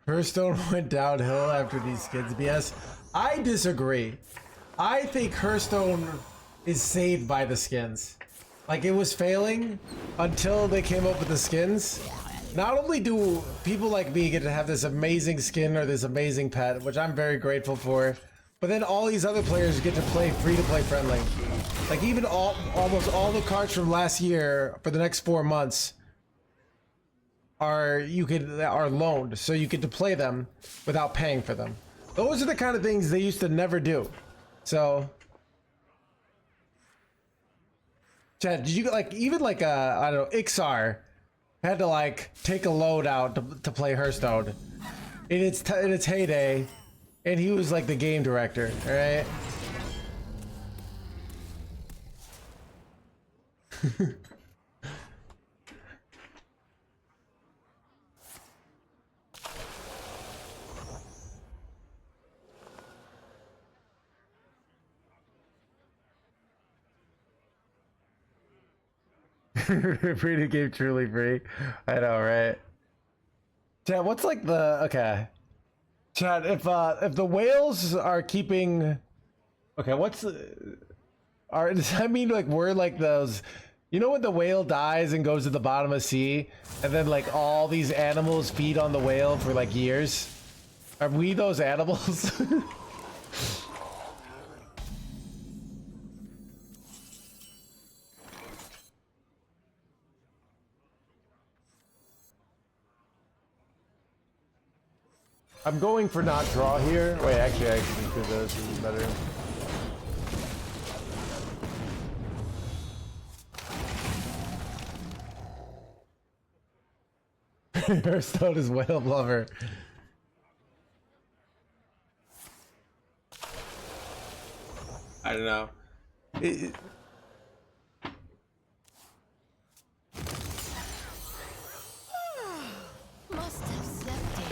Hearthstone went downhill after these skins BS. I disagree. I think Hearthstone is saved by the skins. Like, it was failing until they came up with the skins. Not only do people like me get to have this amazing skin or this amazing pet, which I'm very grateful for, but then all these other players get to play free-to-play friendly. Like, even almost all the cards from last year for the next 4 months are loaned, so you get to play them without paying for them. Those are the kind of things they used to never do. So, Chad, did you like even like I don't know, Ixar had to like take a load out to play Hearthstone in its heyday, and he was like the game director, all right? Free to game, truly free. I know, right? Chad, what's like the okay? Chad, if the whales are keeping, okay, does that mean like we're like those? You know when the whale dies and goes to the bottom of the sea, and then like all these animals feed on the whale for like years? Are we those animals? I'm going for not draw here. Wait, actually, I can do this. This is better. Hearthstone is whale lover. I don't know. Must have slept in.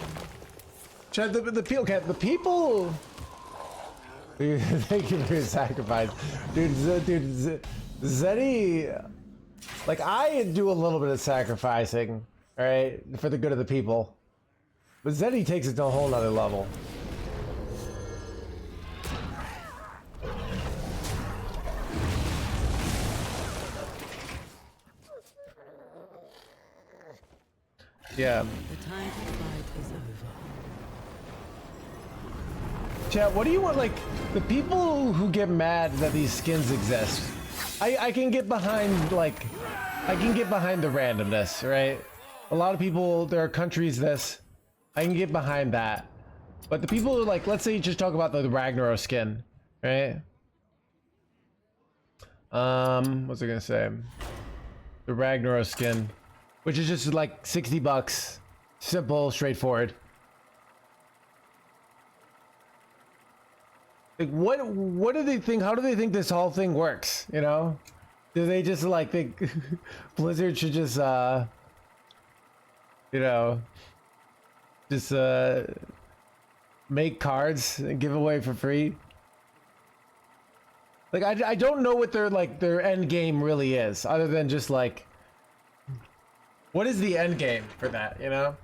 Chad, the people. Dude, thank you for your sacrifice, dude. Zeddy, like I do a little bit of sacrificing, all right, for the good of the people, but Zeddy takes it to a whole nother level. Yeah. The time to fight is over. Chat, what do you want? Like, the people who get mad that these skins exist, I can get behind, like, I can get behind the randomness, right? A lot of people, there are countries this, I can get behind that. But the people who, like, let's say you just talk about the Ragnaros skin, right? What's I gonna say? The Ragnaros skin, which is just like 60 bucks, simple, straightforward. Like, what do they think? How do they think this whole thing works? You know, do they just like think Blizzard should just you know, just make cards and give away for free? Like, I don't know what their end game really is, other than just like, what is the end game for that, you know?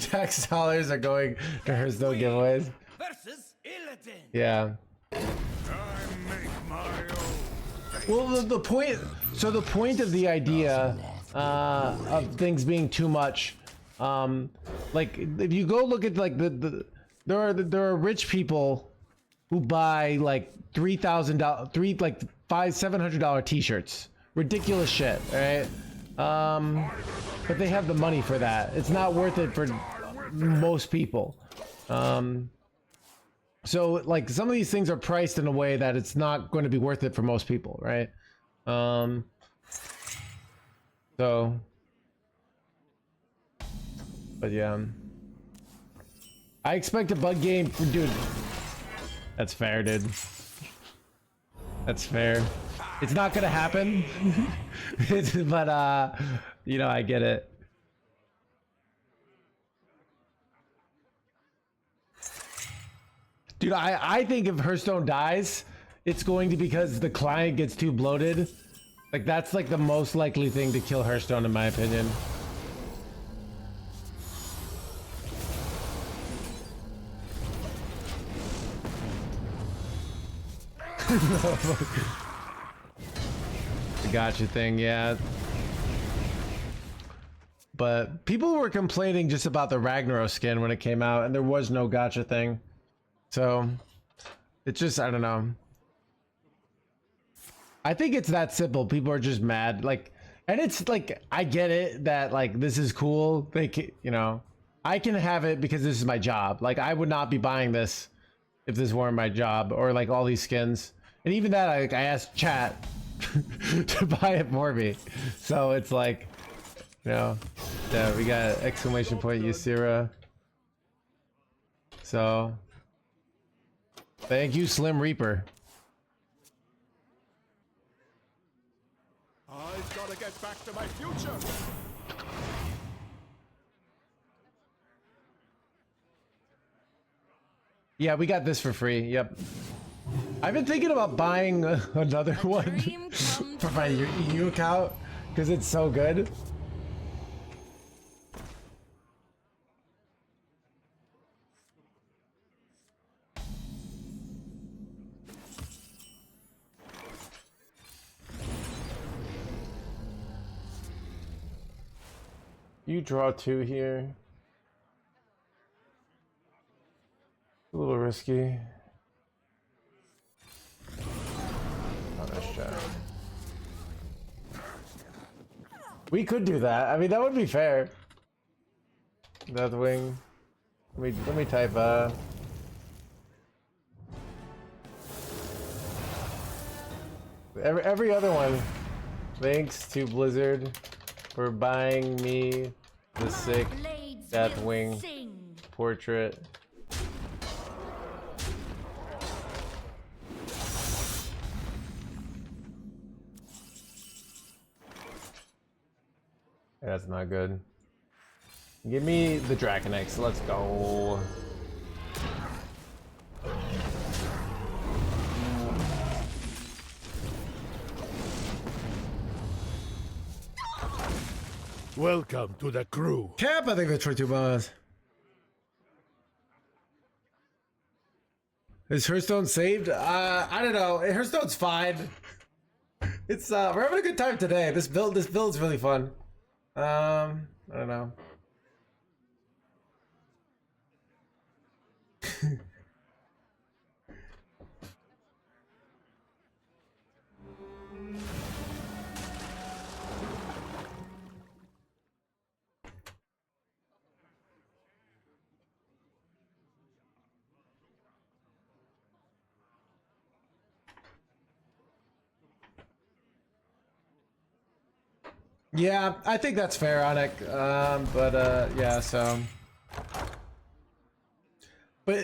Tax dollars are going to Hearthstone giveaways. Versus Illidan. Yeah. I make my own. Well, the point. So the point of the idea of things being too much, like if you go look at like there are rich people who buy like $3,000, like $700 t-shirts, ridiculous shit, right? But they have the money for that. It's not worth it for most people. So like some of these things are priced in a way that it's not going to be worth it for most people, right? So, but yeah, I expect a bug game for, dude. That's fair, dude. That's fair. It's not gonna happen, but you know, I get it. Dude, I think if Hearthstone dies, it's going to be because the client gets too bloated. Like, that's like the most likely thing to kill Hearthstone, in my opinion. The gotcha thing, yeah. But people were complaining just about the Ragnaros skin when it came out, and there was no gotcha thing. So, it's just, I don't know. I think it's that simple. People are just mad. Like, and it's like, I get it that, like, this is cool. They can, you know, I can have it because this is my job. Like, I would not be buying this if this weren't my job, or like all these skins. And even that, I asked chat to buy it for me. So it's like, you know, yeah, we got exclamation point Ysondre. So, thank you, Slim Reaper. I've got to get back to my future. Yeah, we got this for free. Yep. I've been thinking about buying another one for my EU account because it's so good. You draw 2 here. A little risky. Oh, nice job. We could do that. I mean, that would be fair. Deathwing. Let me type every other one. Thanks to Blizzard for buying me the sick Deathwing portrait. That's not good. Give me the Draconex. Let's go. Welcome to the crew. Cap, I think that's for 2 months. Is Hearthstone saved? I don't know. Hearthstone's fine. It's we're having a good time today. This build's really fun. I don't know. Yeah, I think that's fair, Onik. Yeah, so. But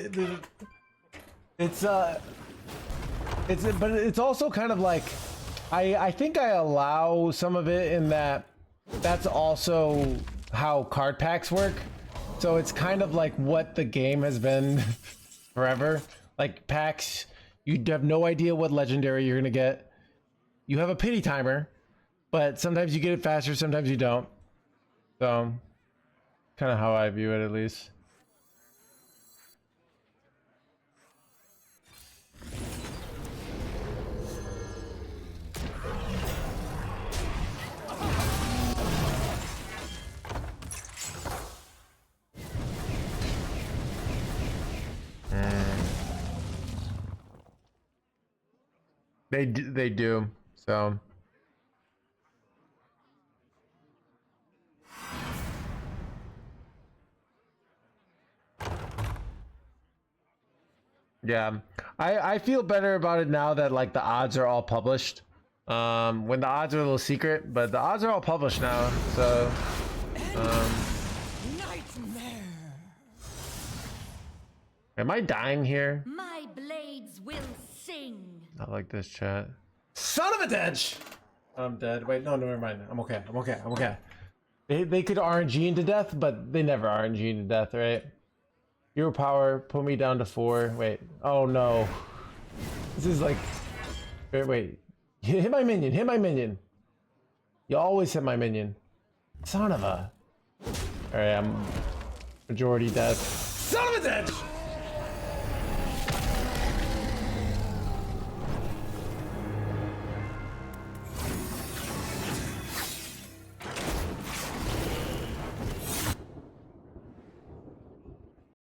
it's also kind of like, I think I allow some of it in that that's also how card packs work. So it's kind of like what the game has been forever. Like packs, you have no idea what legendary you're gonna get. You have a pity timer. But sometimes you get it faster, sometimes you don't. So, kind of how I view it, at least. They do. So. Yeah, I feel better about it now that like the odds are all published. When the odds are a little secret, but the odds are all published now. So, Nightmare. am I dying here? My blades will sing. I like this chat. Son of a bitch! I'm dead. Wait, no, never mind. I'm okay. I'm okay. I'm okay. They could RNG into death, but they never RNG into death, right? Hero power, put me down to 4. Wait. Oh no. This is like. Wait. Hit my minion. Hit my minion. You always hit my minion. Son of a. Alright, I'm majority death. Son of a bitch!